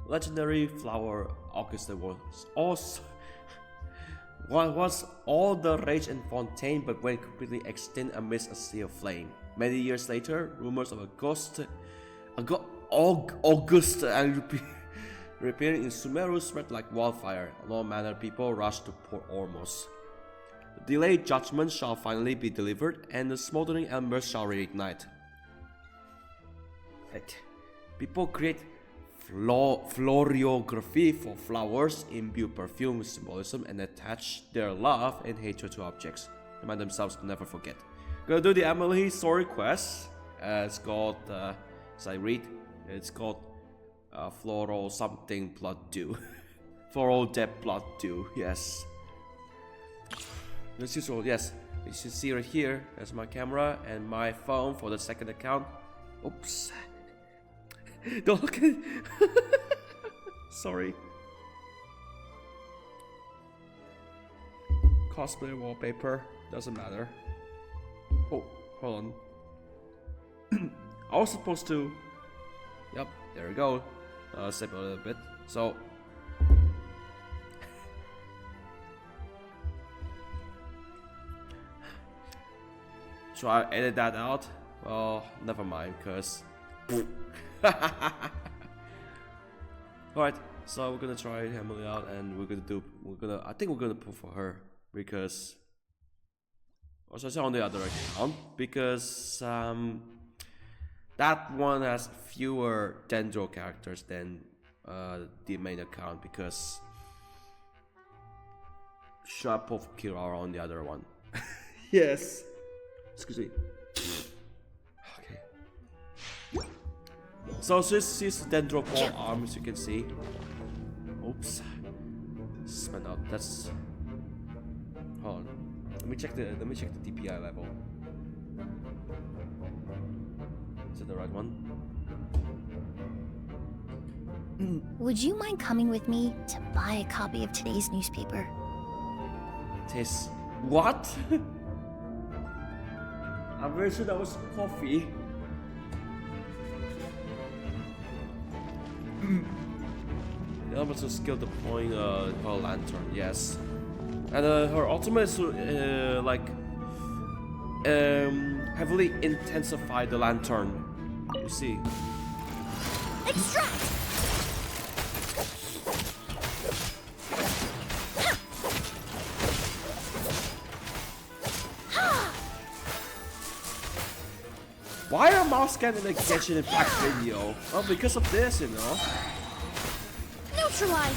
legendary flower Augusta was also was all the rage in Fontaine, but went completely extinct amidst a sea of flame. Many years later, rumors of August and reappearing in Sumeru spread like wildfire, and all manner of people rushed to Port Ormos. The delayed judgment shall finally be delivered, and the smoldering embers shall reignite. People create florography for flowers, imbue perfume with symbolism, and attach their love and hatred to objects. Remind themselves to never forget. Gonna do the Emilie story quest. It's called, as I read, it's called Floral something plot 2. Floral depth plot 2, yes. As usual, yes. You should see right here. There's my camera and my phone for the second account. Oops. Don't look at it. Sorry. Cosplay wallpaper. Doesn't matter. Oh, hold on. I was supposed to. Yep, there we go. Step a little bit. So. Try to edit that out. Well, never mind, cause. Alright, so we're gonna try Emilie out, and I think we're gonna put for her because, or should I say on the other account, because that one has fewer Dendro characters than the main account, because should I put Kirara on the other one? Yes. Excuse me. So this is Dendro Port Arms, you can see. Oops. Spent out. That's. Hold on. Let me check the DPI level. Is it the right one? Would you mind coming with me to buy a copy of today's newspaper? Taste what? I'm very sure that was coffee. The elements of skill deploying her lantern, yes. And her ultimate is heavily intensify the lantern. You see. Extract! Why are mouse scanning the Genshin Impact video? Well, because of this, you know. Neutralize!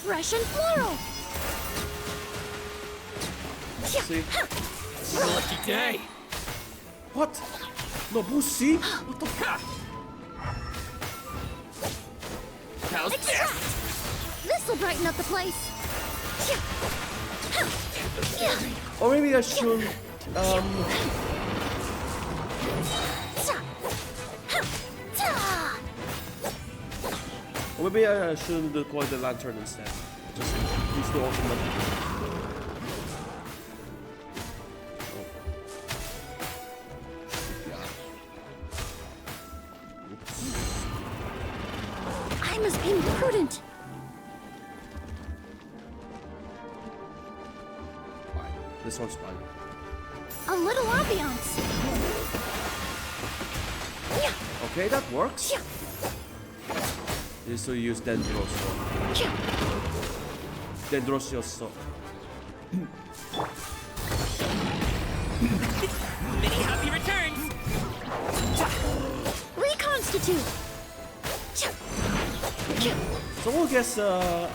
Fresh and floral! See? It's a lucky day! What? No, Bushi? What the fuck? How's Extract! this? This'll brighten up the place! Or maybe I should, Or maybe I shouldn't deploy the lantern instead. Just use the ultimate. Oh. I must be prudent. Fine. This one's fine. A little ambiance. Okay, that works. This will use Dendrosio. Dendrosio. Many happy returns! Reconstitute. So we'll guess, not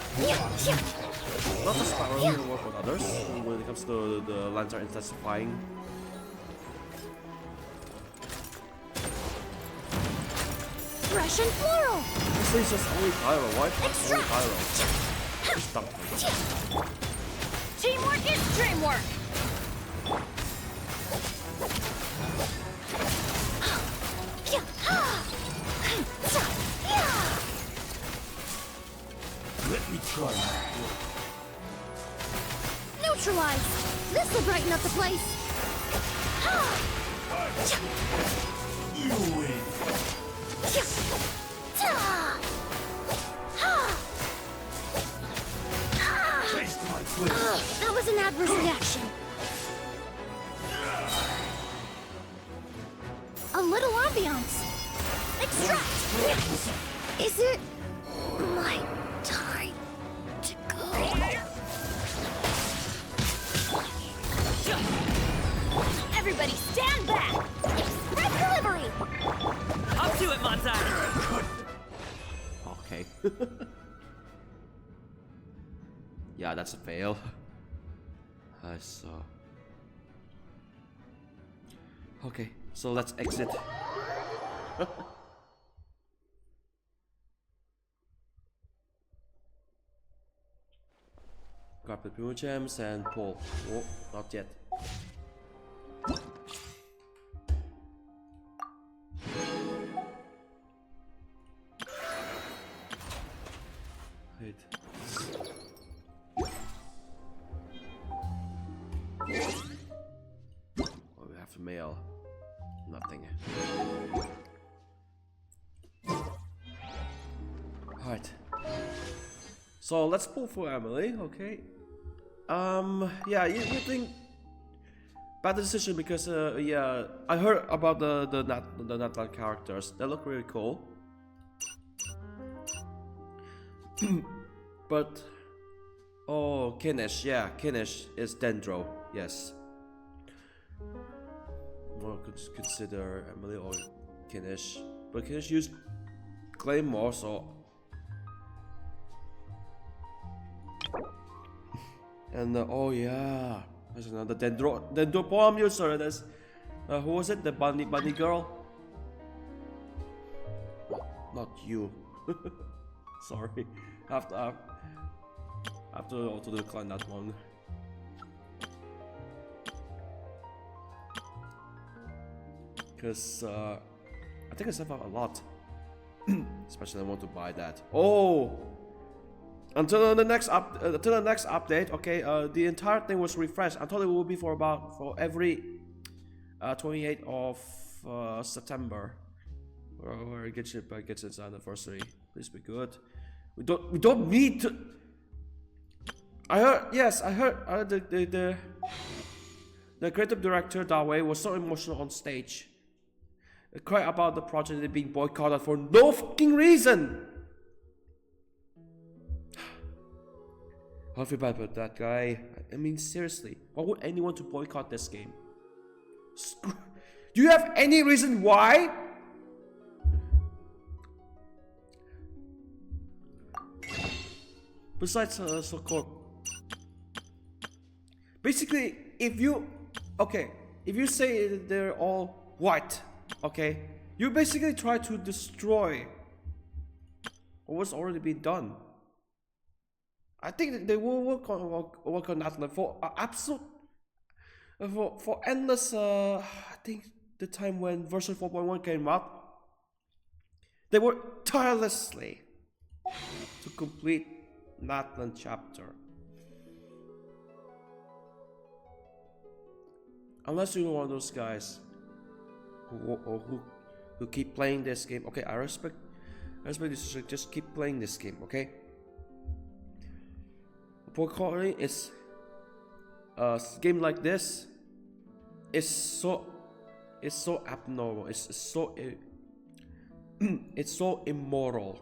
the spiral will work with others when it comes to the lantern intensifying. Fresh and floral. This is just only pyro, why? Only Extract. pyro. Stop. Teamwork is dreamwork. Let me try. Neutralize. This'll brighten up the place. You win. adverse reaction. A little ambiance. Extract! Is it my time to go? Everybody stand back! Express delivery! Up to it, Fontaine! Okay. Yeah, that's a fail. I saw. Okay, so let's exit. Grab the pure gems and pull. Oh, not yet. Wait. Oh, we have to mail. Nothing. Alright. So let's pull for Emilie, okay? Yeah, you think bad decision because yeah, I heard about the Natlan characters. They look really cool. But oh, Kinish, yeah, Kinish is Dendro, yes. Well, could consider Emilie or Kinish, but Kinish used Claymore, so. And oh yeah, there's another Dendro poem user. That's who was it? The bunny girl? Not you. Sorry, I have to auto decline that one. Because I think I save out a lot. Especially I want to buy that. Oh, until the next update. Okay, the entire thing was refreshed. I thought it would be for every 28th of September, where Genshin gets its anniversary. Please be good. We don't need to. I heard the creative director Dawei was so emotional on stage. He cried about the project being boycotted for no fucking reason. I feel bad about that guy. I mean, seriously, why would anyone to boycott this game? Do you have any reason why? Besides, so-called. Basically, if you say they're all white, okay, you basically try to destroy what was already been done. I think that they will work on that for absolute for endless. I think the time when version 4.1 came out, they worked tirelessly to complete Untitled Chapter. Unless you're one of those guys who keep playing this game. Okay, I respect this. Just keep playing this game, okay? Boycotting is a game like this is so abnormal. It's so immoral.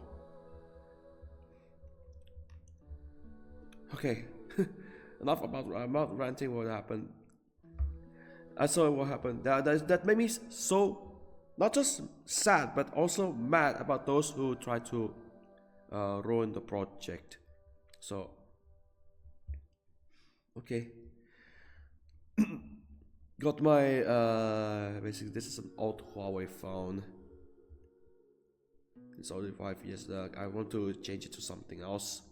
Okay, enough about ranting. What happened? I saw what happened. That made me so not just sad but also mad about those who try to ruin the project. So okay. Got my basically this is an old Huawei phone. It's already 5 years old. I want to change it to something else.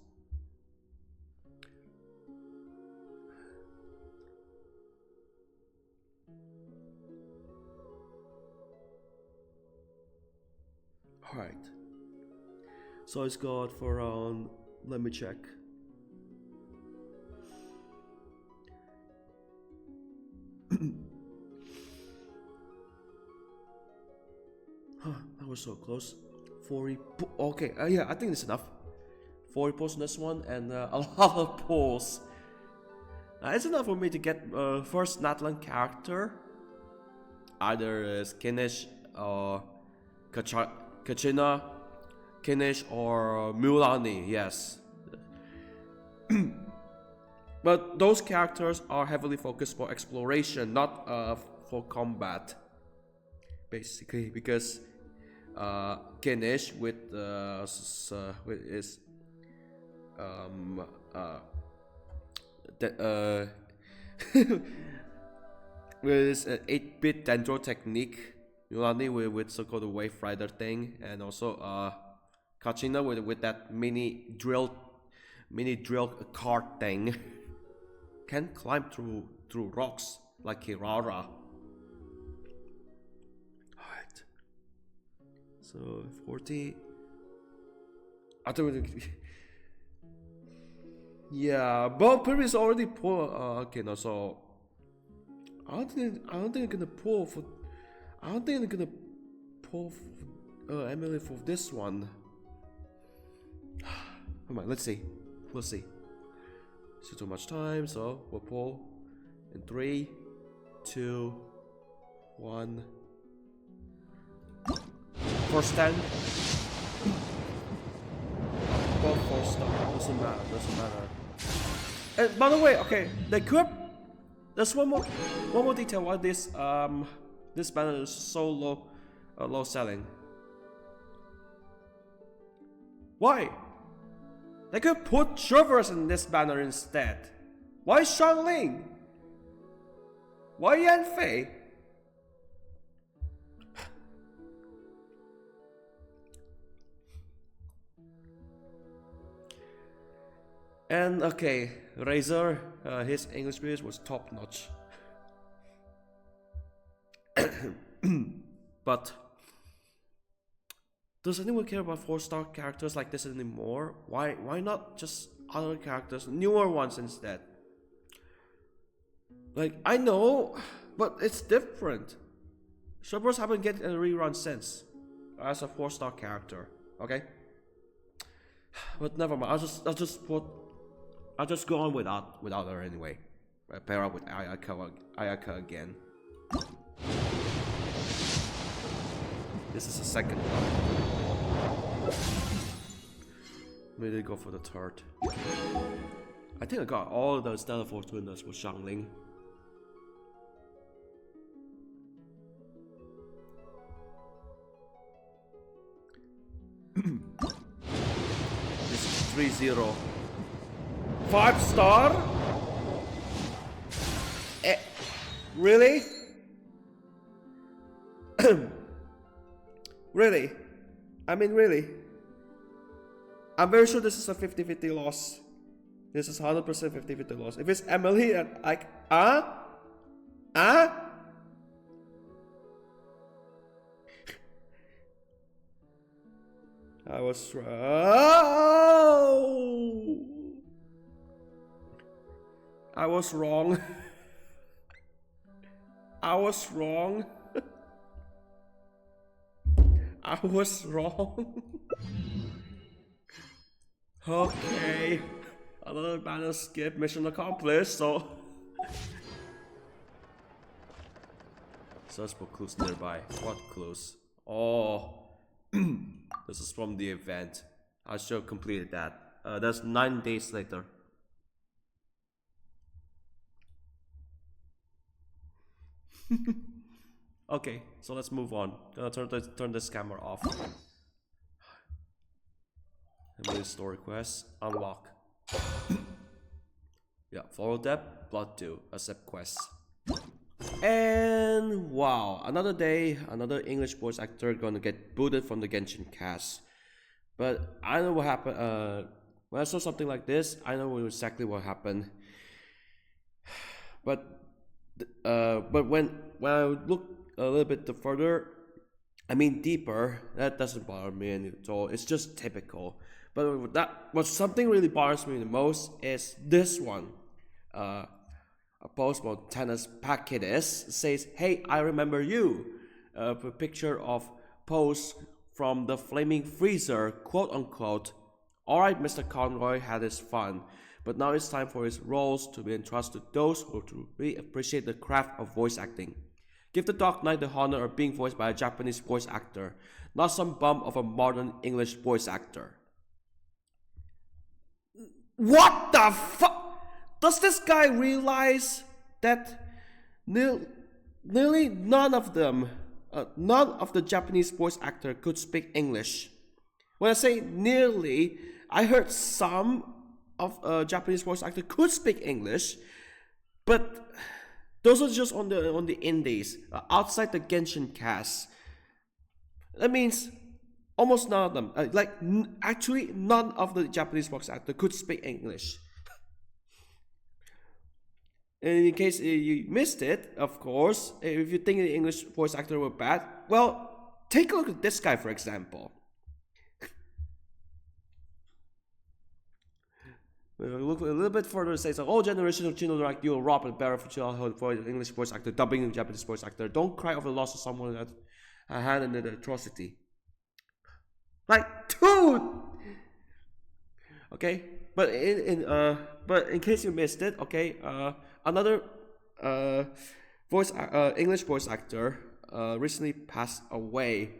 Alright. So it's got for around, let me check. That was so close. 40. Okay, yeah, I think it's enough. 40 pulls on this one, and a lot of pulls. It's enough for me to get first Natlan character. Either is Kinish or Kachina, Kinish or Mulani, yes. But those characters are heavily focused for exploration, not for combat. Basically, because Kinish with his with his 8-bit dendro technique, Mulani with so-called Wave Rider thing, and also Kachina with that mini drill cart thing. Can climb through rocks like Kirara. Alright. So 40. I don't. Yeah, but previous already pull. Okay, no. So I don't think I'm gonna pull for. I don't think I'm gonna pull for, Emilie for this one. Come on, let's see. We'll see. Still too much time, so we'll pull in 3, 2, 1. First 10. Well, 4 star. Doesn't matter. And by the way, okay, they could. There's one more detail why this banner is so low selling. Why? They could put Traverse in this banner instead. Why Xiangling? Why Yanfei? And okay, Razor, his English speech was top notch. But does anyone care about 4-star characters like this anymore? Why not just other characters, newer ones instead? Like, I know, but it's different. Shoppers haven't get a rerun since as a 4-star character, okay? But never mind. I'll just go on without her anyway. Pair up with Ayaka again. This is the second one. Maybe go for the third. I think I got all the Stellar Force winners with Xiangling. This is 3-0. 5-star? Really? Really? I mean, really? I'm very sure this is a 50-50 loss. This is 100% 50-50 loss. If it's Emilie and I was wrong. I was wrong. I was wrong. Okay. Another banner skip, mission accomplished, so. Search for clues nearby. What clues? Oh. This is from the event. I should have completed that. That's 9 days later. Okay, so let's move on. Gonna turn this camera off. Emilie story quest. Unlock. Yeah, follow that. Blood 2. Accept quests. And wow, another day, another English voice actor gonna get booted from the Genshin cast. But I know what happened. When I saw something like this, I know exactly what happened. But when I look a little bit further, I mean deeper, that doesn't bother me at all. It's just typical. But what something really bothers me the most is this one. A post from Tennis Packidis says, "Hey, I remember you." A picture of post from the Flaming Freezer, quote unquote. "Alright, Mr. Conroy had his fun, But now it's time for his roles to be entrusted to those who truly appreciate the craft of voice acting. Give the Dark Knight the honor of being voiced by a Japanese voice actor, not some bum of a modern English voice actor. What the fuck? Does this guy realize that nearly none of the Japanese voice actor could speak English? When I say nearly, I heard some of Japanese voice actor could speak English, but those are just on the indies, outside the Genshin cast. That means almost none of them, actually none of the Japanese voice actor could speak English. And in case you missed it, of course, if you think the English voice actor were bad, well, take a look at this guy, for example. Look a little bit further, it says, all generations of children like you, Rob and Barrett, for English voice actor, dubbing Japanese voice actor. Don't cry over the loss of someone that had an atrocity. Like, dude! Okay, but in case you missed it, okay, another English voice actor recently passed away.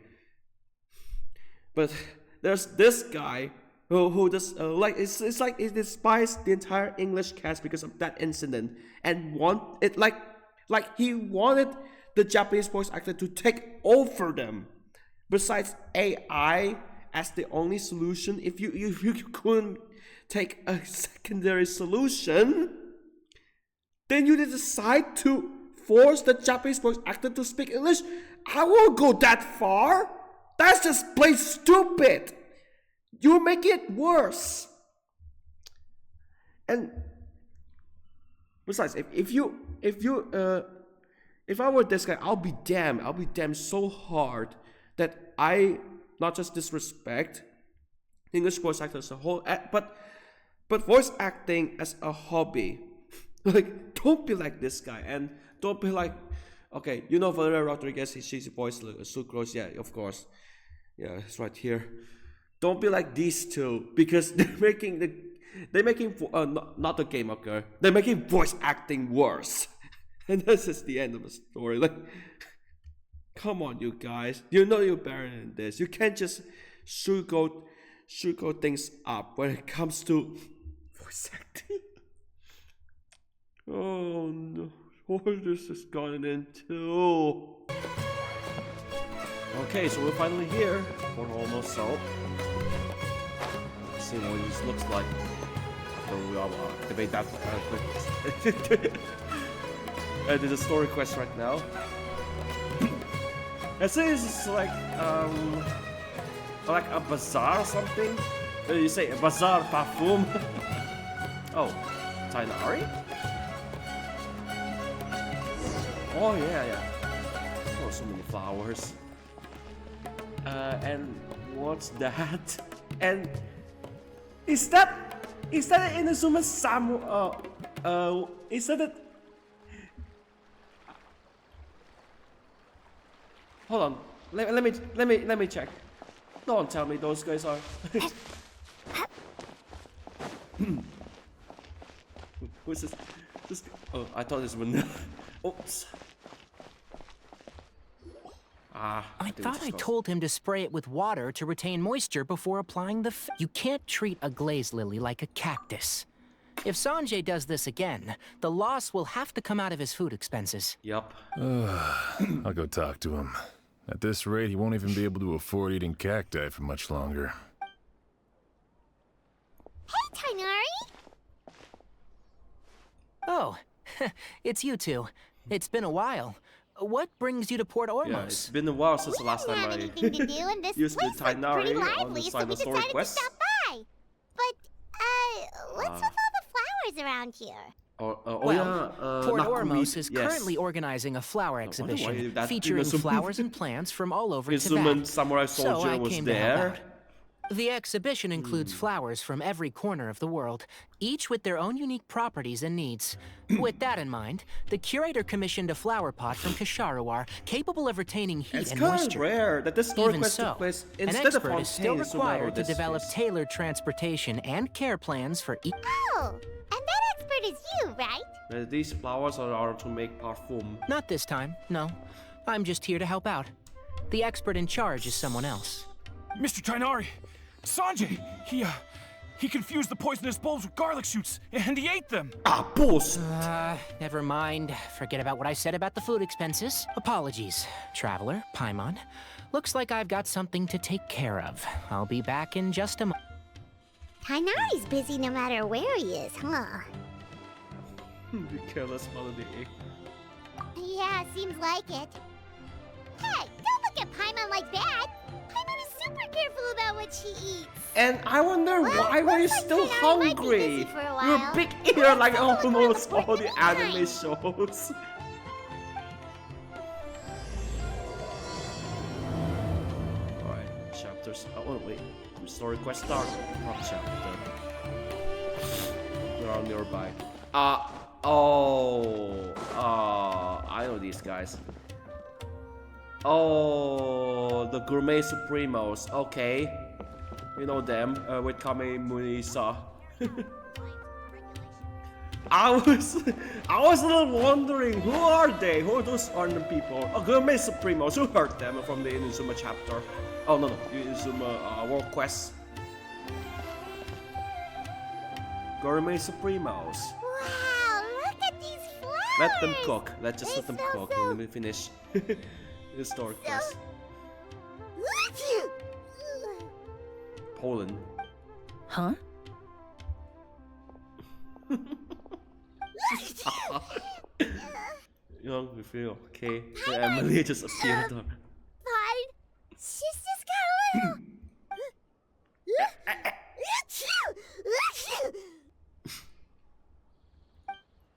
Like it's like it despised the entire English cast because of that incident, and he wanted the Japanese voice actor to take over them. Besides AI as the only solution, if you couldn't take a secondary solution, then you decide to force the Japanese voice actor to speak English. I won't go that far. That's just plain stupid. You make it worse. And besides, if I were this guy, I'll be damned so hard that I not just disrespect English voice actors as a whole, but voice acting as a hobby. Like, don't be like this guy, and don't be like, okay, you know Valeria Rodriguez, she's voice Sucrose, yeah, of course, yeah, it's right here. Don't be like these two, because they're making not the game, okay, they're making voice acting worse, and this is the end of the story. Like, come on, you guys, you know you're better than this. You can't just sugarcoat things up when it comes to voice acting. Oh no, what this has gotten into. Okay, so we're finally here. Port Ormos Flower. Let's see what this looks like. So we'll activate that. There's a story quest right now. I say this is like a bazaar or something. You say a bazaar perfume. Oh, Tainari? Oh yeah. Oh, so many flowers. And what's that? And is that an Inazuma Samu? Is that it? Hold on. Let me check. Don't tell me those guys are. Who's this? Oh, I thought this was. Oops. I thought I told him to spray it with water to retain moisture before applying the You can't treat a glaze lily like a cactus. If Sanjay does this again, the loss will have to come out of his food expenses. Yup. I'll go talk to him. At this rate, he won't even be able to afford eating cacti for much longer. Hey, Tainari! Oh, it's you two. It's been a while. What brings you to Port Ormos? Yeah, it's been a while since the last time I used the Tainari on the side of the story quest. But, what's with all the flowers around here? Port Ormos is currently organizing a flower exhibition featuring flowers and plants from all over Tibet. Samurai Soldier was there. The exhibition includes flowers from every corner of the world, each with their own unique properties and needs. With that in mind, the curator commissioned a flower pot from Kasharawar capable of retaining heat and moisture. It's kind of rare that this story quest took place instead of Fontaine. An expert is still required to develop tailored transportation and care plans for each. Oh, and that expert is you, right? These flowers are to make perfume. Not this time, no. I'm just here to help out. The expert in charge is someone else. Mr. Tainari! Sanjay! He confused the poisonous bulbs with garlic shoots, and he ate them! Ah, bullshit! Never mind. Forget about what I said about the food expenses. Apologies, Traveler, Paimon. Looks like I've got something to take care of. I'll be back in just a moment. Tainari's busy no matter where he is, huh? The careless holiday. Yeah, seems like it. Hey, don't look at Paimon like that! Paimon is super careful about what she eats. And I wonder why were you still hungry? You're a big eater like almost all the anime shows. Alright, chapters. Oh wait, story quest start. Not chapter. They're all nearby. I know these guys. Oh, the Gourmet Supremos. Okay. You know them, with Kame Munisa. I was a little wondering, who are they? Who are those random people? Oh, Gourmet Supremos, who heard them from the Inazuma chapter? Oh, no, Inazuma World Quest. Gourmet Supremos. Wow, look at these flowers! Let them cook. Let them cook. Let me finish the story quest. Poland. Huh? Young, we feel okay. So Emilie just appeared. Fine. She's just got a little.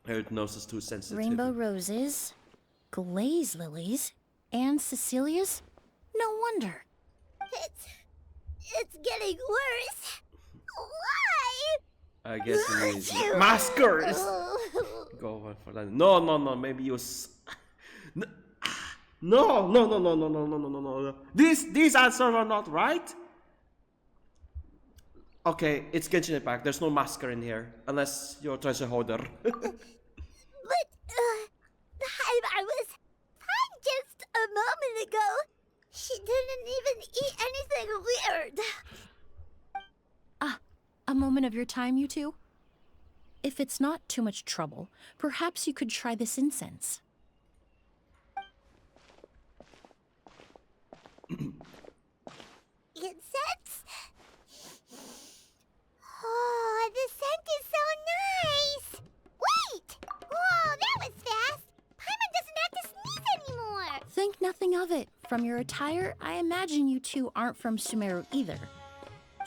Her nose is too sensitive. Rainbow roses, glaze lilies, and Cecilia's? No wonder. It's getting worse. Why? I guess it means maskers. Go on for that. No. Maybe you. No. These answers are not right. Okay, it's Genshin Impact. There's no masker in here unless you're treasure holder. But I was fine just a moment ago. She didn't even eat anything weird. A moment of your time, you two? If it's not too much trouble, perhaps you could try this incense. Incense? Oh, the scent is so nice! Wait! Whoa, that was fast! Paimon doesn't have to sneeze anymore! Think nothing of it. From your attire, I imagine you two aren't from Sumeru either.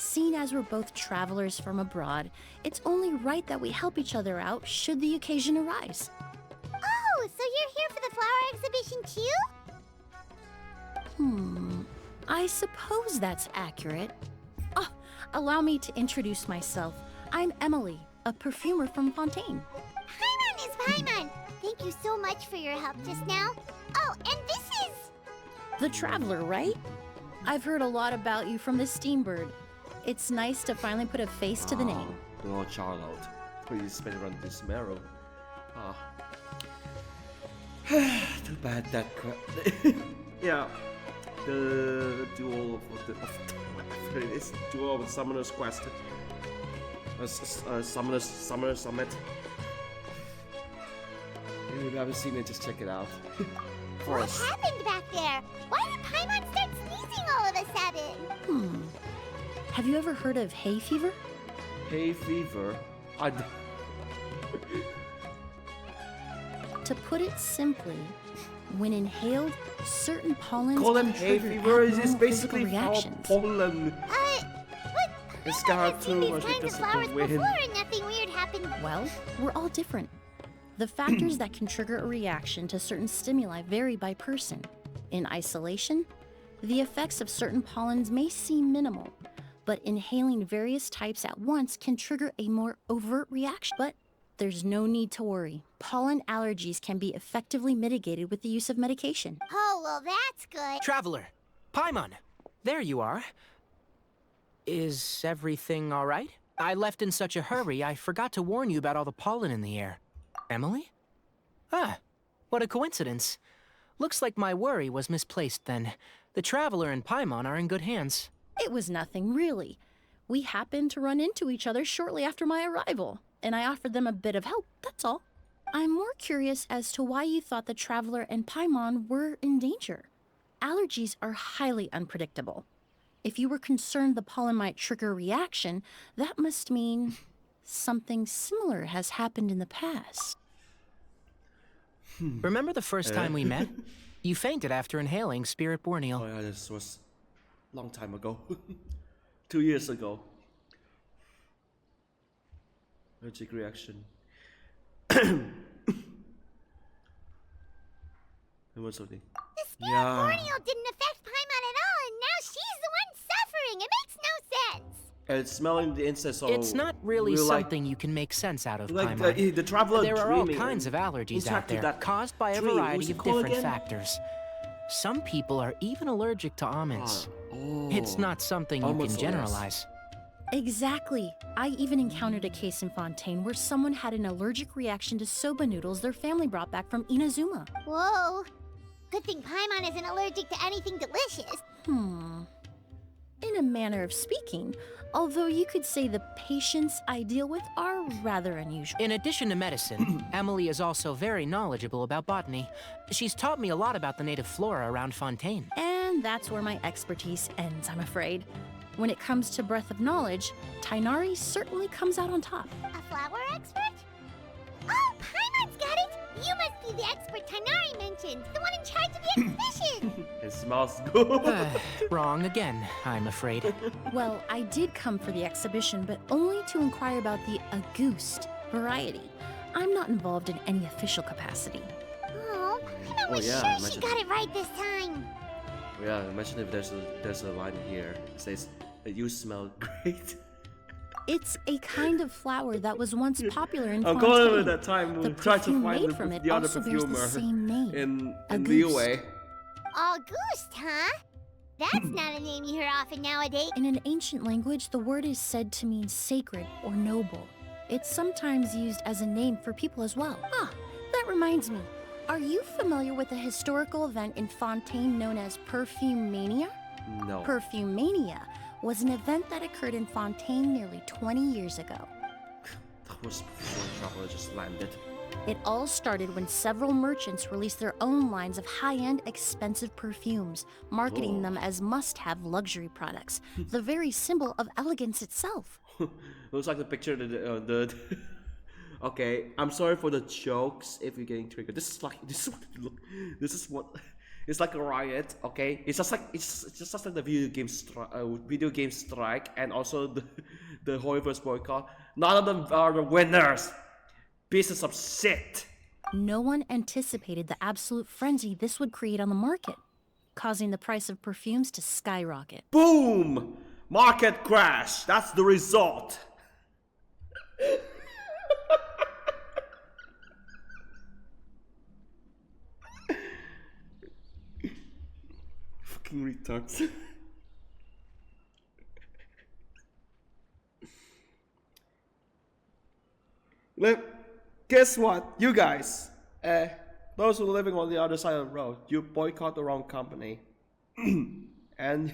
Seeing as we're both travelers from abroad, it's only right that we help each other out should the occasion arise. Oh, so you're here for the flower exhibition too? I suppose that's accurate. Oh, allow me to introduce myself. I'm Emilie, a perfumer from Fontaine. Paimon is Paimon! Thank you so much for your help just now. Oh, and this is... The Traveler, right? I've heard a lot about you from the Steambird. It's nice to finally put a face to the name. Oh, Charlotte. Please spin around this marrow. Too bad that yeah. The duel of it's duel of Summoner's Quest. Summoner Summit. If you haven't seen it, just check it out. What happened back there? Why did Paimon start sneezing all of a sudden? Have you ever heard of hay fever? Hay fever? To put it simply, when inhaled, certain pollens Call them can hay trigger fever is abnormal basically physical our reactions. pollen. But It's I've got never too seen these much kinds of because of flowers the before wind. and nothing weird happened. Well, we're all different. The factors that can trigger a reaction to certain stimuli vary by person. In isolation, the effects of certain pollens may seem minimal, but inhaling various types at once can trigger a more overt reaction. But there's no need to worry. Pollen allergies can be effectively mitigated with the use of medication. Oh, well, that's good. Traveler, Paimon, there you are. Is everything all right? I left in such a hurry, I forgot to warn you about all the pollen in the air. Emily? Ah, what a coincidence. Looks like my worry was misplaced then. The Traveler and Paimon are in good hands. It was nothing, really. We happened to run into each other shortly after my arrival, and I offered them a bit of help, that's all. I'm more curious as to why you thought the Traveler and Paimon were in danger. Allergies are highly unpredictable. If you were concerned the pollen might trigger a reaction, that must mean something similar has happened in the past. Remember the first time we met? You fainted after inhaling Spirit Borneal. Oh yeah, this was a long time ago. 2 years ago. Allergic reaction. What's something? The Spirit Borneal didn't affect Paimon at all, and now she's the one suffering. It makes no sense. And it's smelling the incense, so It's not really we're something you can make sense out of, like Paimon. the Traveler There are all dreaming kinds of allergies out interacted there, that caused by a dream. What's variety it of called different again? factors. Some people are even allergic to almonds. It's not something you Almonds, can oh, yes. generalize. Exactly. I even encountered a case in Fontaine where someone had an allergic reaction to soba noodles their family brought back from Inazuma. Whoa. Good thing Paimon isn't allergic to anything delicious. In a manner of speaking, although you could say the patients I deal with are rather unusual. In addition to medicine, Emilie is also very knowledgeable about botany. She's taught me a lot about the native flora around Fontaine. And that's where my expertise ends, I'm afraid. When it comes to breadth of knowledge, Tainari certainly comes out on top. A flower expert? Oh, Paimon's got it! You must be the expert Tainari mentioned, the one in charge of the exhibition! It smells good. Wrong again, I'm afraid. Well, I did come for the exhibition, but only to inquire about the Auguste variety. I'm not involved in any official capacity. Oh, Paimon was yeah, sure she imagine. got it right this time. Yeah, imagine if there's a line here that says that you smell great. It's a kind of flower that was once popular in I'm Fontaine. going at that time we The tried to perfume find made from it the other also bears the perfumer same name, in Auguste. Liyue. Auguste, huh? That's not a name you hear often nowadays. In an ancient language, the word is said to mean sacred or noble. It's sometimes used as a name for people as well. Ah, that reminds me. Are you familiar with a historical event in Fontaine known as Perfume Mania? No. Perfume Mania was an event that occurred in Fontaine nearly 20 years ago. That was before the Traveler just landed. It all started when several merchants released their own lines of high-end, expensive perfumes, marketing them as must-have luxury products, the very symbol of elegance itself. Looks like the picture that the Okay, I'm sorry for the jokes if you're getting triggered. This is what it look. This is what it's like a riot. Okay, it's just like the video game strike, and also the Hoiverse boycott. None of them are the winners. Pieces of shit. No one anticipated the absolute frenzy this would create on the market, causing the price of perfumes to skyrocket. Boom! Market crash. That's the result. Fucking retards. Look, guess what? You guys, those who are living on the other side of the road, you boycott the wrong company. And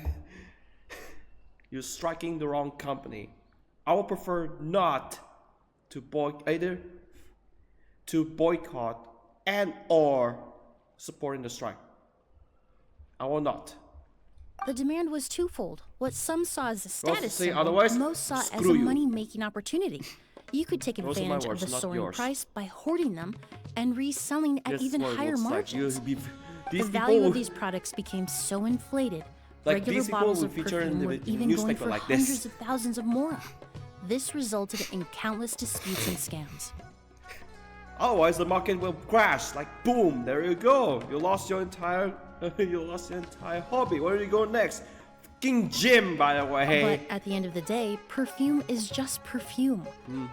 you're striking the wrong company. I would prefer not to either to boycott and or supporting the strike. I will not. The demand was twofold. What some saw as a status say symbol, otherwise, most saw as screw a you. money-making opportunity. You could take Those are my advantage of words, the not soaring yours. price by hoarding them and reselling at This is even what it higher looks like. margins. The The value of these products became so inflated, Like, regular these people bottles would of feature in perfume the were even going newspaper for like this. hundreds of thousands of more. This resulted in countless disputes and scams. Otherwise, the market will crash. Like, boom, there you go. You lost your entire hobby. Where do you go next? Fucking gym, by the way. But at the end of the day, perfume is just perfume.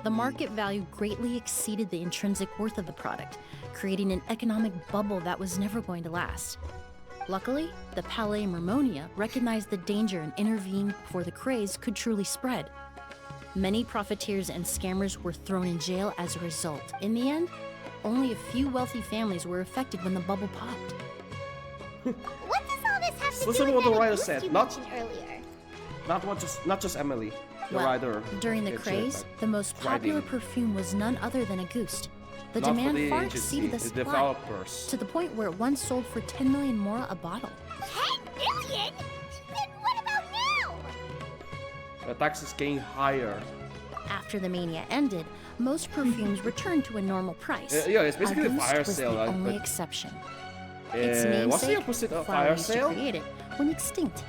The market value greatly exceeded the intrinsic worth of the product, creating an economic bubble that was never going to last. Luckily, the Palais Mermonia recognized the danger and intervened before the craze could truly spread. Many profiteers and scammers were thrown in jail as a result. In the end, only a few wealthy families were affected when the bubble popped. What does all this have to Listen do to with what the that writer boost said, you not- mentioned earlier? Not just Emilie, the Well, writer. during the Genshin, craze, but the most popular writing. perfume was none other than a Ghost. The Not for demand the far agency, exceeded the the supply, developers. to the point where it once sold for 10 million more a bottle. 10 million? Then what about now? The tax is getting higher. After the mania ended, most perfumes returned to a normal price. Yeah, it's basically a Ghost fire was sale, the right? only But- exception. Its namesake, what's the opposite of Flower fire used to sale? create it, went extinct.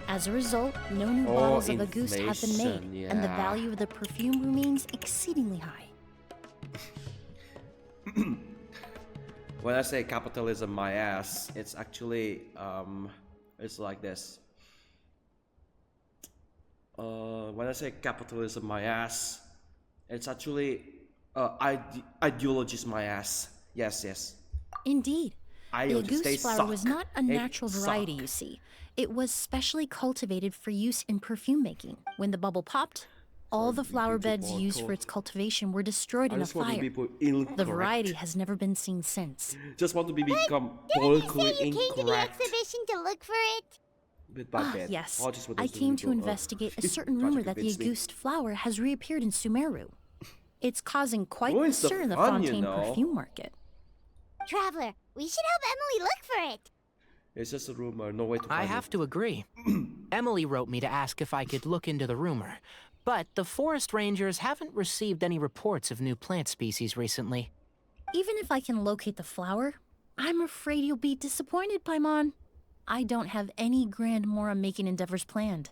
As a result, no new Oh, bottles of a Ghost have been made, inflation, and the yeah. value of the perfume remains exceedingly high. When I say capitalism my ass, it's actually it's like this. When I say capitalism my ass, it's actually ideologies my ass. Yes. Indeed. The Ideologies, they goose flower suck. was not a They natural variety, suck. you see. It was specially cultivated for use in perfume making. When the bubble popped, all the flower beds used for its cultivation were destroyed I in a just want to be fire. incorrect. The variety has never been seen since. Just want to become Didn't you politically say you came to the incorrect. exhibition to look for it? Bit by bit. Yes, Apologies for I those came who to don't, investigate a certain try to rumor that the convince me. Auguste flower has reappeared in Sumeru. It's causing quite the Ruins the stir in the fun, you Fontaine know. perfume market. Traveler, we should help Emilie look for it. It's just a rumor, no way to find I it. have to agree. Emilie wrote me to ask if I could look into the rumor, but the forest rangers haven't received any reports of new plant species recently. Even if I can locate the flower, I'm afraid you'll be disappointed, Paimon. I don't have any grand Mora-making endeavors planned.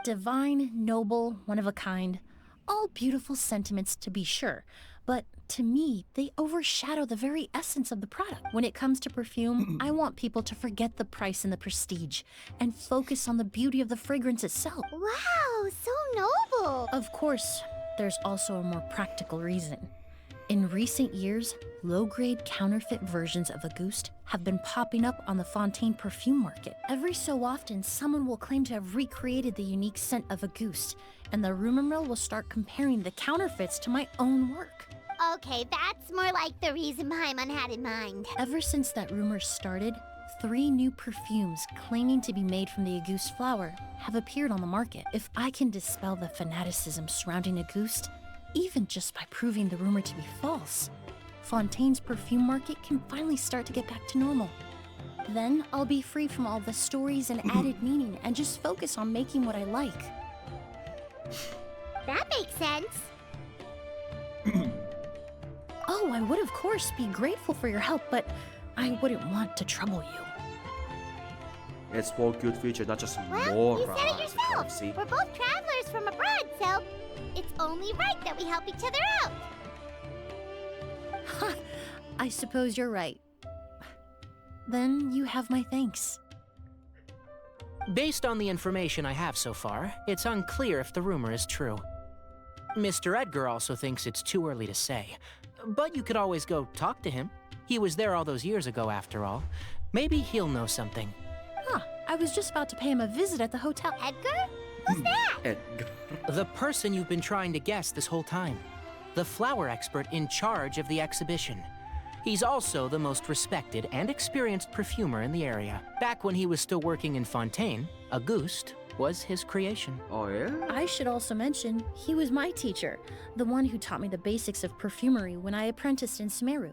Divine, noble, one of a kind, all beautiful sentiments to be sure, but to me, they overshadow the very essence of the product. When it comes to perfume, I want people to forget the price and the prestige, and focus on the beauty of the fragrance itself. Wow, so noble. Of course, there's also a more practical reason. In recent years, low-grade counterfeit versions of Auguste have been popping up on the Fontaine perfume market. Every so often, someone will claim to have recreated the unique scent of Auguste, and the rumor mill will start comparing the counterfeits to my own work. Okay, that's more like the reason Paimon had in mind. Ever since that rumor started, 3 new perfumes claiming to be made from the Auguste flower have appeared on the market. If I can dispel the fanaticism surrounding Auguste, even just by proving the rumor to be false, Fontaine's perfume market can finally start to get back to normal. Then I'll be free from all the stories and added meaning and just focus on making what I like. That makes sense. Oh, I would of course be grateful for your help, but I wouldn't want to trouble you. It's for good future, not just Well, more. you said it yourself. See? We're both travelers from abroad, so it's only right that we help each other out. Ha! I suppose you're right. Then you have my thanks. Based on the information I have so far, it's unclear if the rumor is true. Mr. Edgar also thinks it's too early to say, but you could always go talk to him. He was there all those years ago, after all. Maybe he'll know something. Huh, I was just about to pay him a visit at the hotel. Edgar? Who's that? Edgar. The person you've been trying to guess this whole time. The flower expert in charge of the exhibition. He's also the most respected and experienced perfumer in the area. Back when he was still working in Fontaine, Auguste was his creation. Oh yeah? I should also mention, he was my teacher, the one who taught me the basics of perfumery when I apprenticed in Sumeru.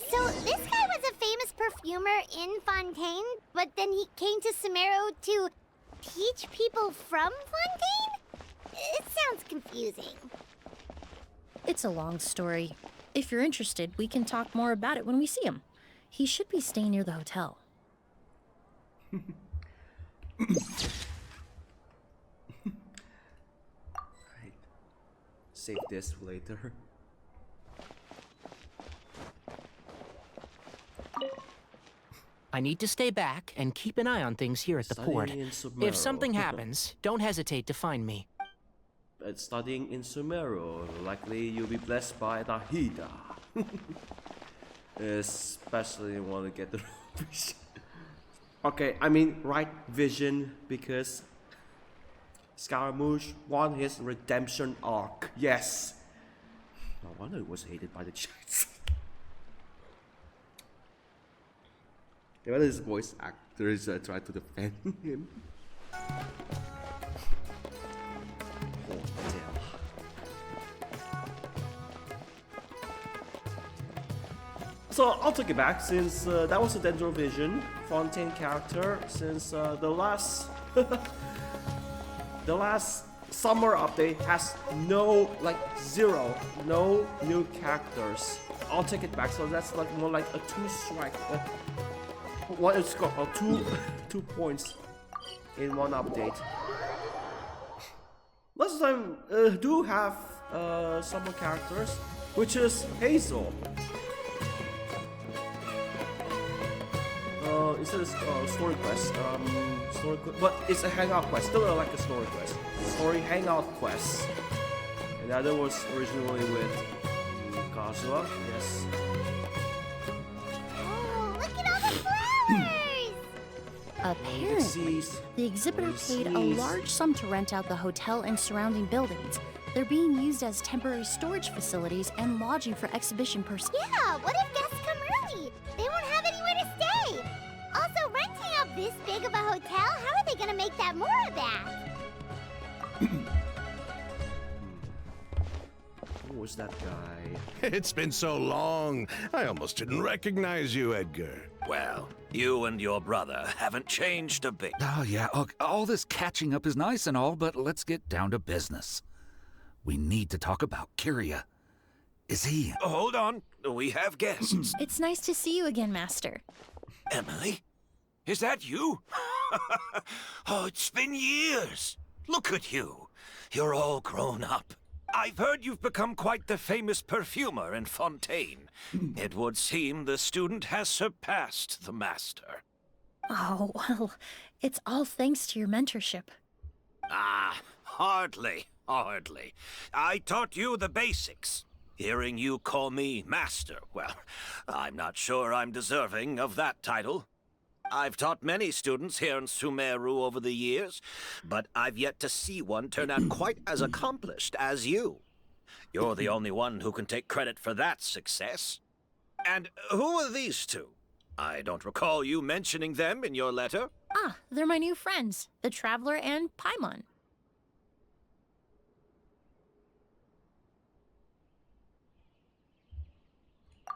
So this guy was a famous perfumer in Fontaine, but then he came to Sumeru to teach people from Fontaine? It sounds confusing. It's a long story. If you're interested, we can talk more about it when we see him. He should be staying near the hotel. Right. Save this for later. I need to stay back and keep an eye on things here at the port. Studying in If Sumeru. something happens, don't hesitate to find me. Studying in Sumeru, likely you'll be blessed by Nahida. Especially want to get the vision. Okay, I mean right vision because Scaramouche won his redemption arc. Yes. No wonder he was hated by the Giants. Yeah, his voice actors try to defend him. Oh, damn. So I'll take it back since that was a Dendrovision Fontaine character. Since the last the last summer update has no no new characters. I'll take it back. So that's like more like a 2 strike. What is called 2 points in one update. Last time do have summer characters, which is Hazel. It's a story quest. But it's a hangout quest. Still like a story quest. Story hangout quest. And the other was originally with Kazuha. Yes. Oh, look at all the flowers! Apparently, the exhibitor paid a large sum to rent out the hotel and surrounding buildings. They're being used as temporary storage facilities and lodging for exhibition personnel. Yeah, what if guests come early? They won't have anywhere to stay. Also, renting out this big of a hotel, how are they gonna make that more of that? Who was that guy? It's been so long, I almost didn't recognize you, Edgar. Well, you and your brother haven't changed a bit. Oh, yeah, all this catching up is nice and all, but let's get down to business. We need to talk about Kyria. Is he... Hold on, we have guests. It's nice to see you again, Master. Emilie? Is that you? Oh, it's been years. Look at you. You're all grown up. I've heard you've become quite the famous perfumer in Fontaine. It would seem the student has surpassed the master. Oh, well, it's all thanks to your mentorship. Ah, hardly. I taught you the basics. Hearing you call me master, well, I'm not sure I'm deserving of that title. I've taught many students here in Sumeru over the years, but I've yet to see one turn out quite as accomplished as you. You're the only one who can take credit for that success. And who are these two? I don't recall you mentioning them in your letter. Ah, they're my new friends, the Traveler and Paimon.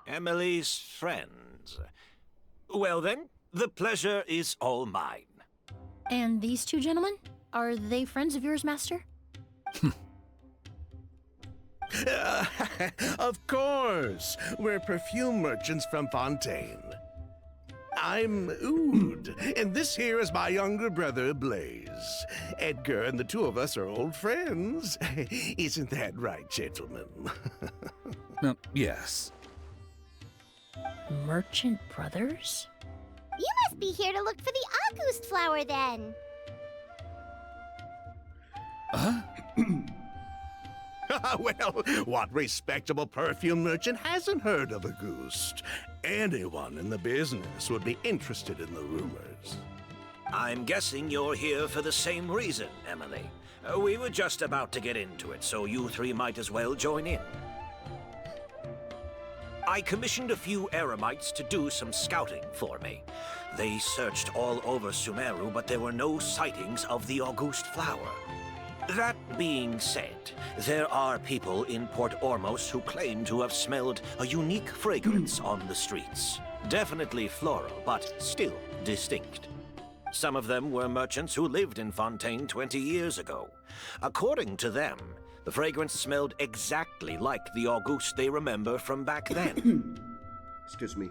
Emilie's friends. Well then, the pleasure is all mine. And these two gentlemen? Are they friends of yours, Master? Of course! We're perfume merchants from Fontaine. I'm Oud, and this here is my younger brother, Blaze. Edgar and the two of us are old friends. Isn't that right, gentlemen? Yes. Merchant brothers? You must be here to look for the August flower, then. Well, what respectable perfume merchant hasn't heard of Auguste? Anyone in the business would be interested in the rumors. I'm guessing you're here for the same reason, Emilie. We were just about to get into it, so you three might as well join in. I commissioned a few eremites to do some scouting for me. They searched all over Sumeru, but there were no sightings of the August flower. That being said, there are people in Port Ormos who claim to have smelled a unique fragrance on the streets. Definitely floral, but still distinct. Some of them were merchants who lived in Fontaine 20 years ago. According to them, the fragrance smelled exactly like the Auguste they remember from back then. Excuse me.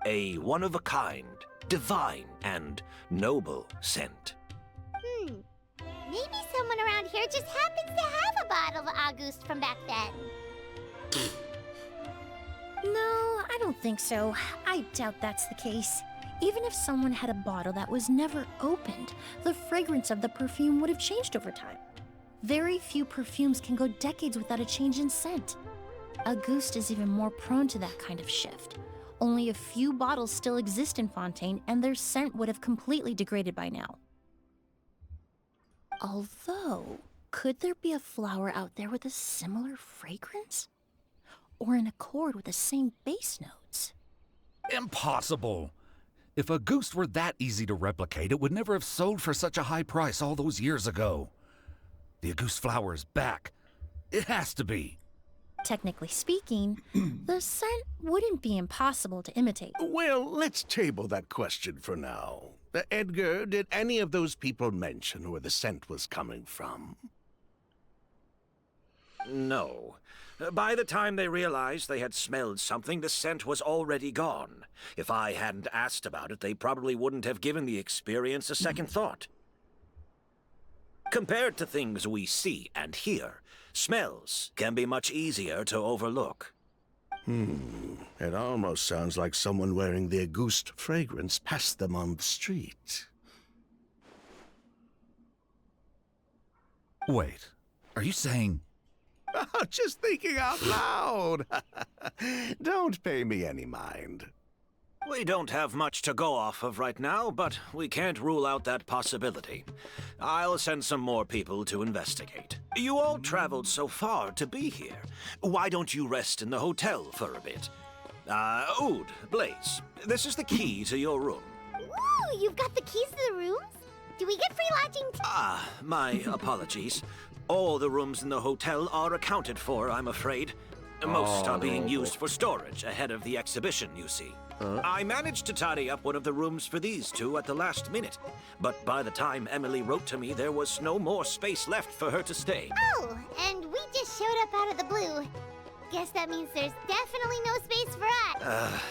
A one-of-a-kind, divine, and noble scent. Maybe someone around here just happens to have a bottle of August from back then. No, I don't think so. I doubt that's the case. Even if someone had a bottle that was never opened, the fragrance of the perfume would have changed over time. Very few perfumes can go decades without a change in scent. Auguste is even more prone to that kind of shift. Only a few bottles still exist in Fontaine, and their scent would have completely degraded by now. Although, could there be a flower out there with a similar fragrance? Or in accord with the same base notes? Impossible! If a goose were that easy to replicate, it would never have sold for such a high price all those years ago. The Auguste flower is back. It has to be. Technically speaking, the scent wouldn't be impossible to imitate. Well, let's table that question for now. Edgar, did any of those people mention where the scent was coming from? No. By the time they realized they had smelled something, the scent was already gone. If I hadn't asked about it, they probably wouldn't have given the experience a second thought. Compared to things we see and hear, smells can be much easier to overlook. It almost sounds like someone wearing the Auguste fragrance passed them on the street. Wait, are you saying... Just thinking out loud. Don't pay me any mind. We don't have much to go off of right now, but we can't rule out that possibility. I'll send some more people to investigate. You all traveled so far to be here. Why don't you rest in the hotel for a bit? Oud, Blaze, this is the key to your room. Ooh, you've got the keys to the rooms? Do we get free lodging too? My apologies. All the rooms in the hotel are accounted for, I'm afraid. Most are being used for storage ahead of the exhibition, you see. I managed to tidy up one of the rooms for these two at the last minute, but by the time Emilie wrote to me, there was no more space left for her to stay. Oh, and we just showed up out of the blue. Guess that means there's definitely no space for us.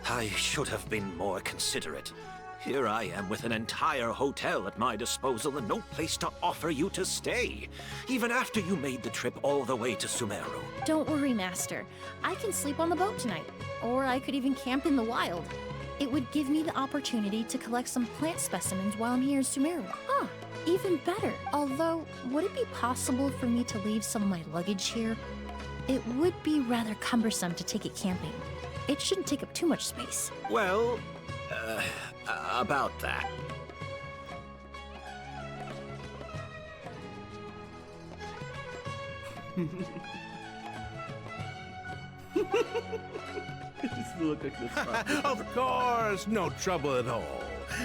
I should have been more considerate. Here I am with an entire hotel at my disposal and no place to offer you to stay, even after you made the trip all the way to Sumeru. Don't worry, Master. I can sleep on the boat tonight, or I could even camp in the wild. It would give me the opportunity to collect some plant specimens while I'm here in Sumeru. Even better. Although, would it be possible for me to leave some of my luggage here? It would be rather cumbersome to take it camping. It shouldn't take up too much space. Well, about that. Of course, no trouble at all.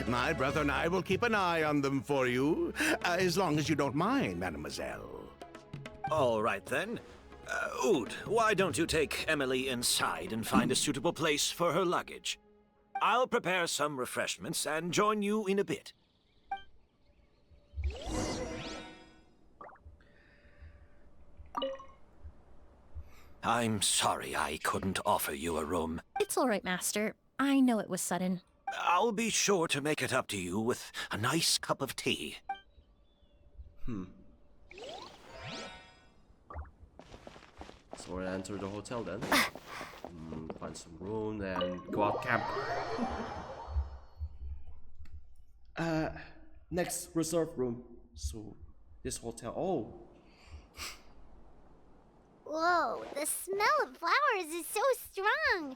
My brother and I will keep an eye on them for you, as long as you don't mind, mademoiselle. All right, then. Oud, why don't you take Emilie inside and find a suitable place for her luggage? I'll prepare some refreshments and join you in a bit. I'm sorry I couldn't offer you a room. It's all right, Master. I know it was sudden. I'll be sure to make it up to you with a nice cup of tea. So we'll enter the hotel then. Find some room and go out camp. Next reserve room. So this hotel. Oh. Whoa, the smell of flowers is so strong.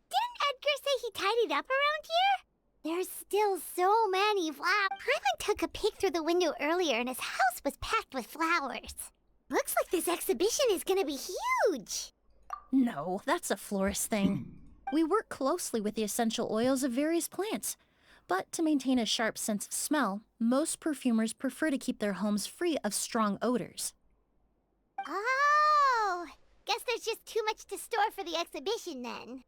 Didn't Edgar say he tidied up around here? There's still so many flowers. Hyman took a peek through the window earlier and his house was packed with flowers. Looks like this exhibition is gonna be huge. No, that's a florist thing. We work closely with the essential oils of various plants. But to maintain a sharp sense of smell, most perfumers prefer to keep their homes free of strong odors. Oh, guess there's just too much to store for the exhibition then.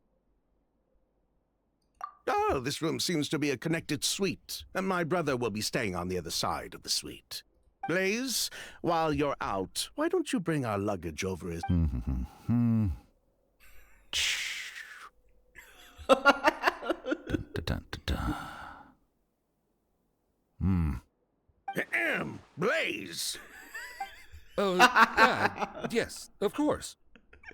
Oh, this room seems to be a connected suite, and my brother will be staying on the other side of the suite. Blaze, while you're out, why don't you bring our luggage over as... Blaze! Yes, of course.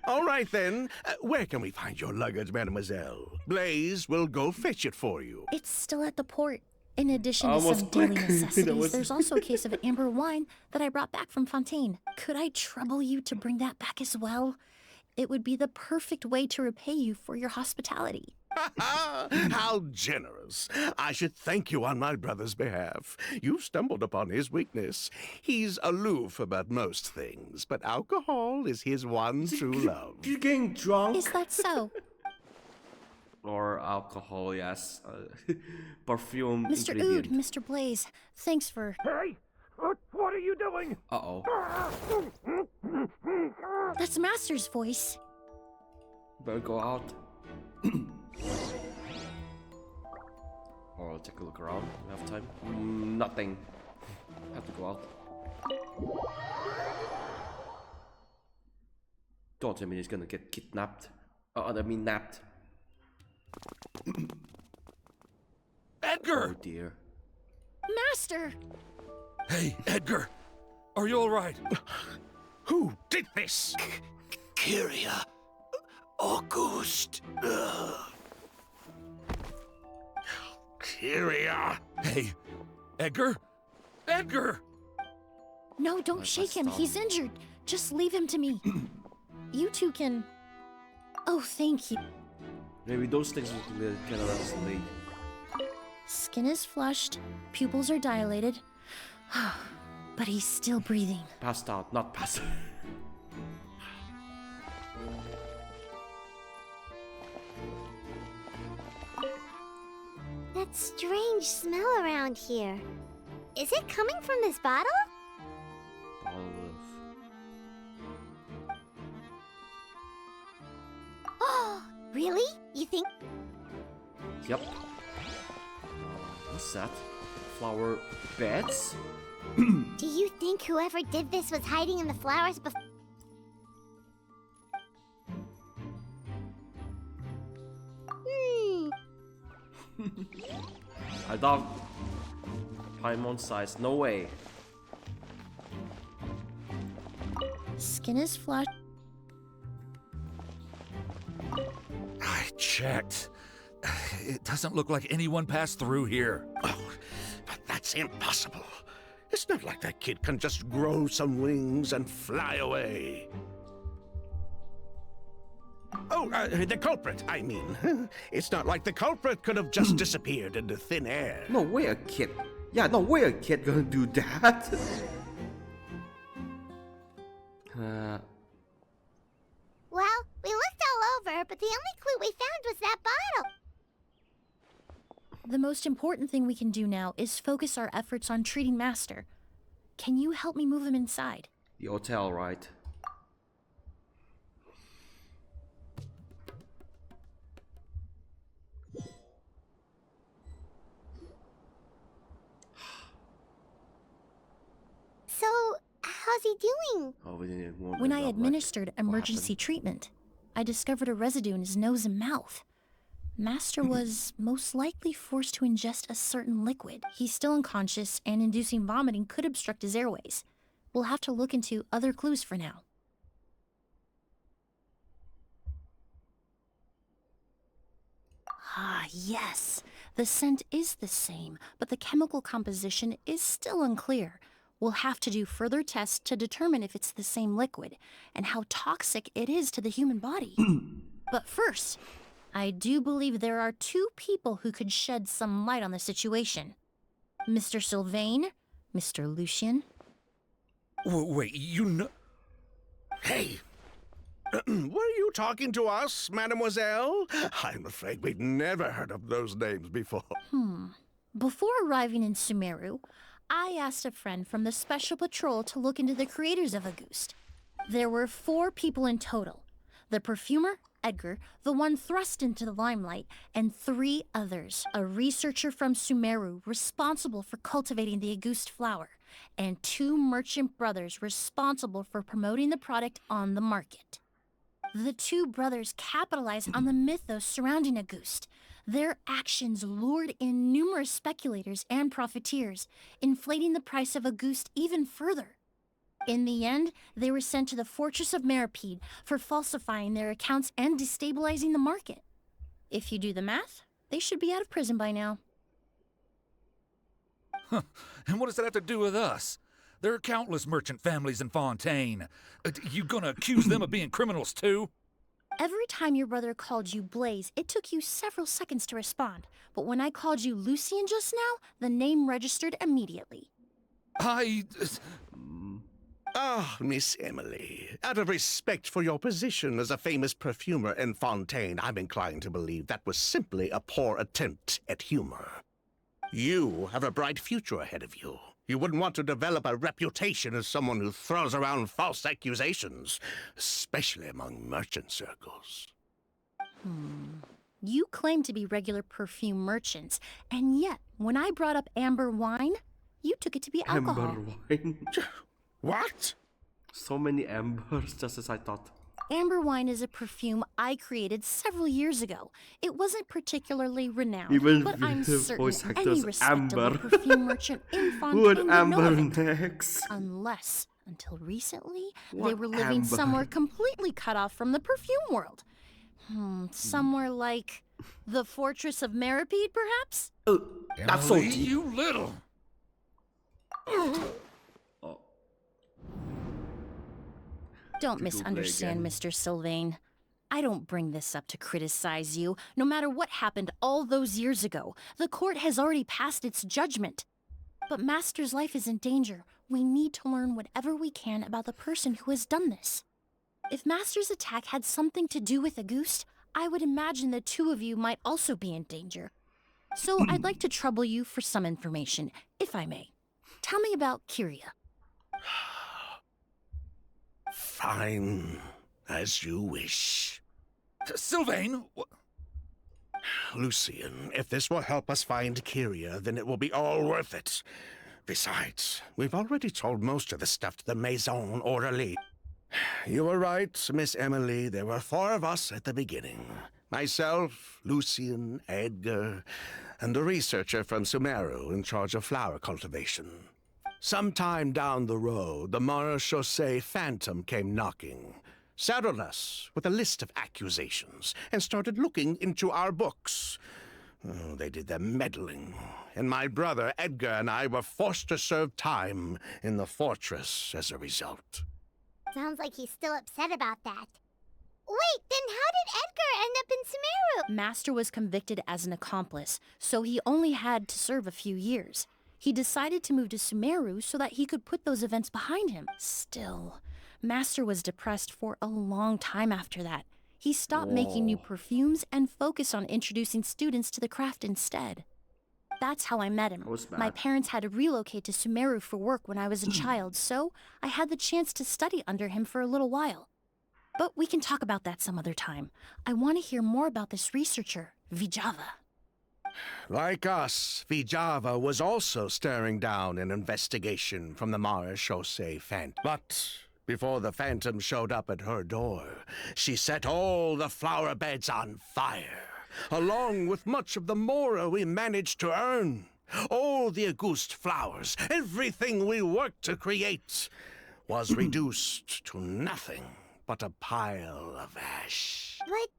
All right, then. Where can we find your luggage, mademoiselle? Blaze will go fetch it for you. It's still at the port. In addition to Almost some daily quick. necessities, there's also a case of amber wine that I brought back from Fontaine. Could I trouble you to bring that back as well? It would be the perfect way to repay you for your hospitality. How generous. I should thank you on my brother's behalf. You stumbled upon his weakness. He's aloof about most things, but alcohol is his one true love. You're getting drunk. Is that so? Or alcohol, yes. Perfume Mr. ingredient. Ood, Mr. Blaze, thanks for... Hey! What are you doing? Uh-oh. That's Master's voice. Better go out. Or I'll take a look around. We have time. Nothing. Have to go out. Don't tell me he's gonna get kidnapped. I mean napped. Edgar! Oh dear. Master! Hey, Edgar! Are you alright? Who did this? Kyria. Auguste. Kyria. Hey, Edgar? Edgar! No, don't shake him. He's injured. Just leave him to me. You two can... Oh, thank you. Maybe those things will get around us late. Skin is flushed, pupils are dilated, but he's still breathing. Passed out, not passed out. That strange smell around here. Is it coming from this bottle? Oh, really? You think? Yep. What's that? Flower beds? Do you think whoever did this was hiding in the flowers before? I doubt Paimon size. No way. Skin is flushed. I checked. It doesn't look like anyone passed through here. Oh, but that's impossible. It's not like that kid can just grow some wings and fly away. Oh, the culprit, I mean. It's not like the culprit could have just disappeared into thin air. No way a kid. Yeah, no way a kid gonna do that. Well, we looked all over, but the only clue we found was that bottle. The most important thing we can do now is focus our efforts on treating Master. Can you help me move him inside? The hotel, right? So, how's he doing? Oh, we didn't warn When him I about, administered like, what emergency happened. treatment, I discovered a residue in his nose and mouth. Master was most likely forced to ingest a certain liquid. He's still unconscious, and inducing vomiting could obstruct his airways. We'll have to look into other clues for now. Ah, yes. The scent is the same, but the chemical composition is still unclear. We'll have to do further tests to determine if it's the same liquid and how toxic it is to the human body. But first, I do believe there are two people who could shed some light on the situation. Mr. Sylvain, Mr. Lucien. Wait, you know... Hey! Were you talking to us, mademoiselle? I'm afraid we'd never heard of those names before. Before arriving in Sumeru, I asked a friend from the Special Patrol to look into the creators of Auguste. There were 4 people in total. The perfumer, Edgar, the one thrust into the limelight, and 3 others. A researcher from Sumeru responsible for cultivating the Auguste flower, and 2 merchant brothers responsible for promoting the product on the market. The 2 brothers capitalized on the mythos surrounding Auguste. Their actions lured in numerous speculators and profiteers, inflating the price of Auguste even further. In the end, they were sent to the Fortress of Meripede for falsifying their accounts and destabilizing the market. If you do the math, they should be out of prison by now. And what does that have to do with us? There are countless merchant families in Fontaine. You gonna accuse them of being criminals too? Every time your brother called you Blaze, it took you several seconds to respond. But when I called you Lucian just now, the name registered immediately. Ah, Miss Emilie, out of respect for your position as a famous perfumer in Fontaine, I'm inclined to believe that was simply a poor attempt at humor. You have a bright future ahead of you. You wouldn't want to develop a reputation as someone who throws around false accusations, especially among merchant circles. You claim to be regular perfume merchants, and yet, when I brought up amber wine, you took it to be alcohol. Amber wine. What? So many ambers, just as I thought. Amber wine is a perfume I created several years ago. It wasn't particularly renowned, Even but I'm the certain voice any actors respectable Amber. perfume merchant in Who Fontaine would would know amber of it. next? Unless, until recently, they What were living amber? somewhere completely cut off from the perfume world. Somewhere like the Fortress of Meripede, perhaps? That's so Emily, deep. you little. Don't Google misunderstand, again. Mr. Sylvain. I don't bring this up to criticize you. No matter what happened all those years ago, the court has already passed its judgment. But Master's life is in danger. We need to learn whatever we can about the person who has done this. If Master's attack had something to do with Auguste, I would imagine the two of you might also be in danger. So I'd like to trouble you for some information, if I may. Tell me about Kyria. Fine, as you wish. Sylvain, Lucian, if this will help us find Kyria, then it will be all worth it. Besides, we've already told most of the stuff to the Maison Orderly. You were right, Miss Emilie. There were 4 of us at the beginning. Myself, Lucian, Edgar, and the researcher from Sumeru in charge of flower cultivation. Sometime down the road, the Marechaussee Phantom came knocking, saddled us with a list of accusations, and started looking into our books. Oh, they did their meddling, and my brother Edgar and I were forced to serve time in the fortress as a result. Sounds like he's still upset about that. Wait, then how did Edgar end up in Sumeru? Master was convicted as an accomplice, so he only had to serve a few years. He decided to move to Sumeru so that he could put those events behind him. Still, Master was depressed for a long time after that. He stopped making new perfumes and focused on introducing students to the craft instead. That's how I met him. That was My bad. parents had to relocate to Sumeru for work when I was a child, so I had the chance to study under him for a little while. But we can talk about that some other time. I want to hear more about this researcher, Vijava. Like us, Vijava was also staring down an investigation from the Marechaussee Phantom. But before the Phantom showed up at her door, she set all the flower beds on fire, along with much of the mora we managed to earn. All the Auguste flowers, everything we worked to create, was reduced to nothing but a pile of ash. But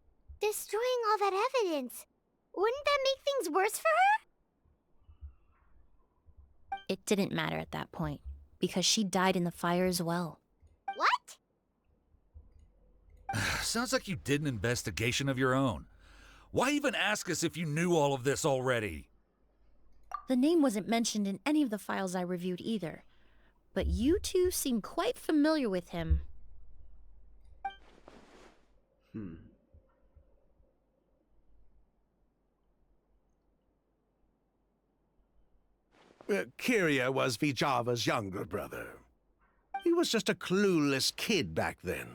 destroying all that evidence, wouldn't that make things worse for her? It didn't matter at that point, because she died in the fire as well. What? sounds like you did an investigation of your own. Why even ask us if you knew all of this already? The name wasn't mentioned in any of the files I reviewed either, but you two seem quite familiar with him. Kyria was Vijava's younger brother. He was just a clueless kid back then.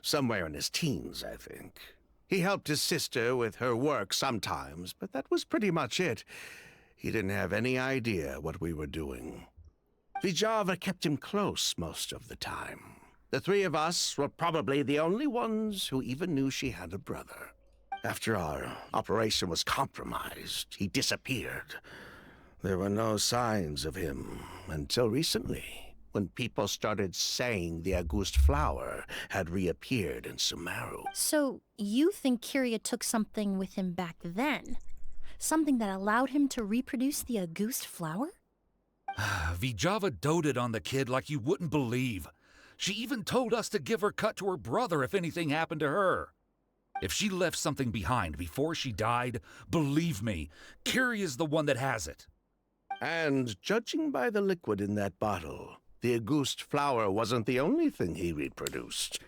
Somewhere in his teens, I think. He helped his sister with her work sometimes, but that was pretty much it. He didn't have any idea what we were doing. Vijava kept him close most of the time. The 3 of us were probably the only ones who even knew she had a brother. After our operation was compromised, he disappeared. There were no signs of him until recently, when people started saying the Auguste flower had reappeared in Sumeru. So, you think Kyria took something with him back then? Something that allowed him to reproduce the Auguste flower? Vijava doted on the kid like you wouldn't believe. She even told us to give her cut to her brother if anything happened to her. If she left something behind before she died, believe me, Carrie is the one that has it. And judging by the liquid in that bottle, the Auguste flower wasn't the only thing he reproduced.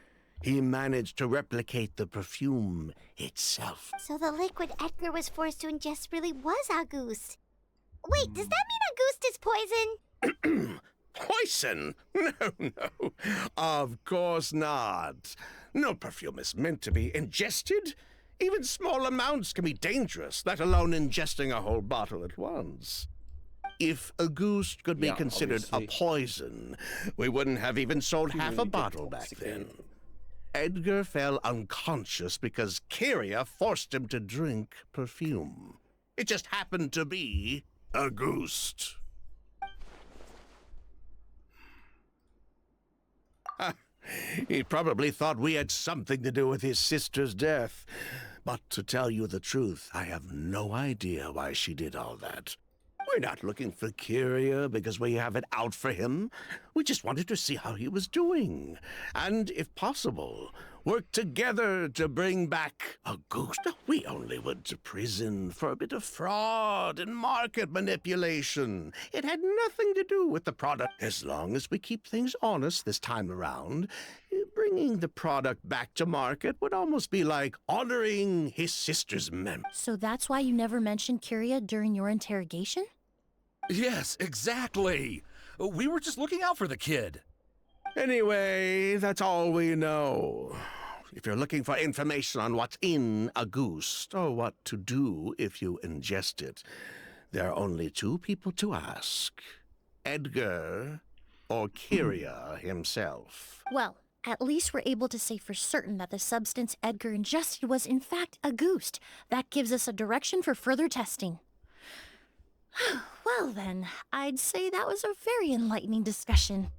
He managed to replicate the perfume itself. So the liquid Edgar was forced to ingest really was Auguste. Wait, does that mean Auguste is poison? Poison? No, no. Of course not. No perfume is meant to be ingested. Even small amounts can be dangerous, let alone ingesting a whole bottle at once. If Auguste could be considered a poison, we wouldn't have even sold half a bottle back then. Edgar fell unconscious because Kyria forced him to drink perfume. It just happened to be Auguste. He probably thought we had something to do with his sister's death. But to tell you the truth, I have no idea why she did all that. We're not looking for Kyria because we have it out for him. We just wanted to see how he was doing. And, if possible, work together to bring back Auguste. We only went to prison for a bit of fraud and market manipulation. It had nothing to do with the product. As long as we keep things honest this time around, bringing the product back to market would almost be like honoring his sister's memory. So that's why you never mentioned Kyria during your interrogation? Yes, exactly. We were just looking out for the kid. Anyway, that's all we know. If you're looking for information on what's in Auguste, or what to do if you ingest it, there are only two people to ask. Edgar or Kyria himself. Well, at least we're able to say for certain that the substance Edgar ingested was in fact Auguste. That gives us a direction for further testing. Well then, I'd say that was a very enlightening discussion.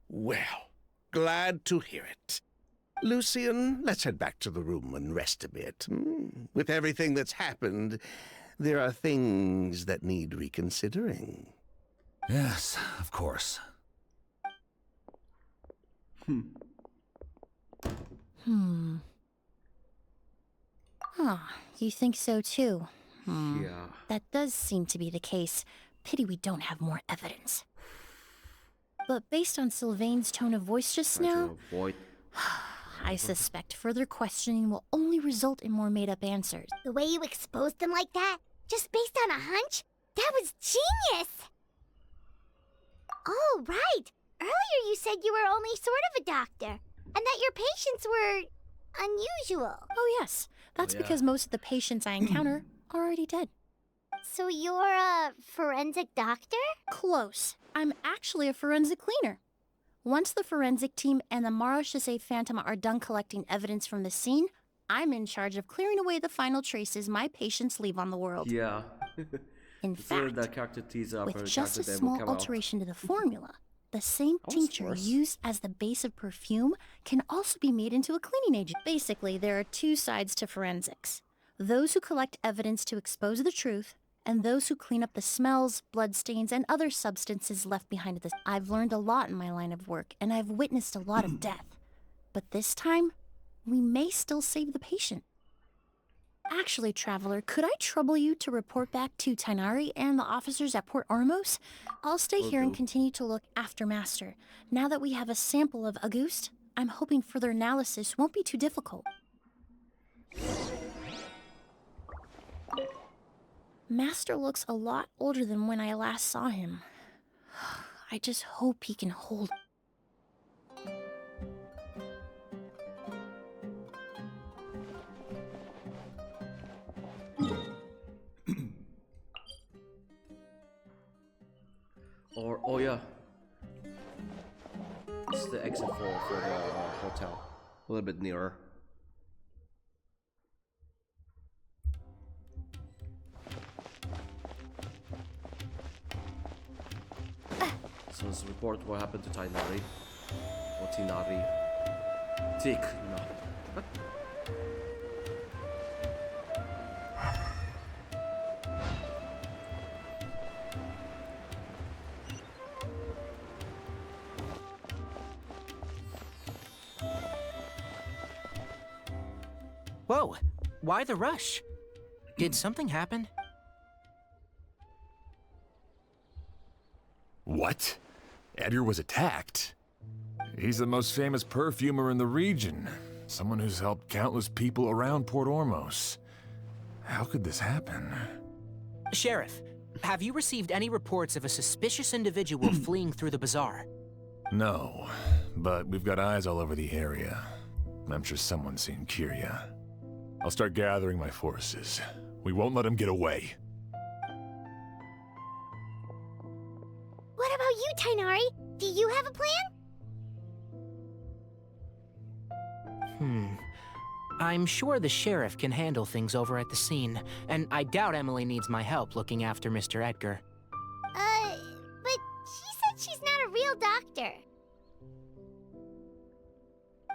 Well, glad to hear it. Lucian, let's head back to the room and rest a bit. With everything that's happened, there are things that need reconsidering. Yes, of course. You think so too? Yeah. That does seem to be the case. Pity we don't have more evidence. But based on Sylvain's tone of voice just Try to now, avoid. I suspect further questioning will only result in more made-up answers. The way you exposed them like that, just based on a hunch, that was genius! Oh, right! Earlier you said you were only sort of a doctor, and that your patients were unusual. Oh yes, that's because most of the patients I encounter are already dead. So you're a forensic doctor? Close. I'm actually a forensic cleaner. Once the forensic team and the Marechaussee Phantom are done collecting evidence from the scene, I'm in charge of clearing away the final traces my patients leave on the world. Yeah. In fact, that character teaser with for just a character demo small come out. alteration to the formula, the same tincture worse. used as the base of perfume can also be made into a cleaning agent. Basically, there are two sides to forensics. Those who collect evidence to expose the truth, and those who clean up the smells, bloodstains, and other substances left behind at this. I've learned a lot in my line of work, and I've witnessed a lot of death. But this time, we may still save the patient. Actually, Traveler, could I trouble you to report back to Tainari and the officers at Port Ormos? I'll stay here and continue to look after Master. Now that we have a sample of Auguste, I'm hoping further analysis won't be too difficult. Master looks a lot older than when I last saw him. I just hope he can hold. Or, oh yeah. This is the exit for the hotel. A little bit nearer. So let's report what happened to Tainari. Or Tinari. Tick, no. Whoa, why the rush? Did something happen? What? Edgar was attacked? He's the most famous perfumer in the region. Someone who's helped countless people around Port Ormos. How could this happen? Sheriff, have you received any reports of a suspicious individual fleeing through the bazaar? No, but we've got eyes all over the area. I'm sure someone's seen Kyria. I'll start gathering my forces. We won't let him get away. What about you, Tighnari? Do you have a plan? I'm sure the sheriff can handle things over at the scene, and I doubt Emilie needs my help looking after Mr. Edgar. But she said she's not a real doctor.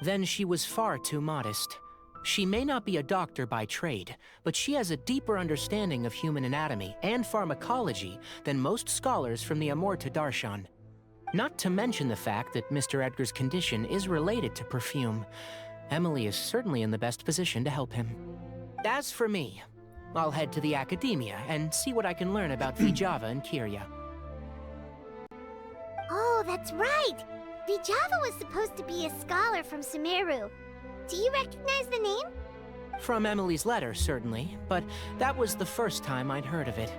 Then she was far too modest. She may not be a doctor by trade, but she has a deeper understanding of human anatomy and pharmacology than most scholars from the Amorta Darshan. Not to mention the fact that Mr. Edgar's condition is related to perfume. Emilie is certainly in the best position to help him. As for me, I'll head to the academia and see what I can learn about Vijava and Kyria. Oh, that's right! Vijava was supposed to be a scholar from Sumeru. Do you recognize the name? From Emilie's letter, certainly, but that was the first time I'd heard of it.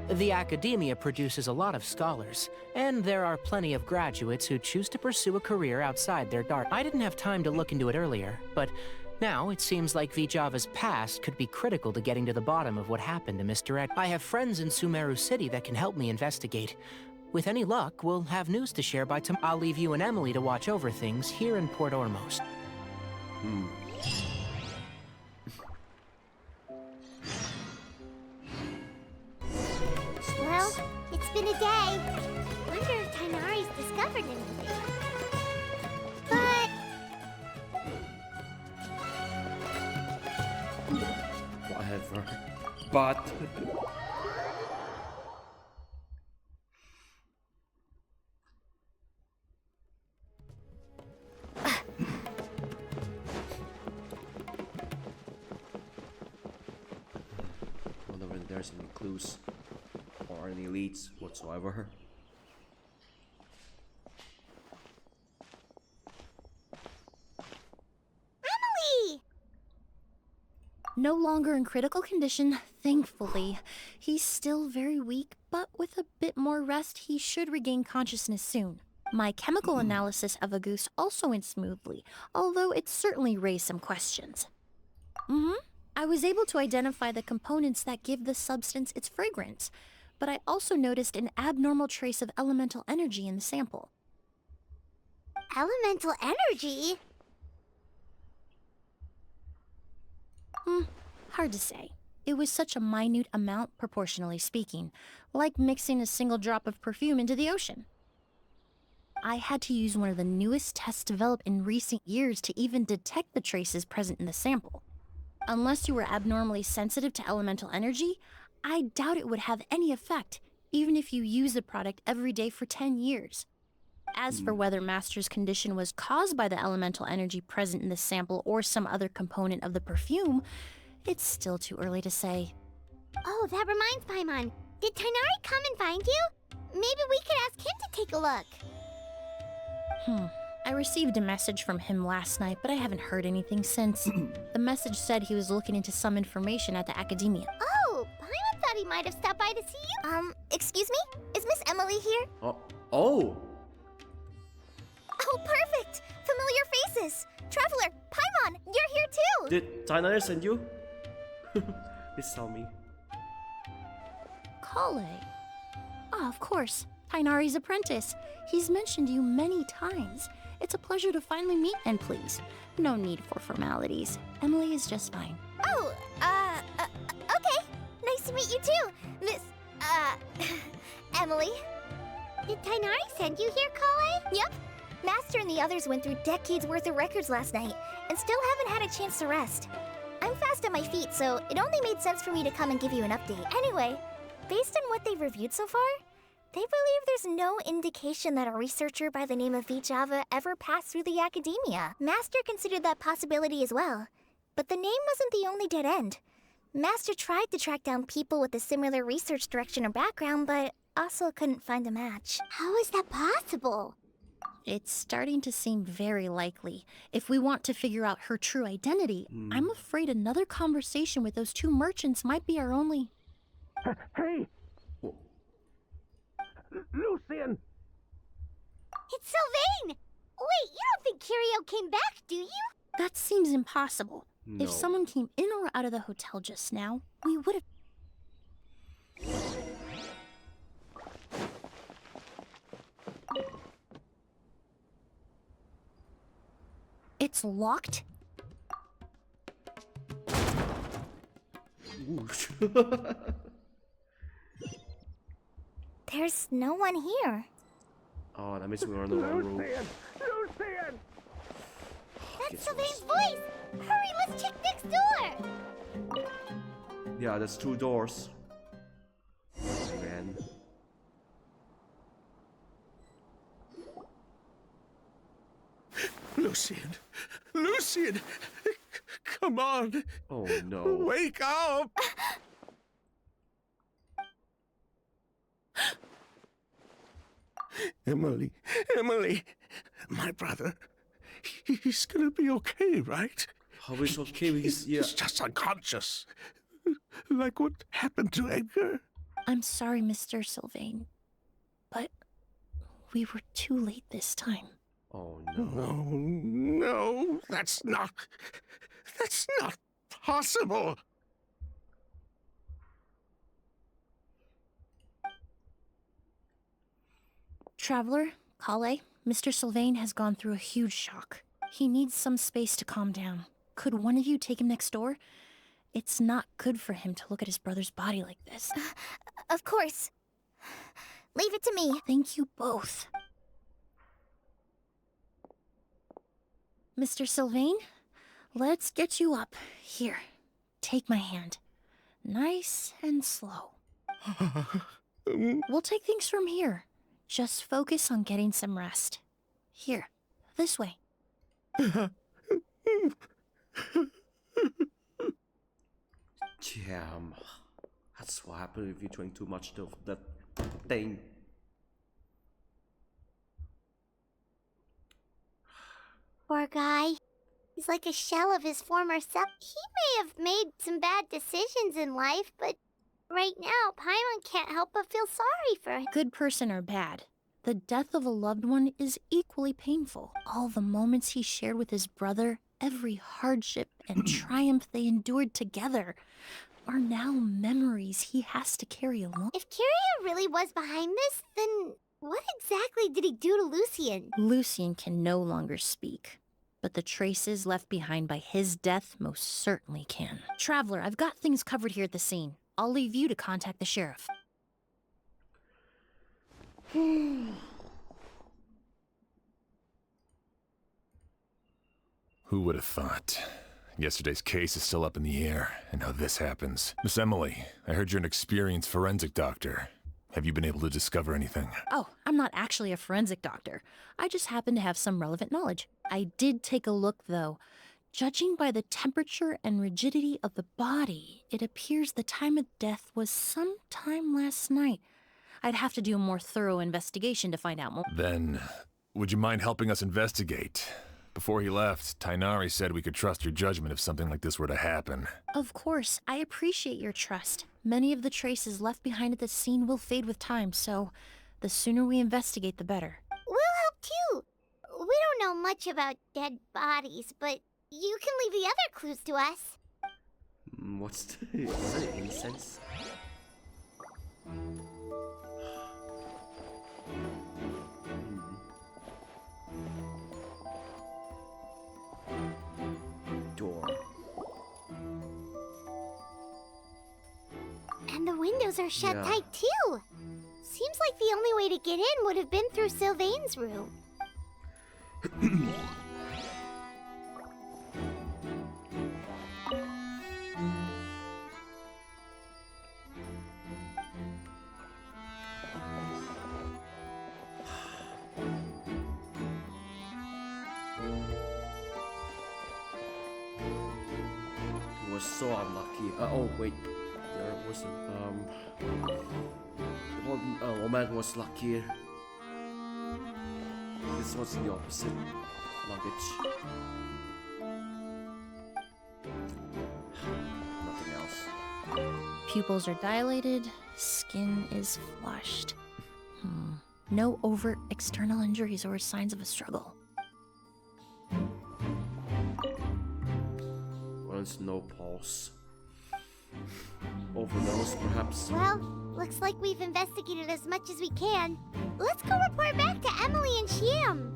The academia produces a lot of scholars, and there are plenty of graduates who choose to pursue a career outside their dark. I didn't have time to look into it earlier, but now it seems like Vijava's past could be critical to getting to the bottom of what happened to Mr. Ed. I have friends in Sumeru City that can help me investigate. With any luck, we'll have news to share by tomorrow. I'll leave you and Emilie to watch over things here in Port Ormos. Well, it's been a day. Wonder if Tighnari's discovered anything. But... Whatever. But... wonder if there's any clues or any leads whatsoever. Emilie! No longer in critical condition, thankfully. He's still very weak, but with a bit more rest, he should regain consciousness soon. My chemical analysis of a goose also went smoothly, although it certainly raised some questions. I was able to identify the components that give the substance its fragrance, but I also noticed an abnormal trace of elemental energy in the sample. Elemental energy? Hard to say. It was such a minute amount, proportionally speaking, like mixing a single drop of perfume into the ocean. I had to use one of the newest tests developed in recent years to even detect the traces present in the sample. Unless you were abnormally sensitive to elemental energy, I doubt it would have any effect, even if you use the product every day for 10 years. As for whether Master's condition was caused by the elemental energy present in the sample or some other component of the perfume, it's still too early to say. Oh, that reminds Paimon. Did Tighnari come and find you? Maybe we could ask him to take a look. I received a message from him last night, but I haven't heard anything since. The message said he was looking into some information at the academia. Oh, Paimon thought he might have stopped by to see you. Excuse me? Is Miss Emilie here? Oh. Oh, perfect! Familiar faces! Traveler, Paimon, you're here too! Did Tighnari send you? Please tell me. Kale. Ah, of course. Tighnari's apprentice. He's mentioned you many times. It's a pleasure to finally meet, and please, no need for formalities. Emilie is just fine. Oh, okay. Nice to meet you too, Miss, Emilie. Did Tighnari send you here, Kale? Yep. Master and the others went through decades worth of records last night, and still haven't had a chance to rest. I'm fast on my feet, so it only made sense for me to come and give you an update. Anyway, based on what they've reviewed so far, they believe there's no indication that a researcher by the name of Vijava ever passed through the academia. Master considered that possibility as well. But the name wasn't the only dead end. Master tried to track down people with a similar research direction or background, but also couldn't find a match. How is that possible? It's starting to seem very likely. If we want to figure out her true identity, I'm afraid another conversation with those two merchants might be our only... Hey! Lucian! It's Sylvain! Wait, you don't think Kirio came back, do you? That seems impossible. No. If someone came in or out of the hotel just now, we would have... It's locked? Whoosh. There's no one here. Oh, that means we're on the wrong room. Lucian! Lucian! That's Sylvain's voice! Hurry, let's check next door! Yeah, there's 2 doors. Man. Lucian! Lucian! Come on! Oh no. Wake up! Emilie, Emilie, my brother, he's gonna be okay, right? How is okay? He's He's just unconscious. Like what happened to Edgar? I'm sorry, Mr. Sylvain, but we were too late this time. Oh no. No, no, that's not possible. Traveler, Kale, Mr. Sylvain has gone through a huge shock. He needs some space to calm down. Could one of you take him next door? It's not good for him to look at his brother's body like this. Of course. Leave it to me. Thank you both. Mr. Sylvain, let's get you up. Here, take my hand. Nice and slow. We'll take things from here. Just focus on getting some rest. Here, this way. Damn. That's what happened if you drink too much of that thing. Poor guy. He's like a shell of his former self. He may have made some bad decisions in life, but right now, Paimon can't help but feel sorry for him. Good person or bad, the death of a loved one is equally painful. All the moments he shared with his brother, every hardship and triumph they endured together, are now memories he has to carry along. If Kirio really was behind this, then what exactly did he do to Lucian? Lucian can no longer speak, but the traces left behind by his death most certainly can. Traveler, I've got things covered here at the scene. I'll leave you to contact the sheriff. Who would have thought? Yesterday's case is still up in the air, and now this happens. Miss Emilie, I heard you're an experienced forensic doctor. Have you been able to discover anything? Oh, I'm not actually a forensic doctor. I just happen to have some relevant knowledge. I did take a look, though. Judging by the temperature and rigidity of the body, it appears the time of death was sometime last night. I'd have to do a more thorough investigation to find out more. Then, would you mind helping us investigate? Before he left, Tainari said we could trust your judgment if something like this were to happen. Of course, I appreciate your trust. Many of the traces left behind at the scene will fade with time, so the sooner we investigate, the better. We'll help too. We don't know much about dead bodies, but you can leave the other clues to us. What's this? Is that incense? Door. And the windows are shut Yeah. tight too. Seems like the only way to get in would have been through Sylvain's room. so unlucky. Oh wait, there wasn't. The woman was lucky. This was the opposite. Luggage. Nothing else. Pupils are dilated, skin is flushed. No overt external injuries or signs of a struggle. Runs no pulse. Overdose, perhaps. Well, looks like we've investigated as much as we can. Let's go report back to Emilie and Shiam.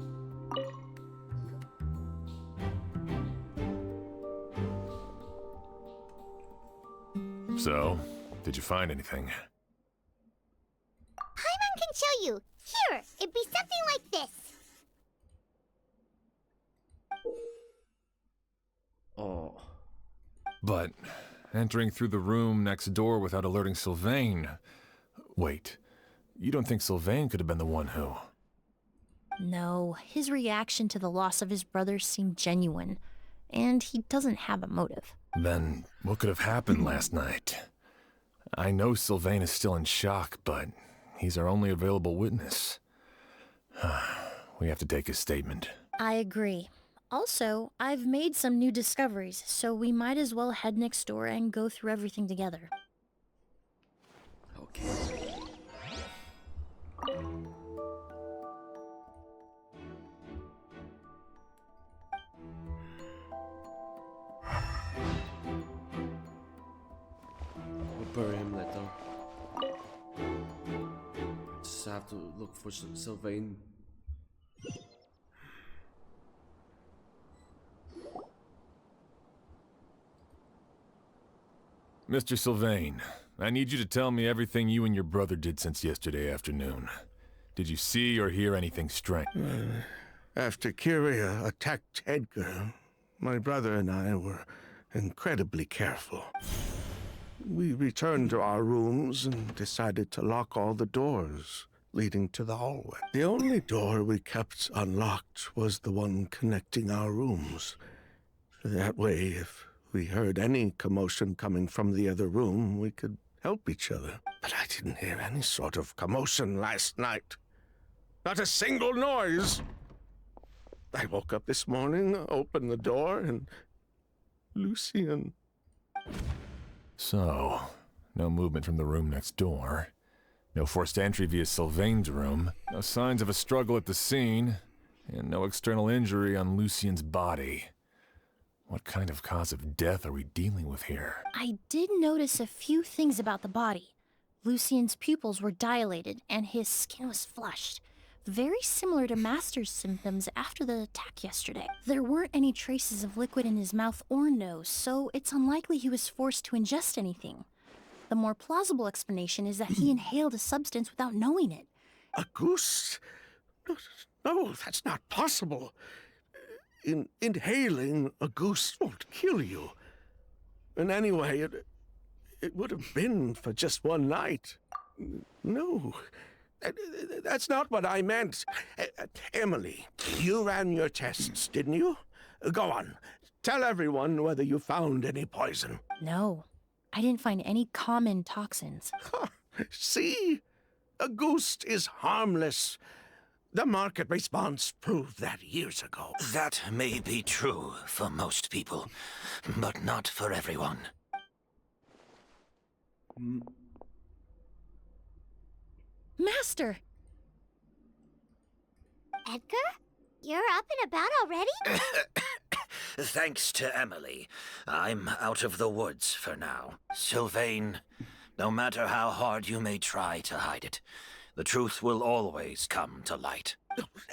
So, did you find anything? Paimon can show you. Here, it'd be something like this. Oh. But entering through the room next door without alerting Sylvain... Wait, you don't think Sylvain could have been the one who... No, his reaction to the loss of his brother seemed genuine, and he doesn't have a motive. Then, what could have happened last night? I know Sylvain is still in shock, but he's our only available witness. We have to take his statement. I agree. Also, I've made some new discoveries, so we might as well head next door and go through everything together. Okay. We'll bury him later. Just have to look for Sylvain. Mr. Sylvain, I need you to tell me everything you and your brother did since yesterday afternoon. Did you see or hear anything strange? After Kyria attacked Edgar, my brother and I were incredibly careful. We returned to our rooms and decided to lock all the doors leading to the hallway. The only door we kept unlocked was the one connecting our rooms. That way, if we heard any commotion coming from the other room, we could help each other. But I didn't hear any sort of commotion last night. Not a single noise. I woke up this morning, opened the door, and Lucien... So, no movement from the room next door. No forced entry via Sylvain's room. No signs of a struggle at the scene. And no external injury on Lucien's body. What kind of cause of death are we dealing with here? I did notice a few things about the body. Lucien's pupils were dilated, and his skin was flushed. Very similar to Master's symptoms after the attack yesterday. There weren't any traces of liquid in his mouth or nose, so it's unlikely he was forced to ingest anything. The more plausible explanation is that he inhaled a substance without knowing it. A goose? No, that's not possible. Inhaling a goose won't kill you. And anyway, it would have been for just one night. No, that's not what I meant. Emilie, you ran your tests, didn't you? Go on, tell everyone whether you found any poison. No, I didn't find any common toxins. See? A goose is harmless. The market response proved that years ago. That may be true for most people, but not for everyone. Master! Edgar? You're up and about already? Thanks to Emilie, I'm out of the woods for now. Sylvain, no matter how hard you may try to hide it, the truth will always come to light.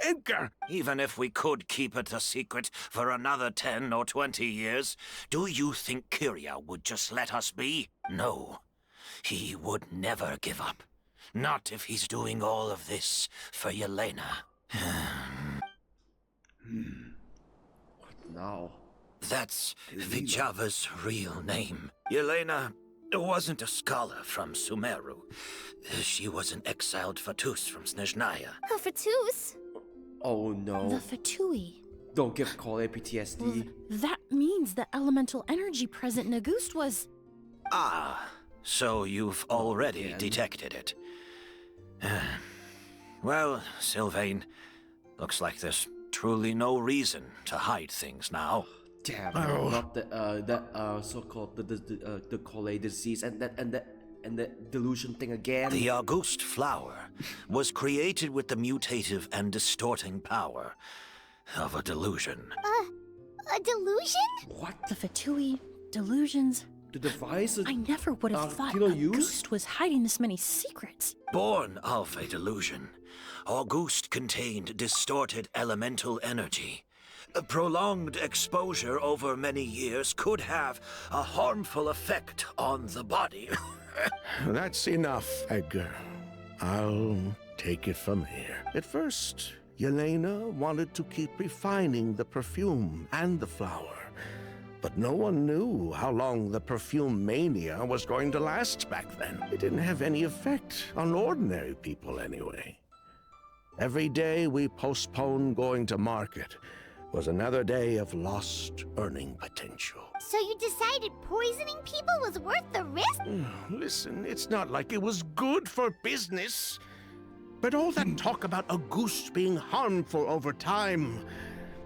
Edgar! Even if we could keep it a secret for another 10 or 20 years, do you think Kyria would just let us be? No. He would never give up. Not if he's doing all of this for Yelena. What now? That's Vijava's real name. Yelena wasn't a scholar from Sumeru. She was an exiled Fatus from Snezhnaya. A Fatus? Oh no. The Fatui. Don't give Cole PTSD. Well, that means the elemental energy present in Auguste was... Ah, so you've already detected it. Well, Sylvain, looks like there's truly no reason to hide things now. Damn, not the so-called the Cole disease and the delusion thing again. The Auguste Flower was created with the mutative and distorting power of a delusion. A delusion? What? The Fatui, delusions... The device I never would have thought Auguste was hiding this many secrets. Born of a delusion, Auguste contained distorted elemental energy. A prolonged exposure over many years could have a harmful effect on the body. That's enough, Edgar. I'll take it from here. At first, Yelena wanted to keep refining the perfume and the flower. But no one knew how long the perfume mania was going to last back then. It didn't have any effect on ordinary people anyway. Every day we postponed going to market was another day of lost earning potential. So you decided poisoning people was worth the risk? Listen, it's not like it was good for business. But all that talk about Auguste being harmful over time,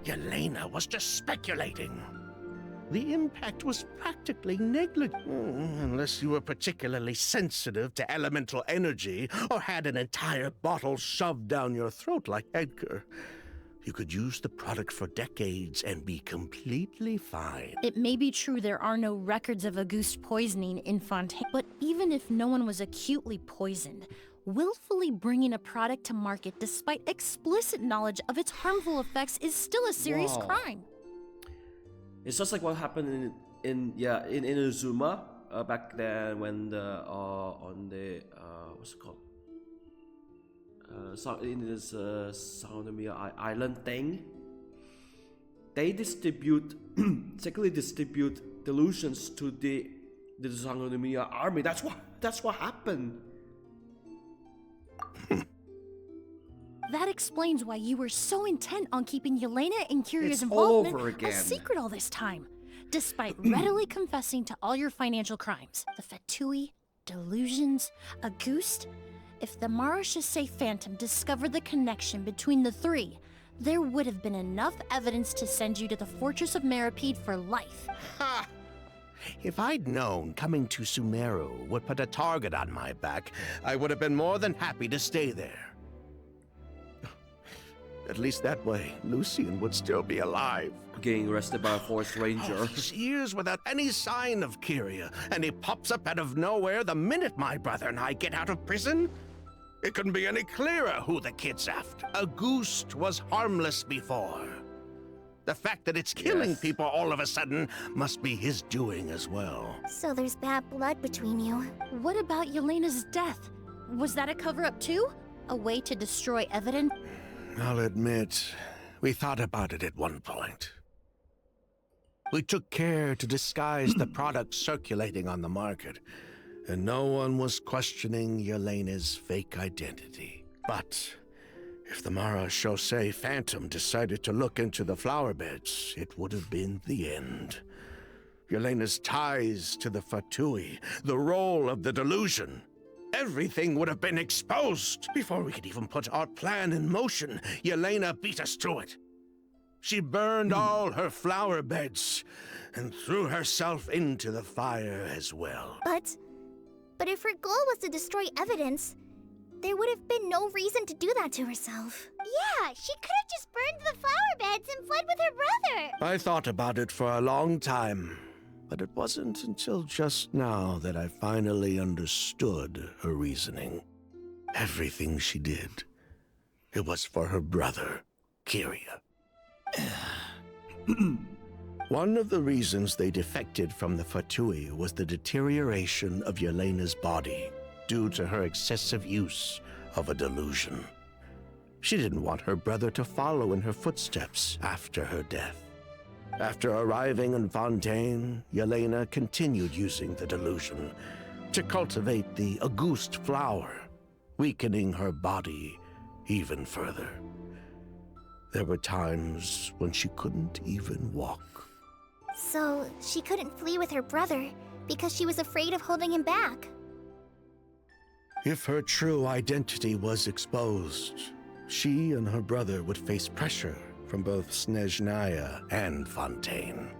Yelena was just speculating. The impact was practically negligible, unless you were particularly sensitive to elemental energy or had an entire bottle shoved down your throat like Edgar. You could use the product for decades and be completely fine. It may be true there are no records of Auguste poisoning in Fontaine, but even if no one was acutely poisoned, willfully bringing a product to market despite explicit knowledge of its harmful effects is still a serious crime. It's just like what happened in Inazuma back then when the on the what's it called? In this Sangonomiya Island thing, they secretly distribute delusions to the Sangonomiya army. That's what happened. That explains why you were so intent on keeping Yelena and Kiria's It's all involvement over a again. secret all this time, despite readily confessing to all your financial crimes. The Fatui, delusions, Auguste. If the Marechaussee Phantom discovered the connection between the three, there would have been enough evidence to send you to the Fortress of Meripede for life. Ha! If I'd known coming to Sumeru would put a target on my back, I would have been more than happy to stay there. At least that way, Lucien would still be alive. Getting arrested by a forest ranger. He's years without any sign of Kiria, and he pops up out of nowhere the minute my brother and I get out of prison? It couldn't be any clearer who the kid's after. Auguste was harmless before. The fact that it's killing people all of a sudden must be his doing as well. So there's bad blood between you. What about Yelena's death? Was that a cover-up too? A way to destroy evidence? I'll admit, we thought about it at one point. We took care to disguise the products circulating on the market, and no one was questioning Yelena's fake identity. But if the Marechaussee Phantom decided to look into the flower beds, it would have been the end. Yelena's ties to the Fatui, the role of the delusion. Everything would have been exposed. Before we could even put our plan in motion, Yelena beat us to it. She burned all her flower beds and threw herself into the fire as well. But if her goal was to destroy evidence, there would have been no reason to do that to herself. Yeah, she could have just burned the flower beds and fled with her brother. I thought about it for a long time, but it wasn't until just now that I finally understood her reasoning. Everything she did, it was for her brother, Kiria. One of the reasons they defected from the Fatui was the deterioration of Yelena's body due to her excessive use of a delusion. She didn't want her brother to follow in her footsteps after her death. After arriving in Fontaine, Yelena continued using the delusion to cultivate the Auguste flower, weakening her body even further. There were times when she couldn't even walk. So, she couldn't flee with her brother because she was afraid of holding him back. If her true identity was exposed, she and her brother would face pressure from both Snezhnaya and Fontaine.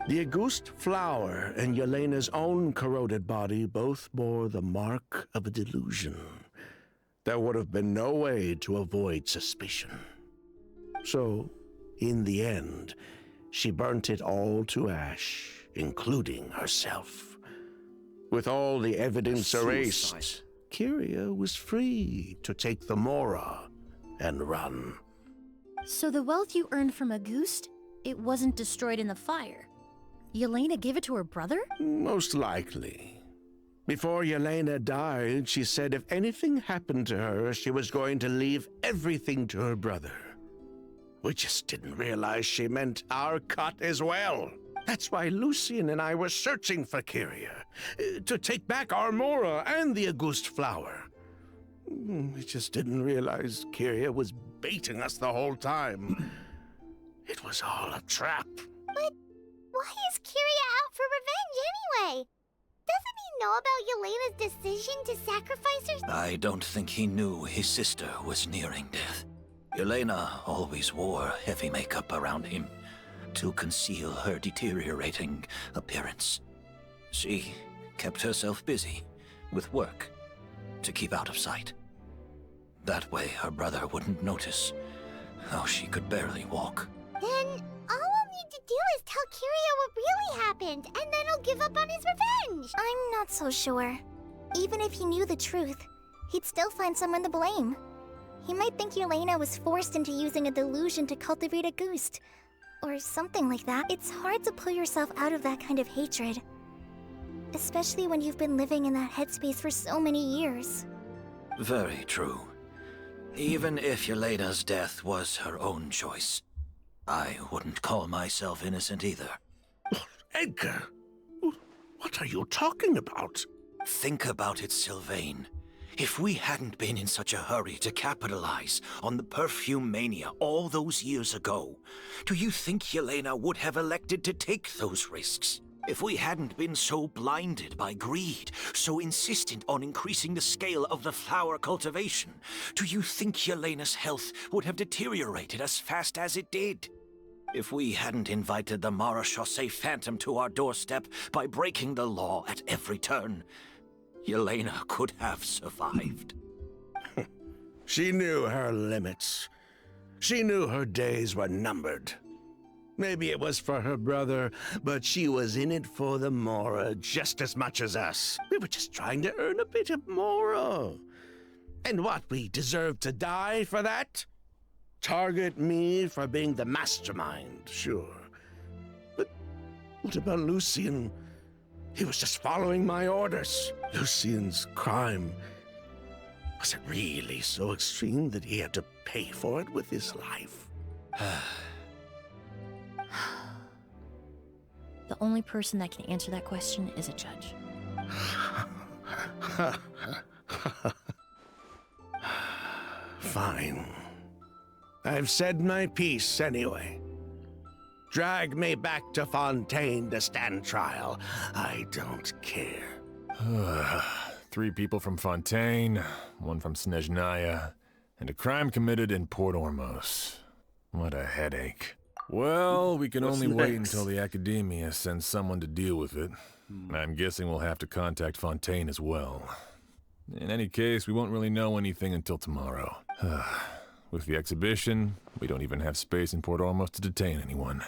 The Auguste flower and Yelena's own corroded body both bore the mark of a delusion. There would have been no way to avoid suspicion. So, in the end, she burnt it all to ash, including herself. With all the evidence erased, Kyria was free to take the Mora and run. So the wealth you earned from Auguste, it wasn't destroyed in the fire. Yelena gave it to her brother? Most likely. Before Yelena died, she said if anything happened to her, she was going to leave everything to her brother. We just didn't realize she meant our cut as well. That's why Lucien and I were searching for Kyria, to take back our Mora and the Auguste flower. We just didn't realize Kyria was baiting us the whole time. It was all a trap. But why is Kyria out for revenge anyway? Doesn't he know about Yelena's decision to sacrifice herself? I don't think he knew his sister was nearing death. Yelena always wore heavy makeup around him to conceal her deteriorating appearance. She kept herself busy with work to keep out of sight. That way her brother wouldn't notice how she could barely walk. Then all we'll need to do is tell Kyria what really happened, and then he'll give up on his revenge. I'm not so sure. Even if he knew the truth, he'd still find someone to blame. He might think Yelena was forced into using a delusion to cultivate a Auguste, or something like that. It's hard to pull yourself out of that kind of hatred, especially when you've been living in that headspace for so many years. Very true. Even if Yelena's death was her own choice, I wouldn't call myself innocent either. Edgar, what are you talking about? Think about it, Sylvain. If we hadn't been in such a hurry to capitalize on the perfume mania all those years ago, do you think Yelena would have elected to take those risks? If we hadn't been so blinded by greed, so insistent on increasing the scale of the flower cultivation, do you think Yelena's health would have deteriorated as fast as it did? If we hadn't invited the Marechaussee Phantom to our doorstep by breaking the law at every turn, Yelena could have survived. She knew her limits. She knew her days were numbered. Maybe it was for her brother, but she was in it for the Mora just as much as us. We were just trying to earn a bit of Mora. And what, we deserve to die for that? Target me for being the mastermind, sure. But what about Lucien? He was just following my orders. Lucien's crime, was it really so extreme that he had to pay for it with his life? The only person that can answer that question is a judge. Fine. I've said my piece anyway. Drag me back to Fontaine to stand trial. I don't care. 3 people from Fontaine, 1 from Snezhnaya, and a crime committed in Port Ormos. What a headache. Well, we can only wait until the Academia sends someone to deal with it. I'm guessing we'll have to contact Fontaine as well. In any case, we won't really know anything until tomorrow. With the exhibition, we don't even have space in Port Ormos to detain anyone.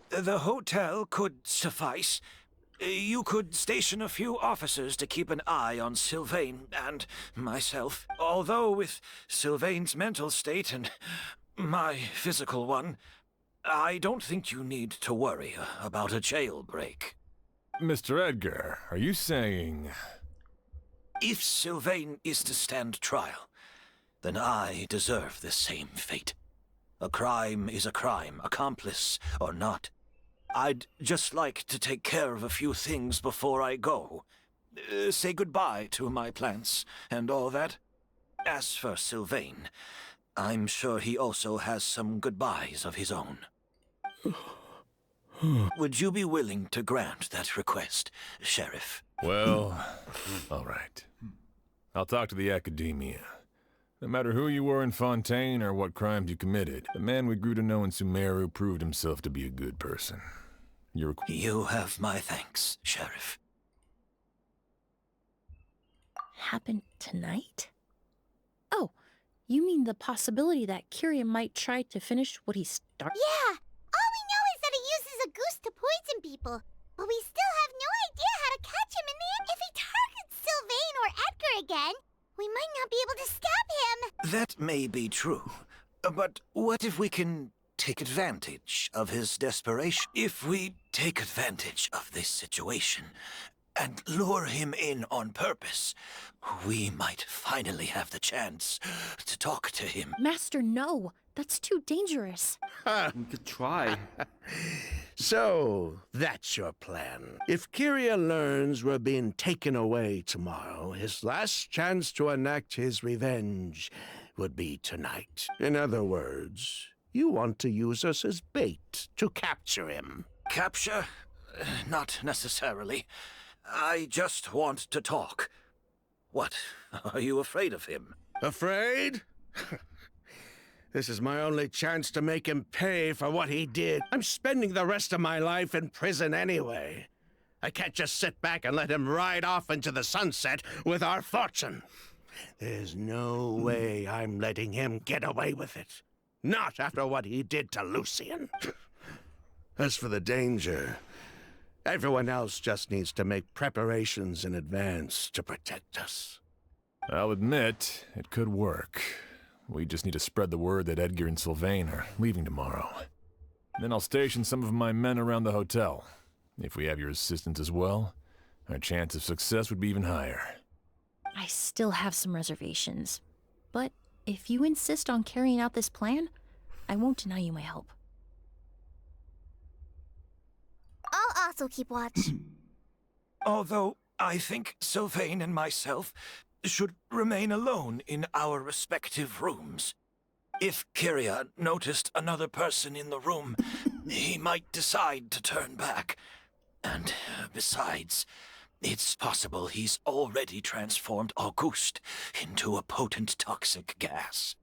The hotel could suffice. You could station a few officers to keep an eye on Sylvain and myself. Although with Sylvain's mental state and my physical one, I don't think you need to worry about a jailbreak. Mr. Edgar, are you saying... If Sylvain is to stand trial, then I deserve the same fate. A crime is a crime, accomplice or not. I'd just like to take care of a few things before I go. Say goodbye to my plants and all that. As for Sylvain, I'm sure he also has some goodbyes of his own. Would you be willing to grant that request, Sheriff? Well, all right. I'll talk to the Academia. No matter who you were in Fontaine or what crimes you committed, the man we grew to know in Sumeru proved himself to be a good person. You have my thanks, Sheriff. Happen tonight? Oh, you mean the possibility that Kiria might try to finish what he started? Yeah! All we know is that he uses a goose to poison people, but we still have no idea how to catch him in the end. If he targets Sylvain or Edgar again, we might not be able to stop him! That may be true, but what if we can take advantage of his desperation? If we take advantage of this situation and lure him in on purpose, we might finally have the chance to talk to him. Master, no! That's too dangerous. We could try. So, that's your plan. If Kiria learns we're being taken away tomorrow, his last chance to enact his revenge would be tonight. In other words, you want to use us as bait to capture him. Capture? Not necessarily. I just want to talk. What? Are you afraid of him? Afraid? This is my only chance to make him pay for what he did. I'm spending the rest of my life in prison anyway. I can't just sit back and let him ride off into the sunset with our fortune. There's no way I'm letting him get away with it. Not after what he did to Lucien. As for the danger, everyone else just needs to make preparations in advance to protect us. I'll admit, it could work. We just need to spread the word that Edgar and Sylvain are leaving tomorrow. Then I'll station some of my men around the hotel. If we have your assistance as well, our chance of success would be even higher. I still have some reservations. But if you insist on carrying out this plan, I won't deny you my help. I'll also keep watch. Although I think Sylvain and myself should remain alone in our respective rooms. If Kiria noticed another person in the room, he might decide to turn back. And besides, it's possible he's already transformed Auguste into a potent toxic gas.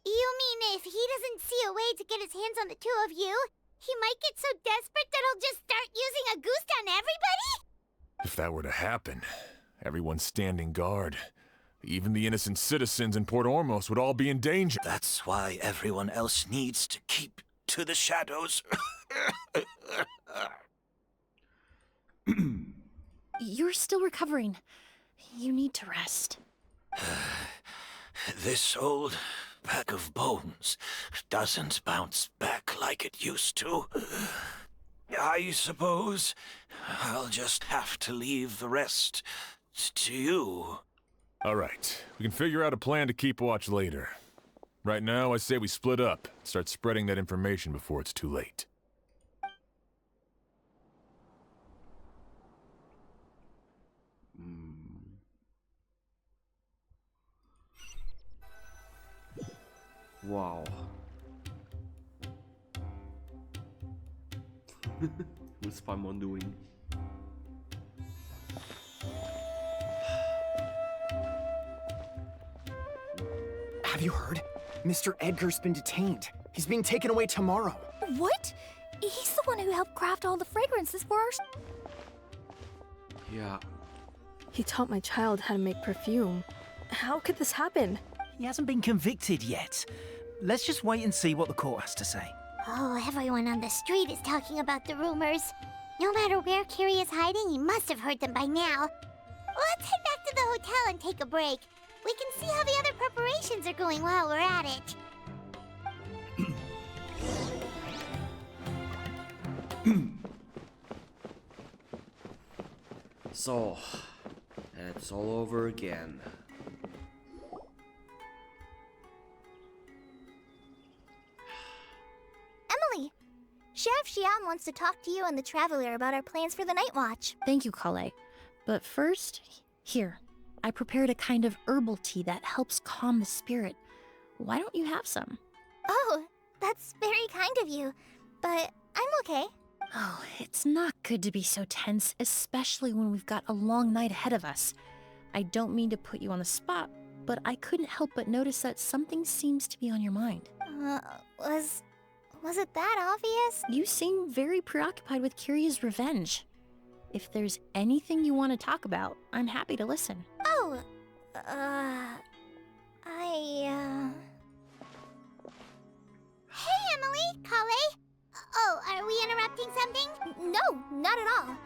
You mean if he doesn't see a way to get his hands on the two of you, he might get so desperate that he'll just start using Auguste on everybody? If that were to happen, everyone standing guard, even the innocent citizens in Port Ormos would all be in danger. That's why everyone else needs to keep to the shadows. You're still recovering. You need to rest. This old pack of bones doesn't bounce back like it used to. I suppose I'll just have to leave the rest to you. All right, we can figure out a plan to keep watch later. Right now, I say we split up, start spreading that information before it's too late. Wow. What's Paimon doing? Have you heard? Mr. Edgar's been detained. He's being taken away tomorrow. What? He's the one who helped craft all the fragrances for our... Yeah. He taught my child how to make perfume. How could this happen? He hasn't been convicted yet. Let's just wait and see what the court has to say. Oh, everyone on the street is talking about the rumors. No matter where Kiria is hiding, he must have heard them by now. Let's head back to the hotel and take a break. We can see how the other preparations are going while we're at it. So, it's all over again. Emilie, Sheriff Xian wants to talk to you and the Traveler about our plans for the night watch. Thank you, Kale. But first, here, I prepared a kind of herbal tea that helps calm the spirit. Why don't you have some? Oh, that's very kind of you, but I'm okay. Oh, it's not good to be so tense, especially when we've got a long night ahead of us. I don't mean to put you on the spot, but I couldn't help but notice that something seems to be on your mind. Was it that obvious? You seem very preoccupied with Kyria's revenge. If there's anything you want to talk about, I'm happy to listen. Oh, Hey, Emilie, Kale. Oh, are we interrupting something? No, not at all.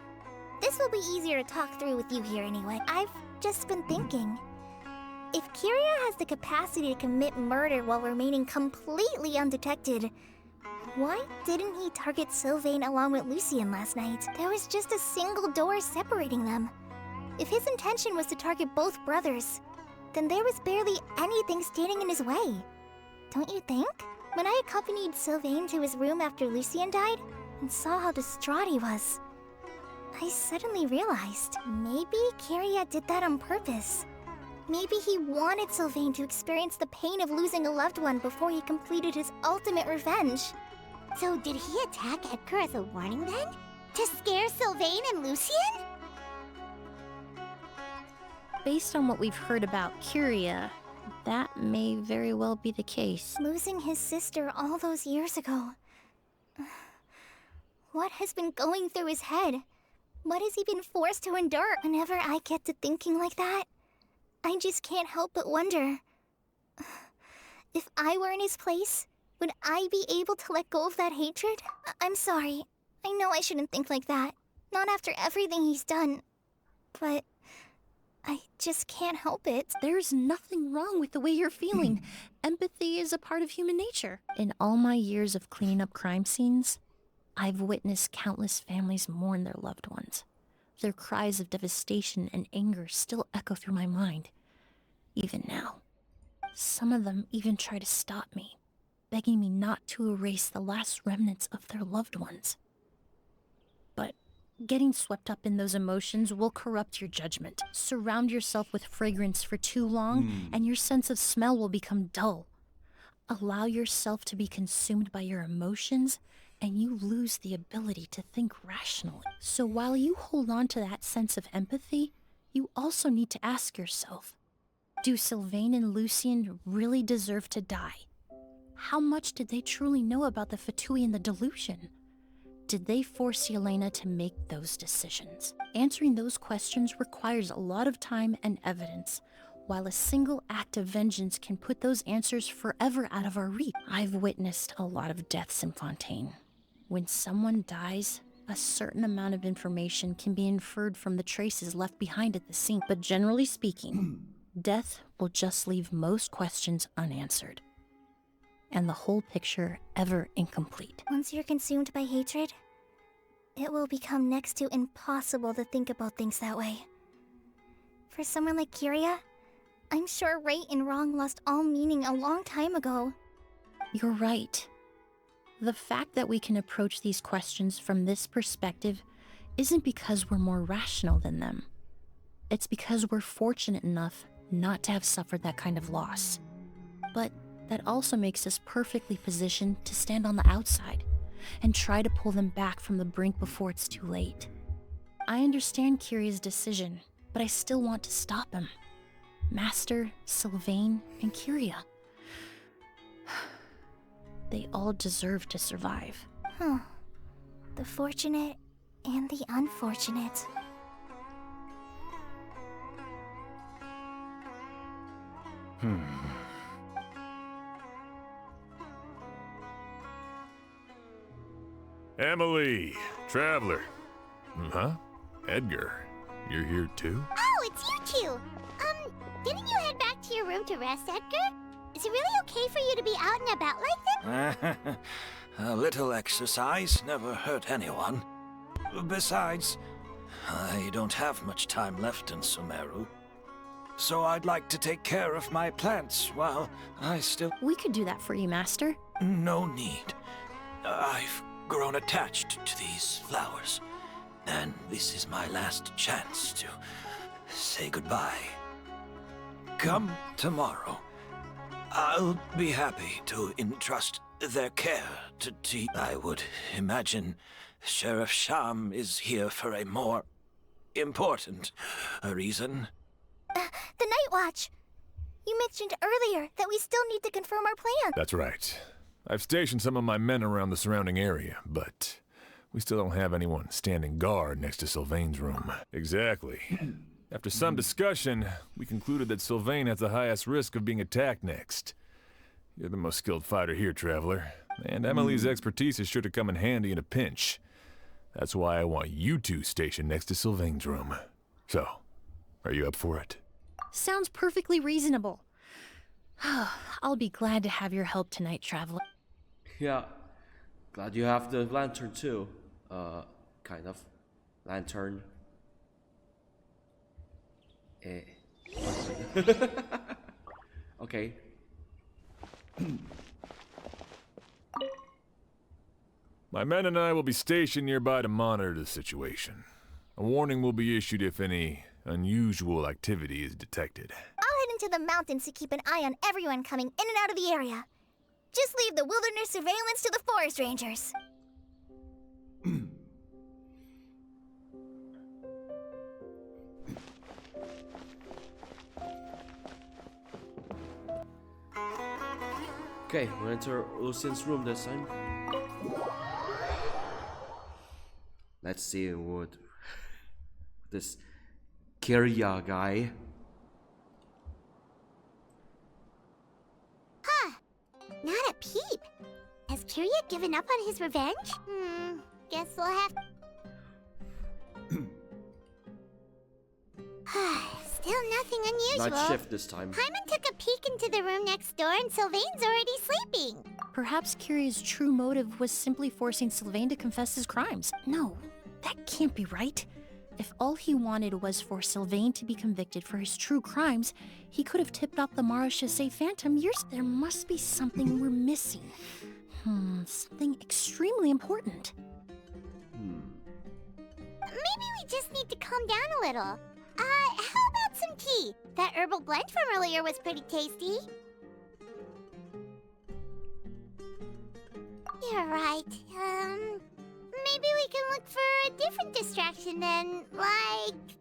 This will be easier to talk through with you here anyway. I've just been thinking. If Kyria has the capacity to commit murder while remaining completely undetected, why didn't he target Sylvain along with Lucien last night? There was just a single door separating them. If his intention was to target both brothers, then there was barely anything standing in his way. Don't you think? When I accompanied Sylvain to his room after Lucien died, and saw how distraught he was, I suddenly realized maybe Kyria did that on purpose. Maybe he wanted Sylvain to experience the pain of losing a loved one before he completed his ultimate revenge. So did he attack Edgar as a warning then? To scare Sylvain and Lucien? Based on what we've heard about Kyria, that may very well be the case. Losing his sister all those years ago. What has been going through his head? What has he been forced to endure? Whenever I get to thinking like that, I just can't help but wonder. If I were in his place, would I be able to let go of that hatred? I'm sorry. I know I shouldn't think like that. Not after everything he's done. But I just can't help it. There's nothing wrong with the way you're feeling. Empathy is a part of human nature. In all my years of cleaning up crime scenes, I've witnessed countless families mourn their loved ones. Their cries of devastation and anger still echo through my mind, even now. Some of them even try to stop me, begging me not to erase the last remnants of their loved ones. But getting swept up in those emotions will corrupt your judgment. Surround yourself with fragrance for too long, and your sense of smell will become dull. Allow yourself to be consumed by your emotions, and you lose the ability to think rationally. So while you hold on to that sense of empathy, you also need to ask yourself, do Sylvain and Lucien really deserve to die? How much did they truly know about the Fatui and the delusion? Did they force Yelena to make those decisions? Answering those questions requires a lot of time and evidence, while a single act of vengeance can put those answers forever out of our reach. I've witnessed a lot of deaths in Fontaine. When someone dies, a certain amount of information can be inferred from the traces left behind at the scene. But generally speaking, death will just leave most questions unanswered, and the whole picture ever incomplete. Once you're consumed by hatred, it will become next to impossible to think about things that way. For someone like Kyria, I'm sure right and wrong lost all meaning a long time ago. You're right. The fact that we can approach these questions from this perspective isn't because we're more rational than them. It's because we're fortunate enough not to have suffered that kind of loss. But that also makes us perfectly positioned to stand on the outside and try to pull them back from the brink before it's too late. I understand Kyria's decision, but I still want to stop him. Master, Sylvain, and Kyria. They all deserve to survive. The fortunate and the unfortunate. Emilie, Traveler. Huh? Edgar, you're here too? Oh, it's you two! Didn't you head back to your room to rest, Edgar? Is it really okay for you to be out and about like this? A little exercise never hurt anyone. Besides, I don't have much time left in Sumeru. So I'd like to take care of my plants while I still... We could do that for you, Master. No need. I've grown attached to these flowers, and this is my last chance to say goodbye. Come tomorrow, I'll be happy to entrust their care to T. I would imagine Sheriff Sham is here for a more important reason. The Night Watch! You mentioned earlier that we still need to confirm our plan. That's right. I've stationed some of my men around the surrounding area, but we still don't have anyone standing guard next to Sylvain's room. Exactly. After some discussion, we concluded that Sylvain has the highest risk of being attacked next. You're the most skilled fighter here, Traveler, and Emilie's expertise is sure to come in handy in a pinch. That's why I want you two stationed next to Sylvain's room. So, are you up for it? Sounds perfectly reasonable. I'll be glad to have your help tonight, Traveler. Yeah. Glad you have the lantern too. Kind of. Lantern. Okay. My men and I will be stationed nearby to monitor the situation. A warning will be issued if any unusual activity is detected. I'll head into the mountains to keep an eye on everyone coming in and out of the area. Just leave the wilderness surveillance to the forest rangers. Okay, we'll enter Lucian's room this time. Let's see what this Kiria guy. Huh. Not a peep. Has Kiria given up on his revenge? Guess we'll have... Still nothing unusual. Night shift this time. Hyman took a peek into the room next door and Sylvain's already sleeping. Perhaps Kiria's true motive was simply forcing Sylvain to confess his crimes. No, that can't be right. If all he wanted was for Sylvain to be convicted for his true crimes, he could have tipped off the Marechaussee Phantom years. There must be something we're missing. Something extremely important. Maybe we just need to calm down a little. How about some tea? That herbal blend from earlier was pretty tasty. You're right. Maybe we can look for a different distraction then, like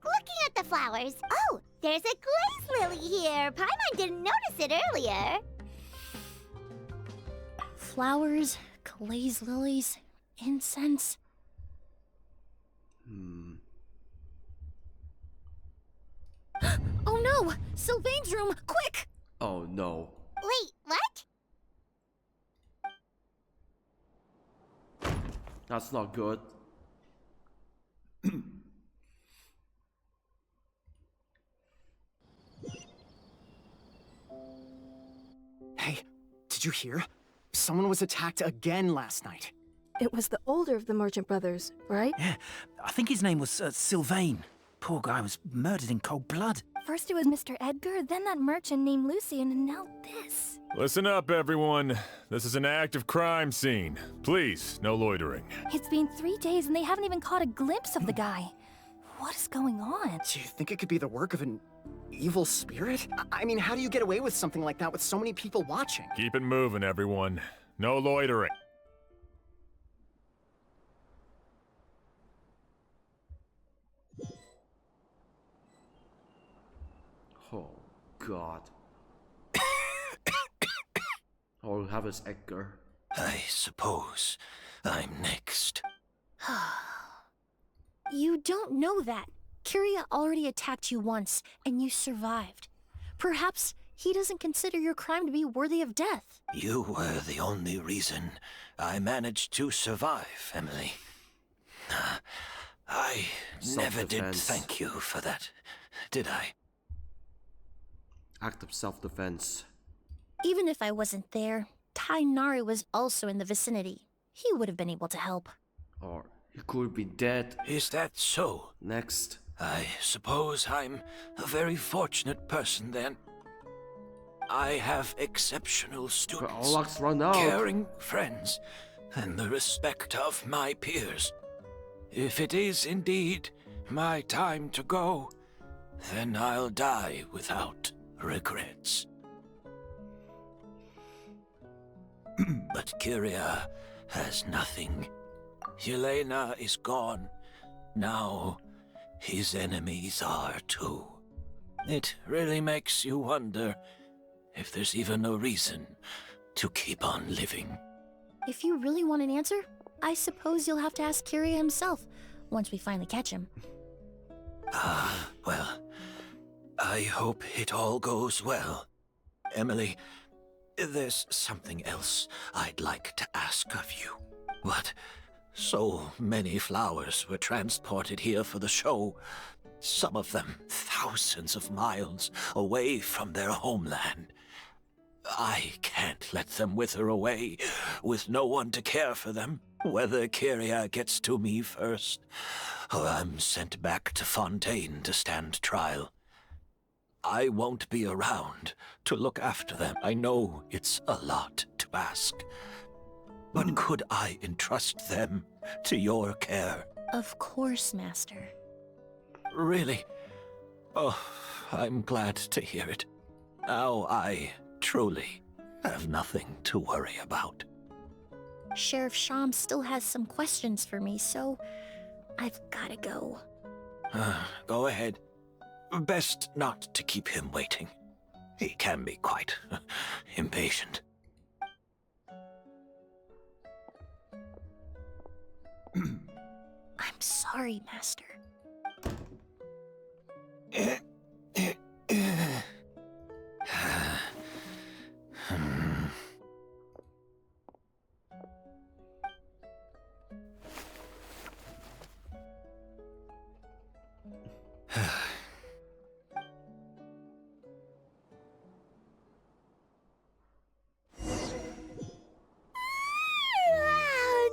looking at the flowers. Oh, there's a glaze lily here. Paimon didn't notice it earlier. Flowers, glaze lilies, incense. Oh no! Sylvain's room! Quick! Oh no. Wait, what? That's not good. Hey, did you hear? Someone was attacked again last night. It was the older of the merchant brothers, right? Yeah, I think his name was Sylvain. Poor guy was murdered in cold blood. First it was Mr. Edgar, then that merchant named Lucian, and now this. Listen up, everyone. This is an active crime scene. Please, no loitering. It's been 3 days and they haven't even caught a glimpse of the guy. What is going on? Do you think it could be the work of an evil spirit? I mean, how do you get away with something like that with so many people watching? Keep it moving, everyone. No loitering. Oh, God. All we have is Edgar. I suppose I'm next. You don't know that. Kiria already attacked you once, and you survived. Perhaps he doesn't consider your crime to be worthy of death. You were the only reason I managed to survive, Emilie. I never did thank you for that, did I? Act of self-defense. Even if I wasn't there, Tainari was also in the vicinity. He would have been able to help. Or he could be dead. Is that so? Next. I suppose I'm a very fortunate person then. I have exceptional students, run out. caring friends, and the respect of my peers. If it is indeed my time to go, then I'll die without regrets. But Kyria has nothing. Yelena is gone. Now, his enemies are too. It really makes you wonder if there's even a reason to keep on living. If you really want an answer, I suppose you'll have to ask Kyria himself once we finally catch him. Well, I hope it all goes well. Emilie, there's something else I'd like to ask of you. What? So many flowers were transported here for the show. Some of them thousands of miles away from their homeland. I can't let them wither away with no one to care for them, whether Kyria gets to me first or I'm sent back to Fontaine to stand trial. I won't be around to look after them. I know it's a lot to ask, but could I entrust them to your care? Of course, Master. Really? Oh, I'm glad to hear it. Now I truly have nothing to worry about. Sheriff Sham still has some questions for me, so I've gotta go. Go ahead. Best not to keep him waiting. He can be quite impatient. I'm sorry, Master.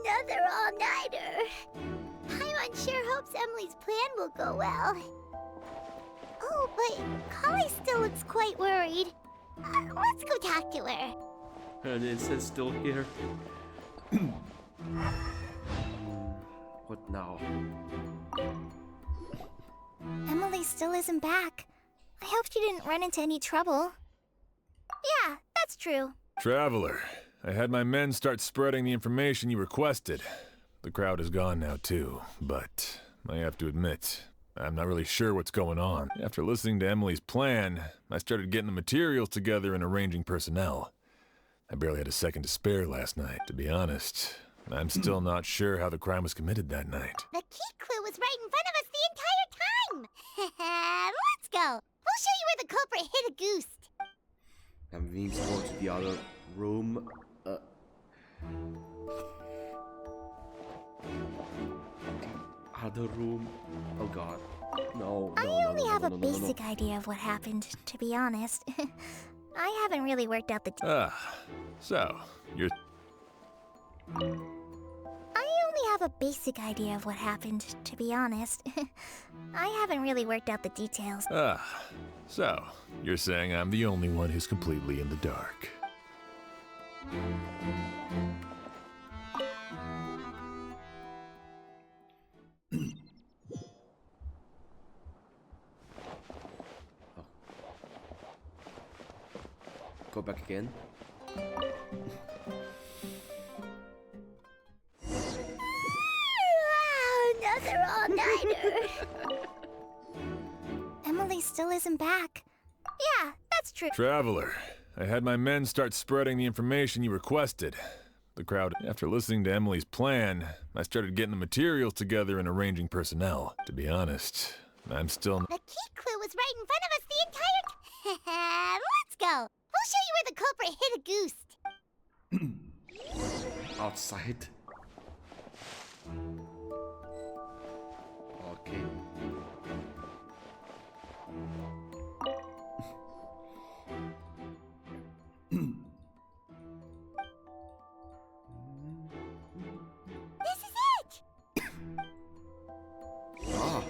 Another all-nighter. Paimon sure hopes Emilie's plan will go well. Oh, but Kali still looks quite worried. Let's go talk to her. And it says still here. What now? Emilie still isn't back. I hope she didn't run into any trouble. Yeah, that's true. Traveler, I had my men start spreading the information you requested. The crowd is gone now too, but I have to admit, I'm not really sure what's going on. After listening to Emilie's plan, I started getting the materials together and arranging personnel. I barely had a second to spare last night, to be honest. I'm still not sure how the crime was committed that night. The key clue was right in front of us the entire time. Let's go. We'll show you where the culprit hid a goose. I'm being towards the other room. Other room. Oh god. No. I only have a basic idea of what happened, to be honest. I haven't really worked out the So, you're... I only have a basic idea of what happened, to be honest. I haven't really worked out the details. So, you're saying I'm the only one who's completely in the dark. Go back again. Another all-nighter. Emilie still isn't back. Yeah, that's true. Traveler, I had my men start spreading the information you requested. The crowd, after listening to Emilie's plan, I started getting the materials together and arranging personnel. To be honest, I'm still... The key clue was right in front of us the entire... Let's go. We'll show you where the culprit hid a goose. Outside. Okay. This is it. Ah,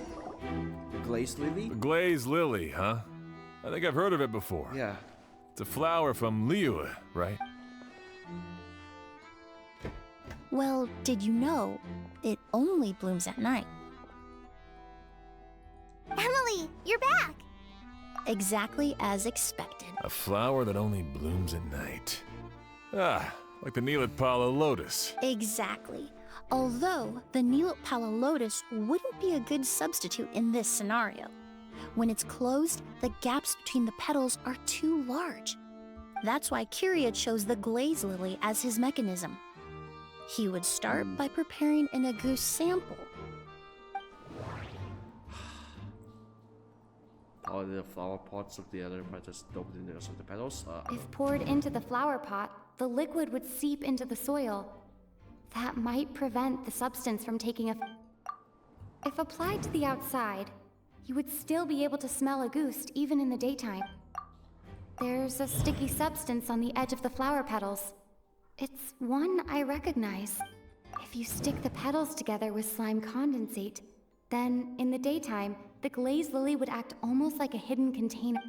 the glazed lily? The glazed lily, huh? I think I've heard of it before. Yeah. It's a flower from Liyue, right? Well, did you know it only blooms at night? Emilie, you're back. Exactly as expected. A flower that only blooms at night. Ah, like the Neelitpala lotus. Exactly. Although the Neelitpala lotus wouldn't be a good substitute in this scenario. When it's closed, the gaps between the petals are too large. That's why Kyria chose the glaze lily as his mechanism. He would start by preparing an Auguste sample. All the flower pots of the other by just opening the rest of the petals. If poured into the flower pot, the liquid would seep into the soil. That might prevent the substance from taking effect. If applied to the outside, you would still be able to smell Auguste even in the daytime. There's a sticky substance on the edge of the flower petals. It's one I recognize. If you stick the petals together with slime condensate, then in the daytime, the glazed lily would act almost like a hidden container.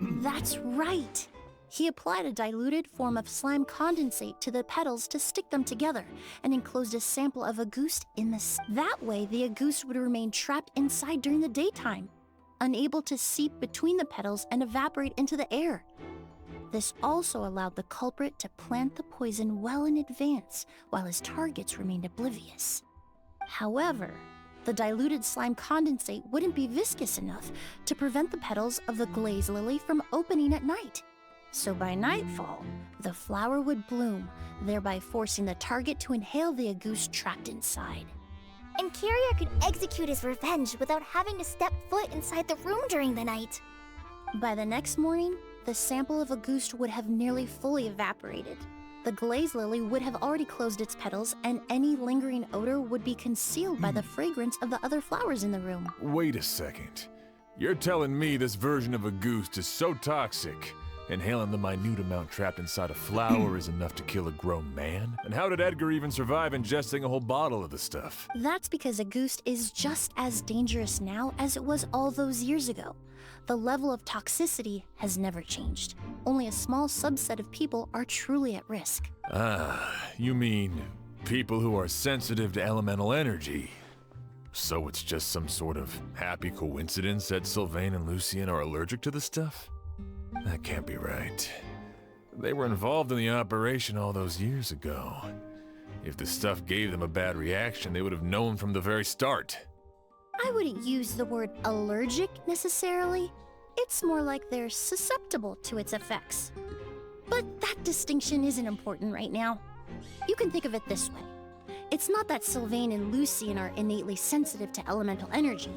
That's right! He applied a diluted form of slime condensate to the petals to stick them together and enclosed a sample of Auguste in the... That way, the Auguste would remain trapped inside during the daytime, unable to seep between the petals and evaporate into the air. This also allowed the culprit to plant the poison well in advance while his targets remained oblivious. However, the diluted slime condensate wouldn't be viscous enough to prevent the petals of the glaze lily from opening at night. So by nightfall, the flower would bloom, thereby forcing the target to inhale the Auguste trapped inside. And Kyria could execute his revenge without having to step foot inside the room during the night. By the next morning, the sample of Auguste would have nearly fully evaporated. The glaze lily would have already closed its petals, and any lingering odor would be concealed by the fragrance of the other flowers in the room. Wait a second. You're telling me this version of Auguste is so toxic, inhaling the minute amount trapped inside a flower is enough to kill a grown man? And how did Edgar even survive ingesting a whole bottle of the stuff? That's because Auguste is just as dangerous now as it was all those years ago. The level of toxicity has never changed. Only a small subset of people are truly at risk. Ah, you mean people who are sensitive to elemental energy. So it's just some sort of happy coincidence that Sylvain and Lucien are allergic to the stuff? That can't be right. They were involved in the operation all those years ago. If the stuff gave them a bad reaction, they would have known from the very start. I wouldn't use the word allergic necessarily. It's more like they're susceptible to its effects. But that distinction isn't important right now. You can think of it this way. It's not that Sylvain and Lucien are innately sensitive to elemental energy,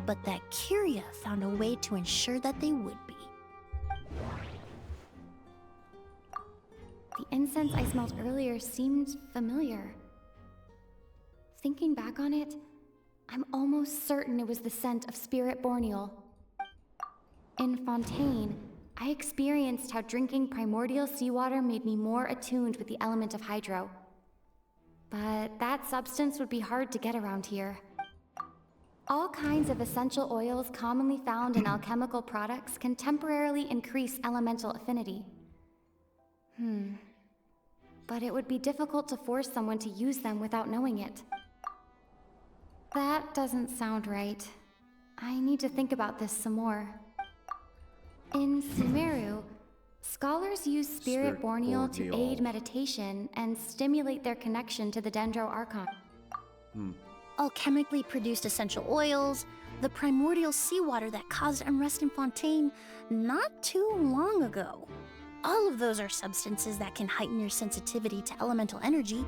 but that Kyria found a way to ensure that they would be. The incense I smelled earlier seemed familiar. Thinking back on it, I'm almost certain it was the scent of spirit borneal. In Fontaine, I experienced how drinking primordial seawater made me more attuned with the element of hydro. But that substance would be hard to get around here. All kinds of essential oils commonly found in alchemical products can temporarily increase elemental affinity. But it would be difficult to force someone to use them without knowing it. That doesn't sound right. I need to think about this some more. In Sumeru, scholars use spirit borneal to aid meditation and stimulate their connection to the Dendro Archon. Alchemically produced essential oils, the primordial seawater that caused unrest in Fontaine not too long ago. All of those are substances that can heighten your sensitivity to elemental energy.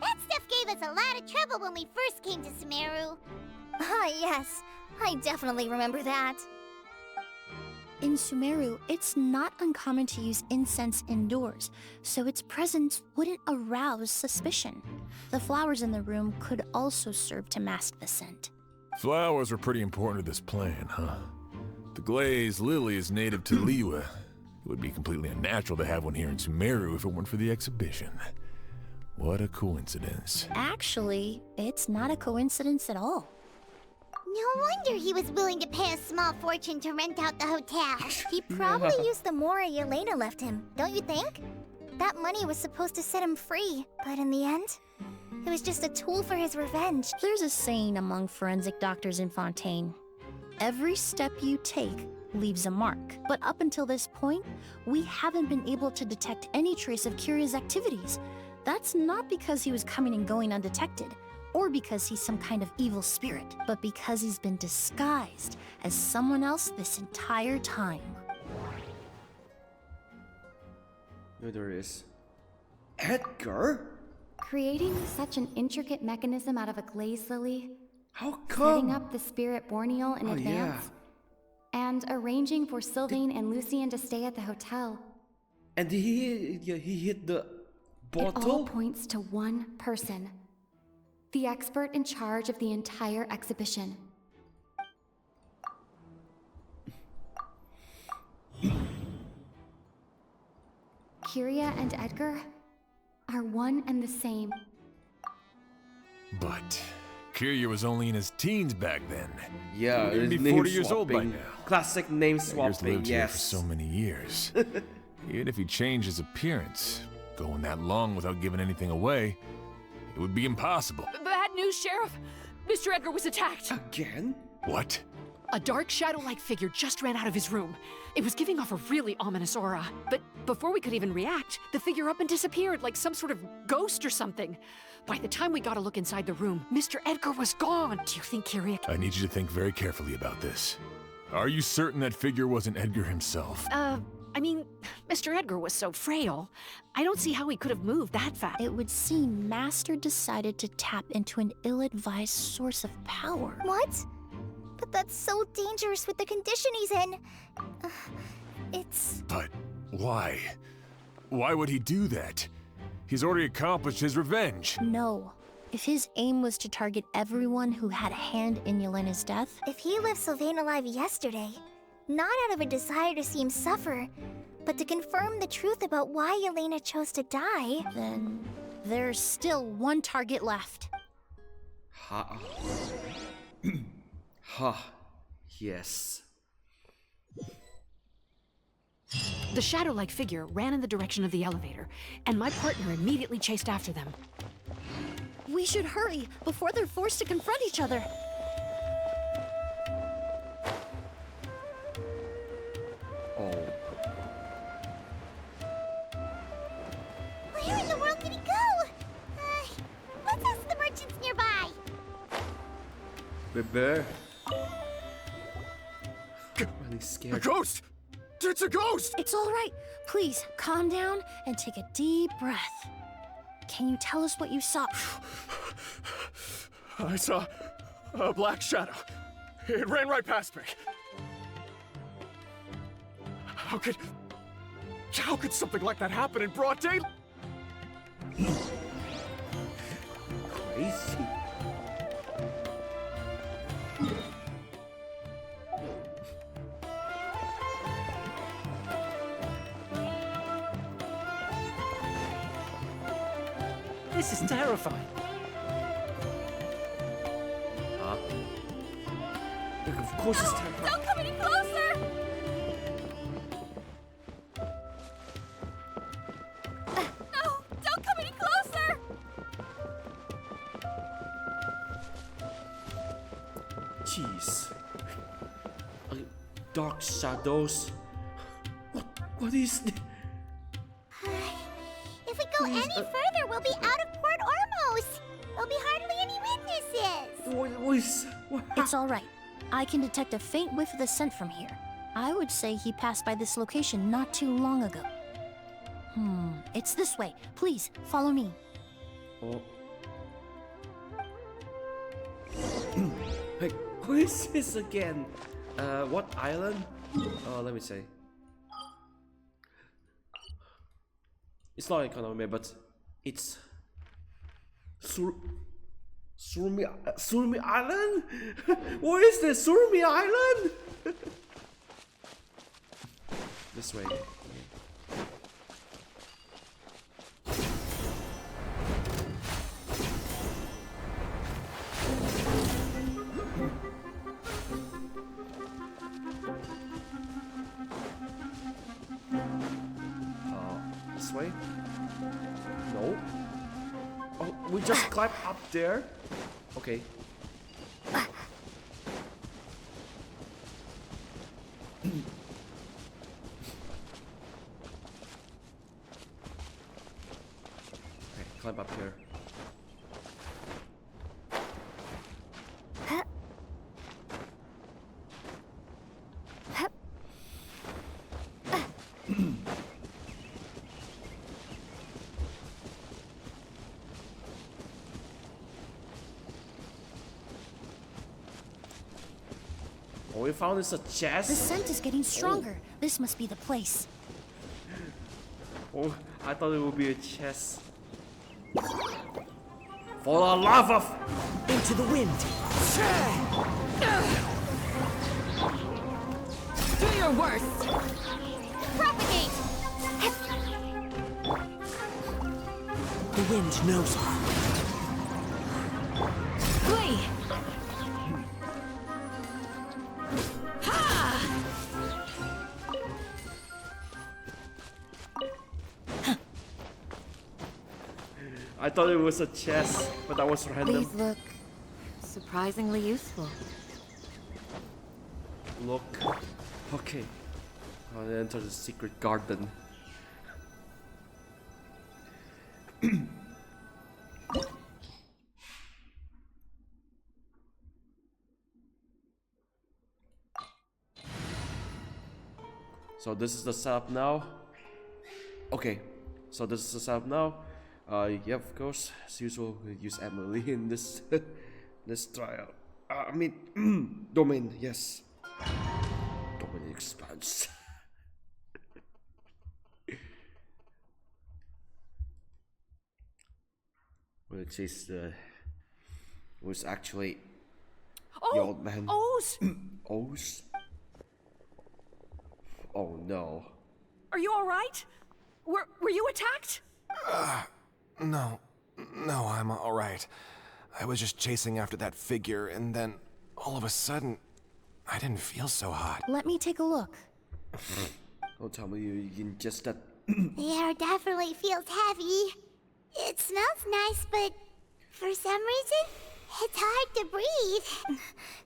That stuff gave us a lot of trouble when we first came to Sumeru. Ah, yes. I definitely remember that. In Sumeru, it's not uncommon to use incense indoors, so its presence wouldn't arouse suspicion. The flowers in the room could also serve to mask the scent. Flowers were pretty important to this plan, huh? The glazed lily is native to Liyue. It would be completely unnatural to have one here in Sumeru if it weren't for the exhibition. What a coincidence. Actually, it's not a coincidence at all. No wonder he was willing to pay a small fortune to rent out the hotel. He probably used the mora Yelena left him, don't you think? That money was supposed to set him free, but in the end, It was just a tool for his revenge. There's a saying among forensic doctors in Fontaine. Every step you take leaves a mark. But up until this point, we haven't been able to detect any trace of Kyria's activities. That's not because he was coming and going undetected, or because he's some kind of evil spirit, but because he's been disguised as someone else this entire time. No, there is. Edgar? Creating such an intricate mechanism out of a glaze lily. How come? Setting up the spirit Borneal in advance. And arranging for Sylvain and Lucien to stay at the hotel. And he hit the bottle? It all points to one person. The expert in charge of the entire exhibition. Kyria and Edgar are one and the same. But Kyria was only in his teens back then. Yeah, he'd be name 40 years old by swapping. now. Classic name Edgar's swapping, lived here for yes. so many years. Even if he changed his appearance, going that long without giving anything away, it would be impossible. Bad news, Sheriff! Mr. Edgar was attacked! Again? What? A dark shadow-like figure just ran out of his room. It was giving off a really ominous aura. But before we could even react, the figure up and disappeared like some sort of ghost or something. By the time we got a look inside the room, Mr. Edgar was gone. Do you think Kyria... I need you to think very carefully about this. Are you certain that figure wasn't Edgar himself? I mean, Mr. Edgar was so frail. I don't see how he could have moved that fast. It would seem Master decided to tap into an ill-advised source of power. What? But that's so dangerous with the condition he's in. But why? Why would he do that? He's already accomplished his revenge. No. If his aim was to target everyone who had a hand in Yelena's death... If he left Sylvain alive yesterday, not out of a desire to see him suffer, but to confirm the truth about why Yelena chose to die... Then there's still one target left. Ha. Yes. The shadow-like figure ran in the direction of the elevator, and my partner immediately chased after them. We should hurry before they're forced to confront each other. Oh. Where in the world did he go? Let's ask the merchants nearby. Bebe. Really scared. A ghost! It's a ghost! It's all right. Please, calm down and take a deep breath. Can you tell us what you saw? I saw a black shadow. It ran right past me. How could something like that happen in broad daylight? Crazy. This is terrifying. Huh? Look, of course it's terrifying. Don't come any closer! No! Don't come any closer! Jeez. Dark shadows. What is this? If we go any further, we'll be out of Port Ormos. There'll be hardly any witnesses. It's all right. I can detect a faint whiff of the scent from here. I would say he passed by this location not too long ago. It's this way. Please, follow me. Oh. Hey, who is this again? What island? Oh, let me see. It's not economy, but it's Surmi Island? What is this? Surmi Island? This way. This way? No. Oh, we just climbed up there? Okay. Okay, climb up here. What we found is a chest. The scent is getting stronger. This must be the place. Oh, I thought it would be a chest. For the love of... Into the wind. Do your worst. Propagate. The wind knows her. Flee. I thought it was a chest, but that was random. These look surprisingly useful. Look. Okay. I'll enter the secret garden. So this is the setup now. Okay. So this is the setup now. Yeah, of course, as usual, we'll use Emilie in this this trial. I mean, domain, yes. Domain expands. Which is was actually the old man. Oz! Oz? Oh no. Are you all right? Were you attacked? No, I'm all right. I was just chasing after that figure, and then all of a sudden, I didn't feel so hot. Let me take a look. Don't tell me you ingested. The air definitely feels heavy. It smells nice, but for some reason, it's hard to breathe.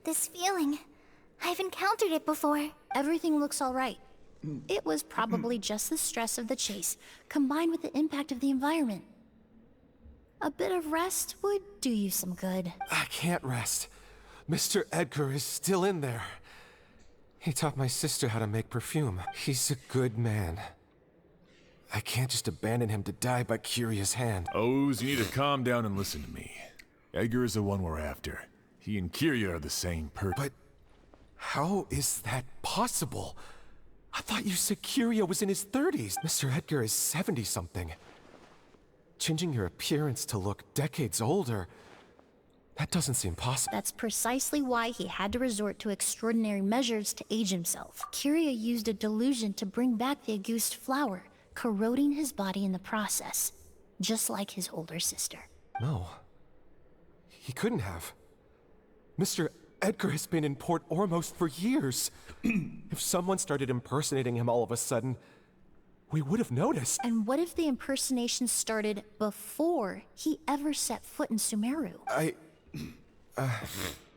This feeling, I've encountered it before. Everything looks all right. It was probably just the stress of the chase, combined with the impact of the environment. A bit of rest would do you some good. I can't rest. Mr. Edgar is still in there. He taught my sister how to make perfume. He's a good man. I can't just abandon him to die by Curia's hand. Oz, you need to calm down and listen to me. Edgar is the one we're after. He and Curia are the same person. But how is that possible? I thought you said Curia was in his 30s. Mr. Edgar is 70-something. Changing your appearance to look decades older, that doesn't seem possible. That's precisely why he had to resort to extraordinary measures to age himself. Curia used a delusion to bring back the Auguste flower, corroding his body in the process, just like his older sister. No. He couldn't have. Mr. Edgar has been in Port Ormos for years. If someone started impersonating him all of a sudden, we would have noticed. And what if the impersonation started before he ever set foot in Sumeru?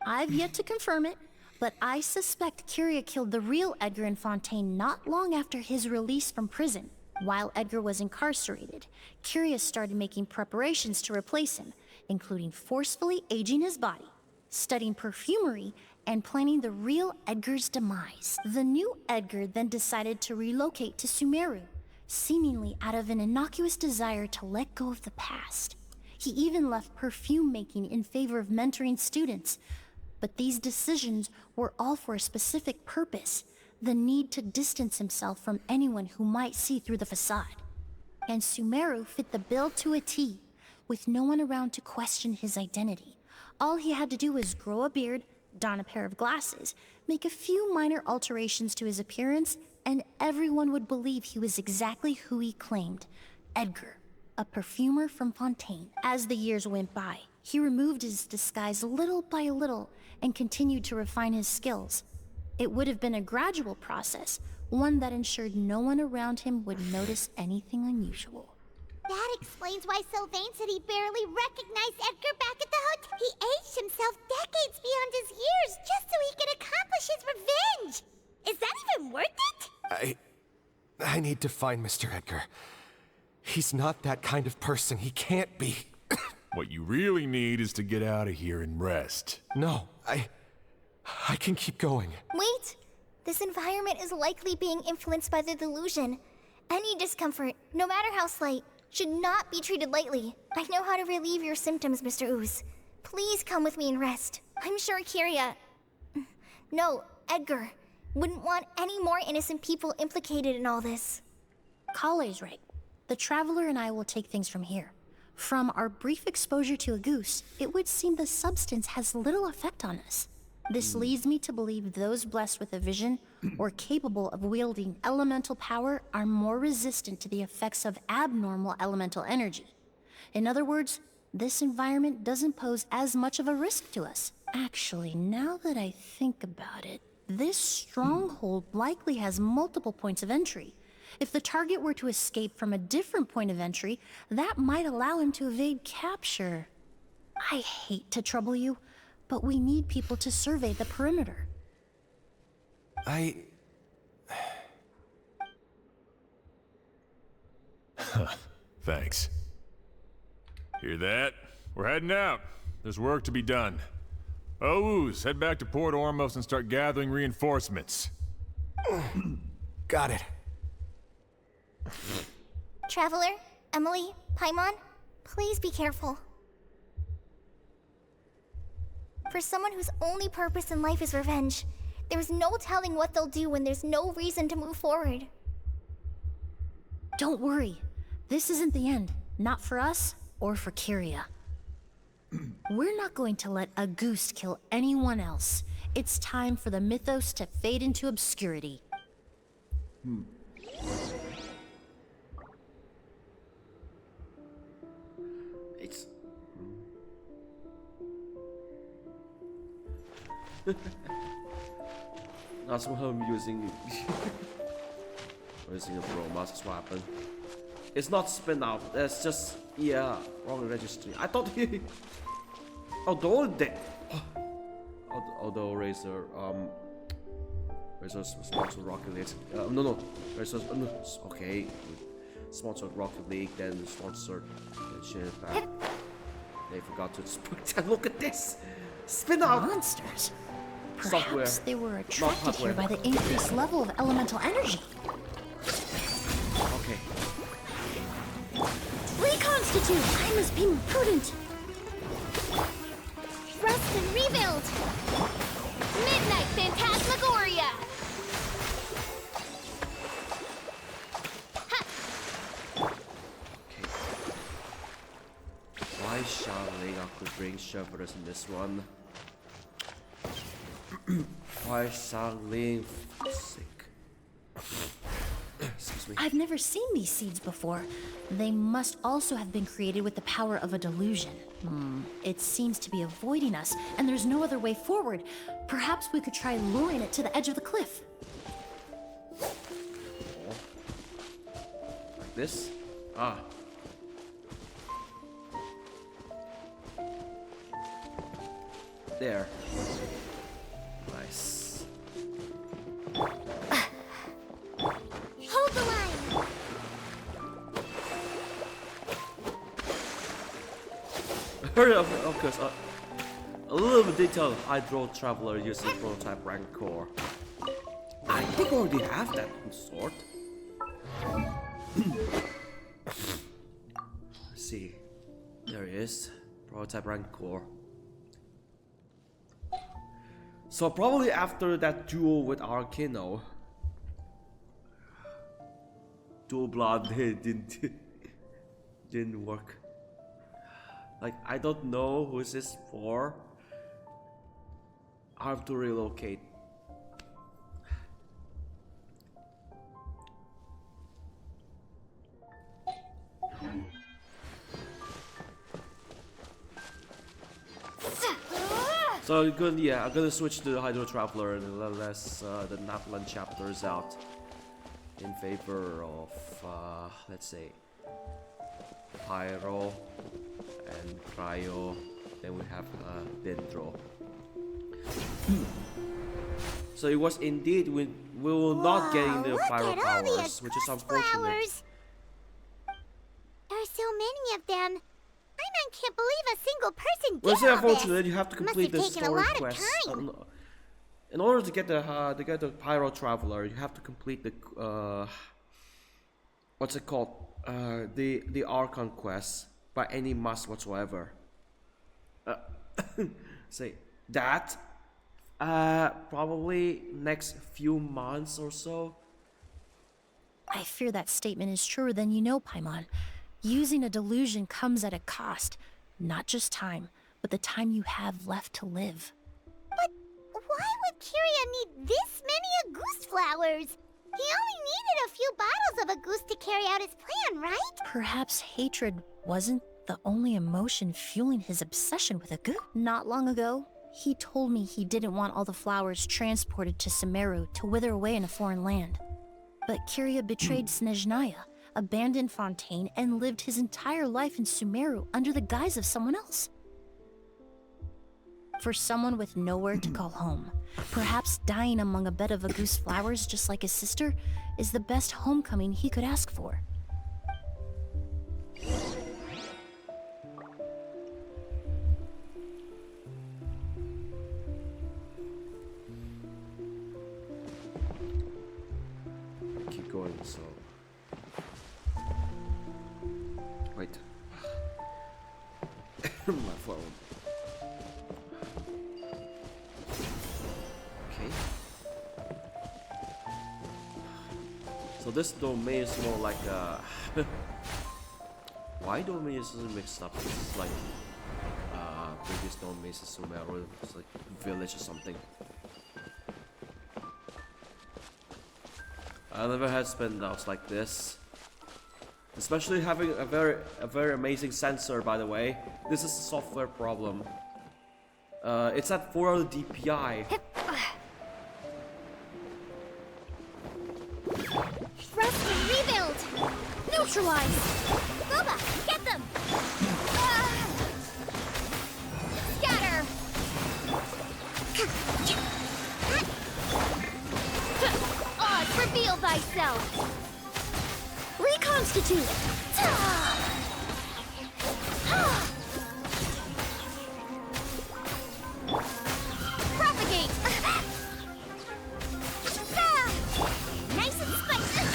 I've yet to confirm it, but I suspect Curia killed the real Edgar in Fontaine not long after his release from prison. While Edgar was incarcerated, Curia started making preparations to replace him, including forcefully aging his body, studying perfumery, and planning the real Edgar's demise. The new Edgar then decided to relocate to Sumeru, seemingly out of an innocuous desire to let go of the past. He even left perfume making in favor of mentoring students. But these decisions were all for a specific purpose: the need to distance himself from anyone who might see through the facade. And Sumeru fit the bill to a T, with no one around to question his identity. All he had to do was grow a beard, don a pair of glasses, make a few minor alterations to his appearance, and everyone would believe he was exactly who he claimed: Edgar, a perfumer from Fontaine. As the years went by, he removed his disguise little by little and continued to refine his skills. It would have been a gradual process, one that ensured no one around him would notice anything unusual. That explains why Sylvain said he barely recognized Edgar back at the hotel. He aged himself decades beyond his years just so he could accomplish his revenge. Is that even worth it? I need to find Mr. Edgar. He's not that kind of person. He can't be. What you really need is to get out of here and rest. No, I can keep going. Wait! This environment is likely being influenced by the delusion. Any discomfort, no matter how slight, should not be treated lightly. I know how to relieve your symptoms, Mr. Ooze. Please come with me and rest. I'm sure Kyria... No, Edgar wouldn't want any more innocent people implicated in all this. Kale's right. The Traveler and I will take things from here. From our brief exposure to a goose, it would seem the substance has little effect on us. This leads me to believe those blessed with a vision or capable of wielding elemental power are more resistant to the effects of abnormal elemental energy. In other words, this environment doesn't pose as much of a risk to us. Actually, now that I think about it, this stronghold likely has multiple points of entry. If the target were to escape from a different point of entry, that might allow him to evade capture. I hate to trouble you, but we need people to survey the perimeter. Thanks. Hear that? We're heading out. There's work to be done. Ooze, head back to Port Ormos and start gathering reinforcements. Got it. Traveler, Emilie, Paimon, please be careful. For someone whose only purpose in life is revenge, there's no telling what they'll do when there's no reason to move forward. Don't worry. This isn't the end. Not for us or for Kyria. We're not going to let a goose kill anyone else. It's time for the mythos to fade into obscurity. It's... That's what I'm using... using a pro mask weapon. It's not spin out, it's just... yeah, wrong registry. I thought he... although they... although Razor, Razor's sponsored Rocket League. No, Razor's... okay. Sponsored Rocket League, then sponsored Genshin. They forgot to split. Look at this! Spin out! Monsters! Software. Perhaps they were attracted here by the increased level of elemental energy. Okay. Reconstitute! I must be prudent! Rest and rebuild! Midnight Phantasmagoria! Why Charlene could bring Chevrolet in this one? Why Charlene sick? Excuse me. I've never seen these seeds before. They must also have been created with the power of a delusion. It seems to be avoiding us, and there's no other way forward. Perhaps we could try luring it to the edge of the cliff. Like this? Ah. There. Nice. Hold the line! Hurry up, of course. A little bit detailed Hydro Traveler using prototype Rancor. I think I already have that sort. Let's see. There he is. Prototype Rancor. So probably after that duel with Arcano. Dual Blood didn't work. Like, I don't know who is this for. I have to relocate. So I'm gonna switch to the Hydro Traveler and less the Untitled Chapters out in favor of let's say Pyro, and Cryo. Then we have Dendro. So it was indeed we will not getting the pyro powers, which is unfortunate. Flowers. There are so many of them. I can't believe a single person did Well, it's all unfortunate. this. You have to complete the Must have taken story a lot quest. of time. In order to get the pyro traveler, you have to complete the what's it called? The Archon quest by any must whatsoever. Say that. Probably next few months or so. I fear that statement is truer than you know, Paimon. Using a delusion comes at a cost. Not just time, but the time you have left to live. But why would Kyria need this many Auguste flowers? He only needed a few bottles of Auguste to carry out his plan, right? Perhaps hatred wasn't the only emotion fueling his obsession with Auguste. Not long ago, he told me he didn't want all the flowers transported to Sumeru to wither away in a foreign land. But Kyria betrayed Snezhnaya, abandoned Fontaine, and lived his entire life in Sumeru under the guise of someone else. For someone with nowhere to call home, perhaps dying among a bed of Auguste flowers just like his sister is the best homecoming he could ask for. Keep going, so... Wait. My phone. Okay. So this domain is more like a... Why domain is mixed up? This is like... previous domains in Sumeru. It's like village or something. I never had spin outs like this. Especially having a very amazing sensor, by the way. This is a software problem. It's at 400 DPI. Thrust and rebuild! Neutralize! Boba, get them! Scatter! Reveal thyself! Reconstitute! Propagate! Nice and spicy!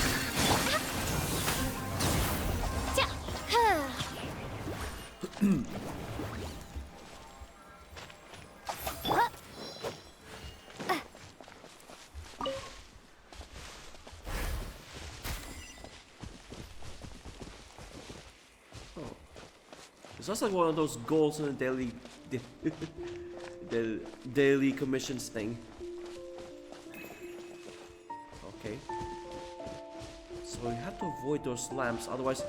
It's just like one of those goals in the daily commissions thing. Okay. So you have to avoid those lamps, otherwise...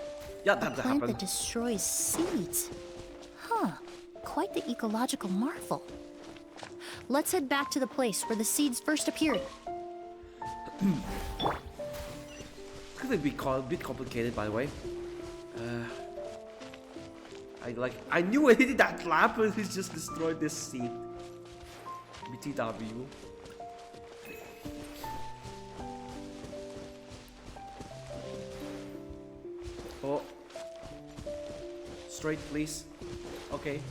Yeah, that Plant happened. that destroys seeds. Huh. Quite the ecological marvel. Let's head back to the place where the seeds first appeared. Could it be a bit complicated, by the way? I knew I hit that lamp and it just destroyed this seed. BTW. Oh. Straight, please. Okay.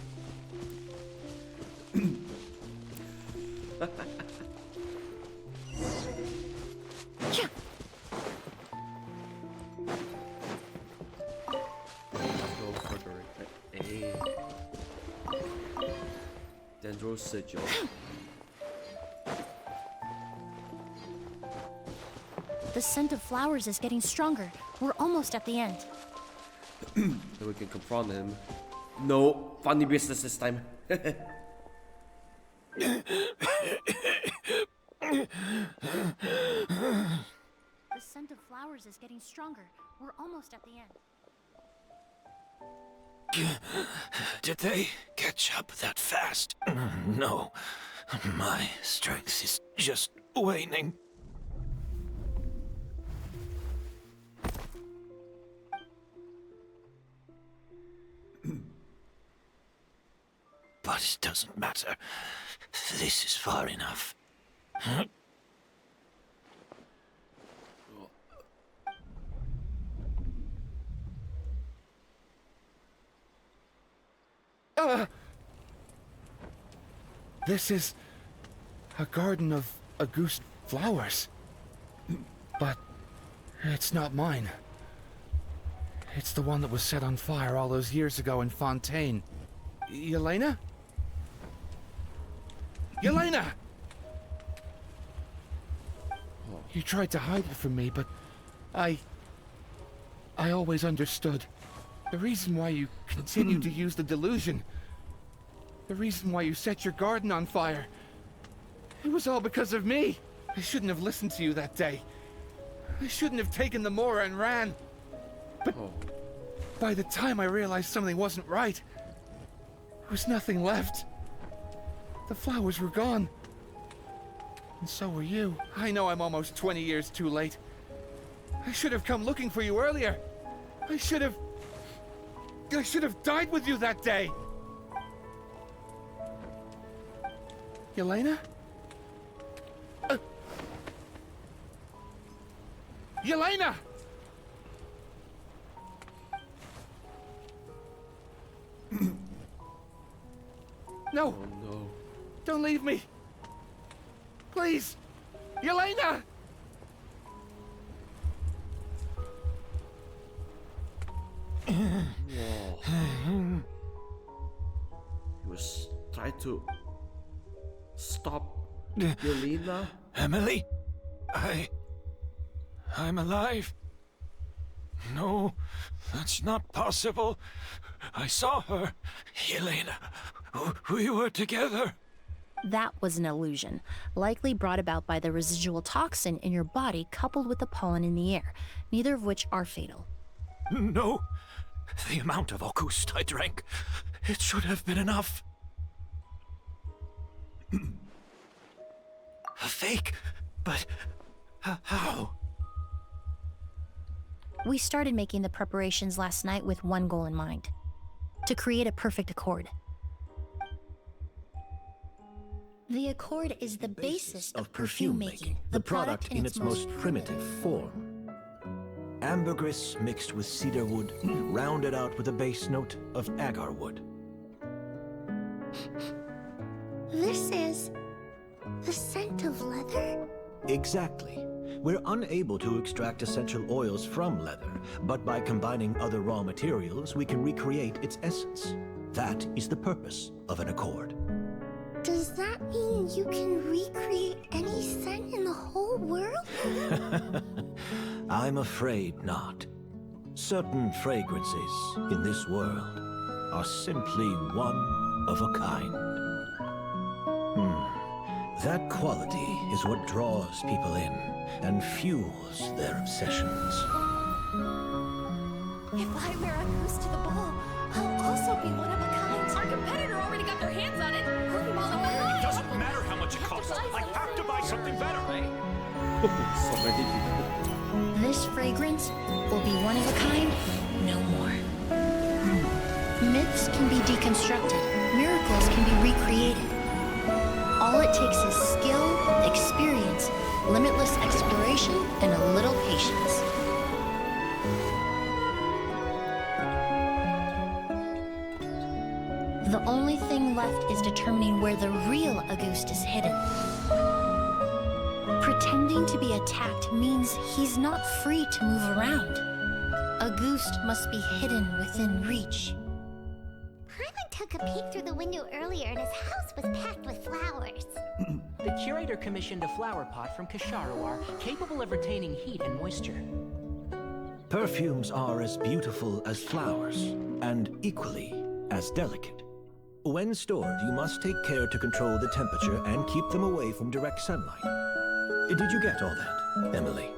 Dendro Sigil. The scent of flowers is getting stronger. We're almost at the end. Then we can confront him. No, funny business this time. The scent of flowers is getting stronger. We're almost at the end. Did they catch up that fast? No. My strength is just waning. It doesn't matter. This is far enough. This is a garden of Auguste flowers. But it's not mine. It's the one that was set on fire all those years ago in Fontaine. Yelena? Yelena! You tried to hide it from me, but I always understood. The reason why you continued to use the delusion, the reason why you set your garden on fire, it was all because of me. I shouldn't have listened to you that day. I shouldn't have taken the Mora and ran. But by the time I realized something wasn't right, there was nothing left. The flowers were gone. And so were you. I know I'm almost 20 years too late. I should have come looking for you earlier. I should have died with you that day. Yelena? Yelena! No! Oh no. Don't leave me! Please! Yelena! Whoa. He was trying to stop Yelena. Emilie? I'm alive. No, that's not possible. I saw her. Yelena, we were together. That was an illusion, likely brought about by the residual toxin in your body coupled with the pollen in the air, neither of which are fatal. No, the amount of Auguste I drank, it should have been enough. A fake? But how? We started making the preparations last night with one goal in mind: to create a perfect accord. The accord is the basis of perfume making, the product in its most primitive form. Ambergris mixed with cedar wood, rounded out with a base note of agar wood. This is the scent of leather? Exactly. We're unable to extract essential oils from leather, but by combining other raw materials, we can recreate its essence. That is the purpose of an accord. Does that mean you can recreate any scent in the whole world? I'm afraid not. Certain fragrances in this world are simply one of a kind. That quality is what draws people in and fuels their obsessions. If I wear a goose to the ball, I'll also be one of a kind. Our competitor already got their hands on it. It doesn't matter how much it costs. I have to buy something better. So many people. This fragrance will be one of a kind, no more. Myths can be deconstructed, miracles can be recreated. All it takes is skill, experience, limitless exploration, and a little patience. The only thing left is determining where the real Auguste is hidden. Pretending to be attacked means he's not free to move around. Auguste must be hidden within reach. Paimon took a peek through the window earlier and his house was packed with flowers. The curator commissioned a flower pot from Kasharawar, capable of retaining heat and moisture. Perfumes are as beautiful as flowers, and equally as delicate. When stored, you must take care to control the temperature and keep them away from direct sunlight. Did you get all that, Emilie?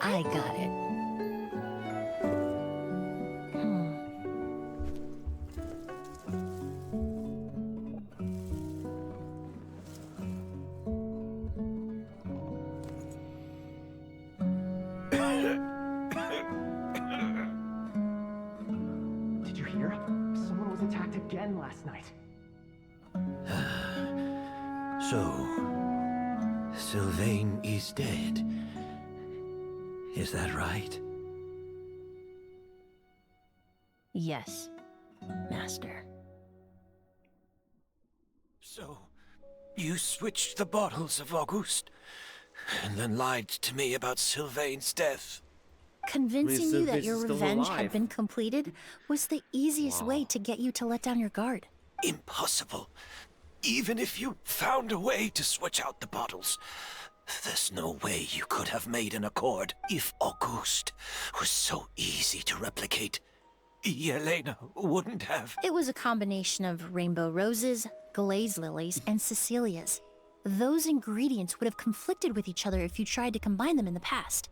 I got it. Did you hear? Someone again last night. So, Sylvain is dead. Is that right? Yes, Master. So, you switched the bottles of Auguste, and then lied to me about Sylvain's death. Convincing you that your revenge had been completed was the easiest way to get you to let down your guard. Impossible. Even if you found a way to switch out the bottles, there's no way you could have made an accord. If Auguste was so easy to replicate, Yelena wouldn't have. It was a combination of rainbow roses, glaze lilies, and Cecilias. Those ingredients would have conflicted with each other if you tried to combine them in the past.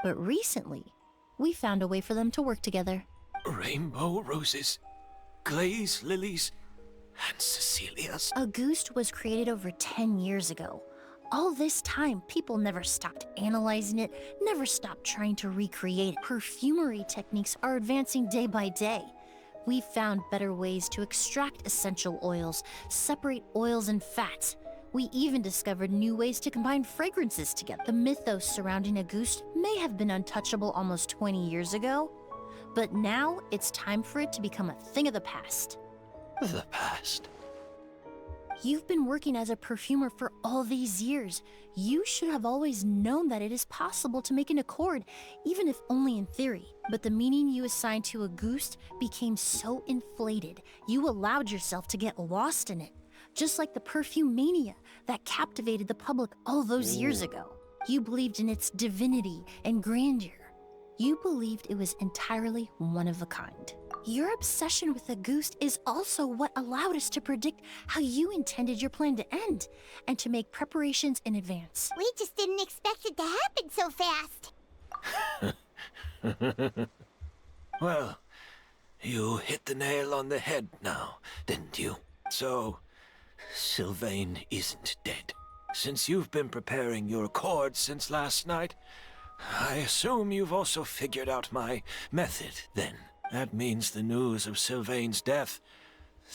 But recently, we found a way for them to work together. Rainbow roses, glaze lilies, and Cecilias. Auguste was created over 10 years ago. All this time, people never stopped analyzing it, never stopped trying to recreate it. Perfumery techniques are advancing day by day. We found better ways to extract essential oils, separate oils and fats. We even discovered new ways to combine fragrances together. The mythos surrounding Auguste may have been untouchable almost 20 years ago, but now it's time for it to become a thing of the past. The past? You've been working as a perfumer for all these years. You should have always known that it is possible to make an accord, even if only in theory. But the meaning you assigned to Auguste became so inflated, you allowed yourself to get lost in it. Just like the perfume mania that captivated the public all those years ago. You believed in its divinity and grandeur. You believed it was entirely one of a kind. Your obsession with Auguste is also what allowed us to predict how you intended your plan to end, and to make preparations in advance. We just didn't expect it to happen so fast. Well, you hit the nail on the head now, didn't you? So, Sylvain isn't dead. Since you've been preparing your accord since last night, I assume you've also figured out my method, then. That means the news of Sylvain's death.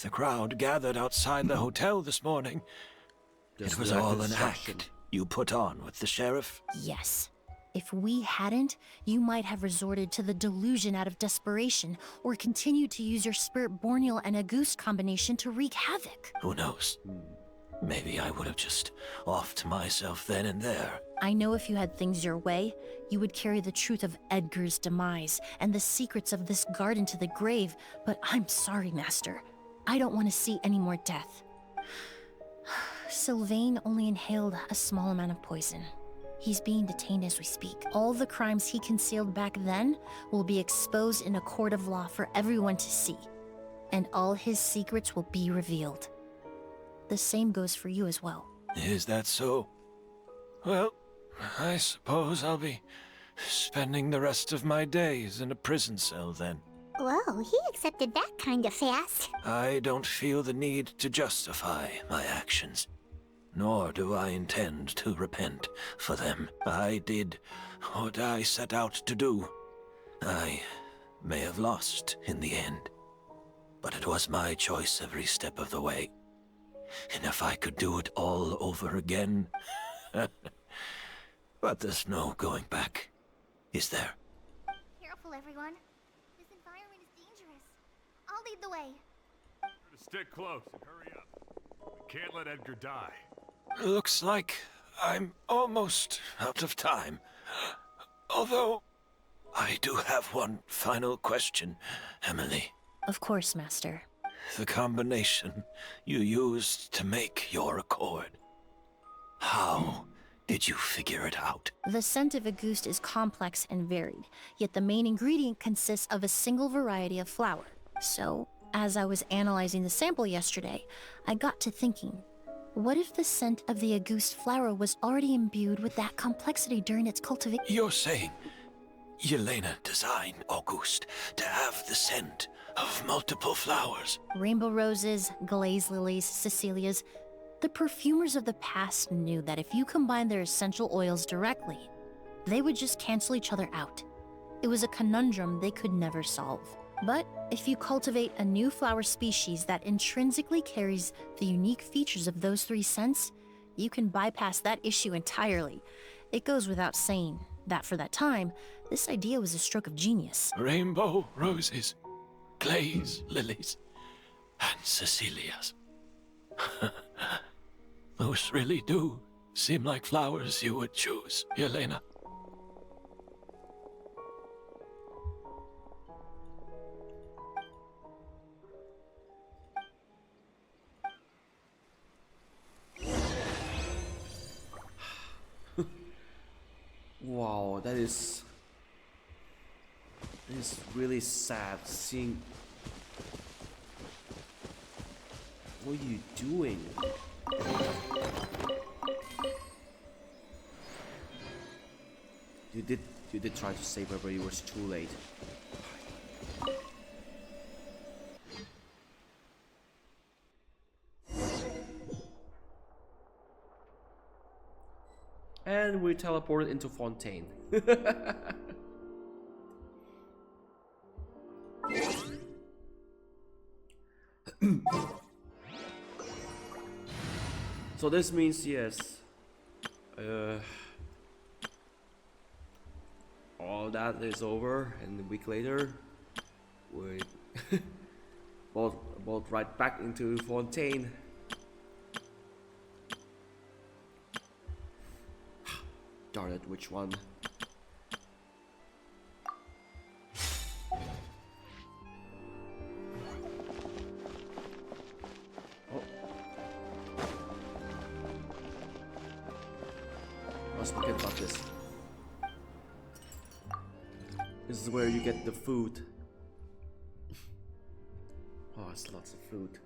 The crowd gathered outside the hotel this morning. It was all an act you put on with the sheriff? Yes. If we hadn't, you might have resorted to the delusion out of desperation, or continued to use your Spirit Borneal and Auguste combination to wreak havoc. Who knows? Maybe I would have just offed myself then and there. I know if you had things your way, you would carry the truth of Edgar's demise and the secrets of this garden to the grave, but I'm sorry, Master. I don't want to see any more death. Sylvain only inhaled a small amount of poison. He's being detained as we speak. All the crimes he concealed back then will be exposed in a court of law for everyone to see, and all his secrets will be revealed. The same goes for you as well. Is that so? Well, I suppose I'll be spending the rest of my days in a prison cell then. Whoa, he accepted that kind of fast. I don't feel the need to justify my actions, nor do I intend to repent for them. I did what I set out to do. I may have lost in the end, but it was my choice every step of the way. And if I could do it all over again... But there's no going back, is there? Careful, everyone. This environment is dangerous. I'll lead the way. Stick close and hurry up. We can't let Edgar die. Looks like I'm almost out of time. Although, I do have one final question, Emilie. Of course, Master. The combination you used to make your accord. How did you figure it out? The scent of Auguste is complex and varied, yet the main ingredient consists of a single variety of flower. So, as I was analyzing the sample yesterday, I got to thinking, what if the scent of the Auguste flower was already imbued with that complexity during its cultivation? You're saying Yelena designed Auguste to have the scent of multiple flowers? Rainbow roses, glaze lilies, Cecilias. The perfumers of the past knew that if you combined their essential oils directly, they would just cancel each other out. It was a conundrum they could never solve. But if you cultivate a new flower species that intrinsically carries the unique features of those 3 scents, you can bypass that issue entirely. It goes without saying that for that time, this idea was a stroke of genius. Rainbow roses, glaze lilies, and Cecilias. Those really do seem like flowers you would choose, Yelena. Wow, that is really sad seeing. What are you doing? You did try to save her, but it was too late. And we teleported into Fontaine. So this means yes. All that is over, and a week later, we both right back into Fontaine. Darn it, which one? Oh. Must forget about this. This is where you get the food. Oh, it's lots of food.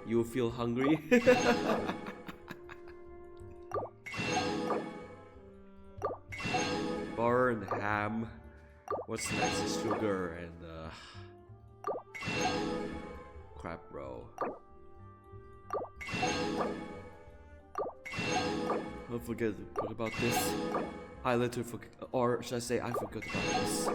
You feel hungry? Burn ham. What's next? Sugar and crab roll. Don't forget about this. I literally forget, or should I say I forgot about this.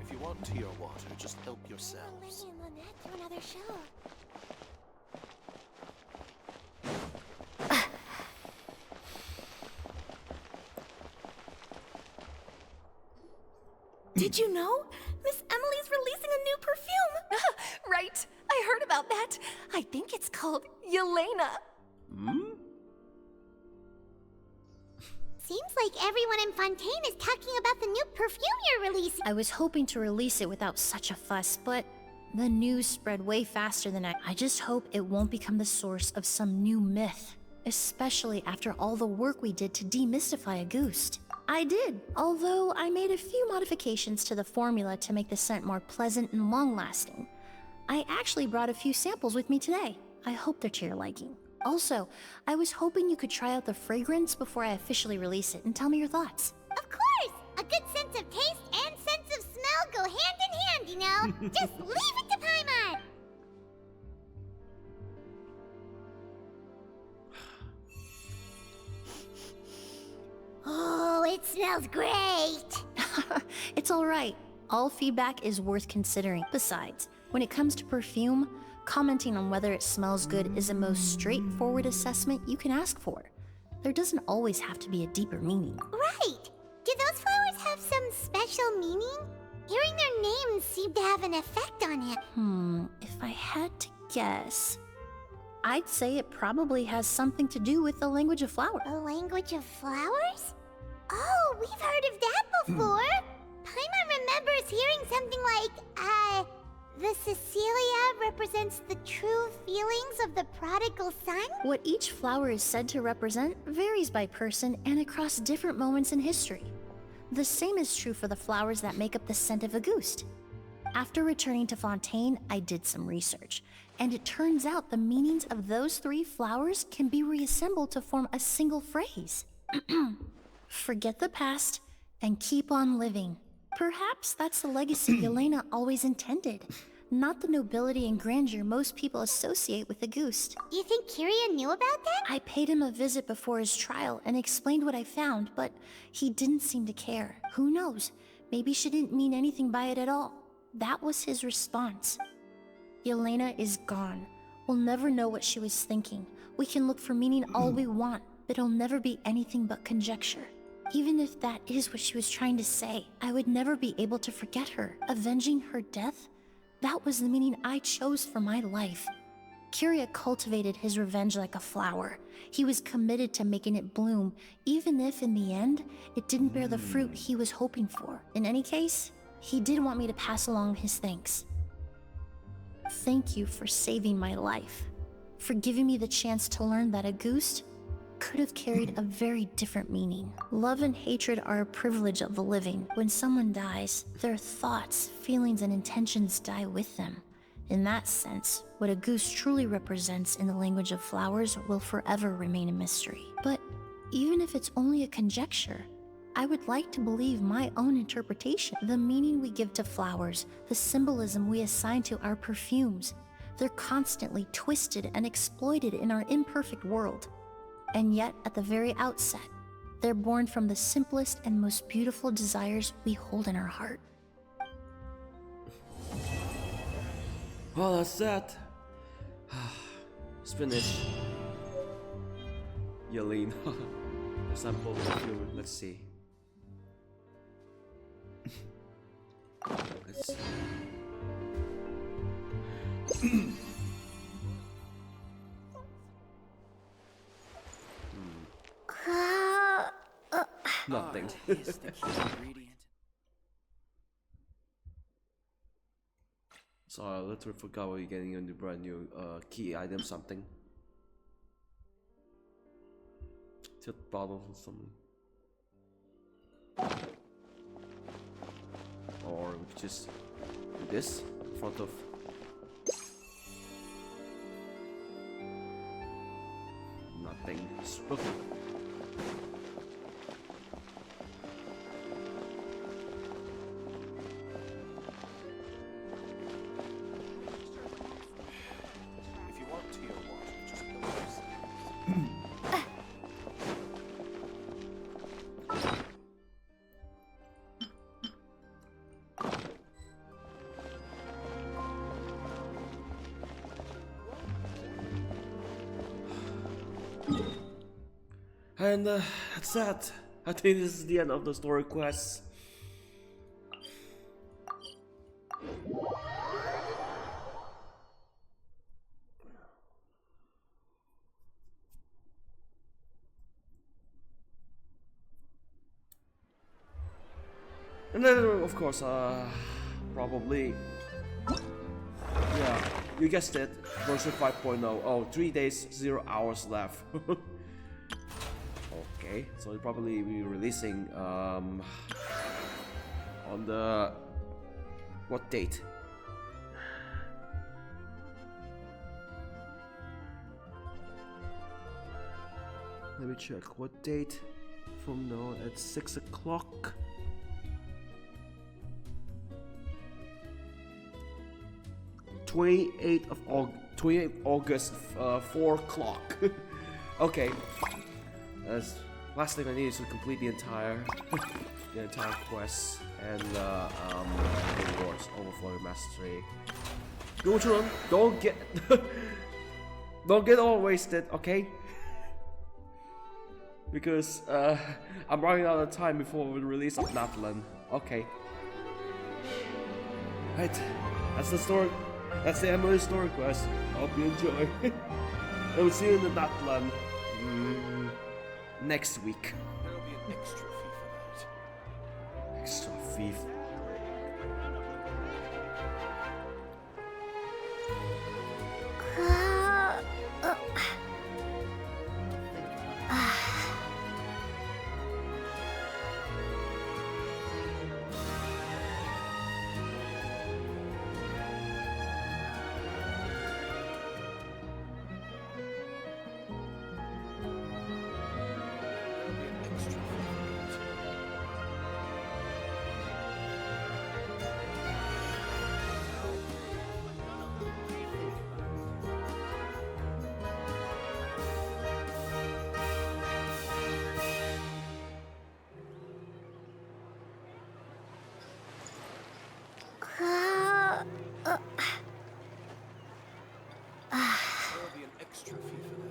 If you want tea or water, just help yourselves. Lily and Lynette do another show. Did you know? Miss Emilie's releasing a new perfume! Right, I heard about that. I think it's called Yelena. Seems like everyone in Fontaine is talking about the new perfume you're releasing. I was hoping to release it without such a fuss, but the news spread way faster than I just hope it won't become the source of some new myth, especially after all the work we did to demystify Auguste. I did, although I made a few modifications to the formula to make the scent more pleasant and long-lasting. I actually brought a few samples with me today. I hope they're to your liking. Also, I was hoping you could try out the fragrance before I officially release it and tell me your thoughts. Of course! A good sense of taste and sense of smell go hand in hand, you know? Just leave it to Paimon! Oh, it smells great! It's alright. All feedback is worth considering. Besides, when it comes to perfume, commenting on whether it smells good is the most straightforward assessment you can ask for. There doesn't always have to be a deeper meaning. Right! Do those flowers have some special meaning? Hearing their names seemed to have an effect on it. If I had to guess, I'd say it probably has something to do with the language of flowers. The language of flowers? Oh, we've heard of that before! Paimon remembers hearing something like, the Cecilia represents the true feelings of the prodigal son? What each flower is said to represent varies by person and across different moments in history. The same is true for the flowers that make up the scent of Auguste. After returning to Fontaine, I did some research, and it turns out the meanings of those 3 flowers can be reassembled to form a single phrase. Forget the past and keep on living. Perhaps that's the legacy Yelena always intended, not the nobility and grandeur most people associate with the Gust. You think Kiria knew about that? I paid him a visit before his trial and explained what I found, but he didn't seem to care. Who knows? Maybe she didn't mean anything by it at all. That was his response. Yelena is gone. We'll never know what she was thinking. We can look for meaning all we want, but it'll never be anything but conjecture. Even if that is what she was trying to say, I would never be able to forget her. Avenging her death? That was the meaning I chose for my life. Kiria cultivated his revenge like a flower. He was committed to making it bloom, even if in the end, it didn't bear the fruit he was hoping for. In any case, he did want me to pass along his thanks. Thank you for saving my life, for giving me the chance to learn that a Gust could have carried a very different meaning. Love and hatred are a privilege of the living. When someone dies, their thoughts, feelings, and intentions die with them. In that sense, what a Gust truly represents in the language of flowers will forever remain a mystery. But even if it's only a conjecture, I would like to believe my own interpretation. The meaning we give to flowers, the symbolism we assign to our perfumes, they're constantly twisted and exploited in our imperfect world. And yet, at the very outset, they're born from the simplest and most beautiful desires we hold in our heart. Well, that's that. It's finished. Yelena. Sample perfume. Let's see. Let's see. Nothing. So I literally forgot what you're getting on the brand new key item something. Just bottle or something. Or we could just do this in front of nothing. And that's that. I think this is the end of the story quest. And then, of course, probably, yeah, you guessed it, version 5.0. Oh, 3 days, 0 hours left. Okay, so it'll probably be releasing on the what date? Let me check what date. From now at 6 o'clock. #28 August, 4 o'clock. Okay. Last thing I need is to complete the entire quest and rewards, overflow mastery. Go to them. Don't get all wasted, okay? Because I'm running out of time before the release of Natlan. Okay. Right. That's the story. That's the Emilie story quest. Hope you enjoy. I will see you in the Natlan. Next week. There'll be an extra fee for that. Extra fee. There'll be an extra fee for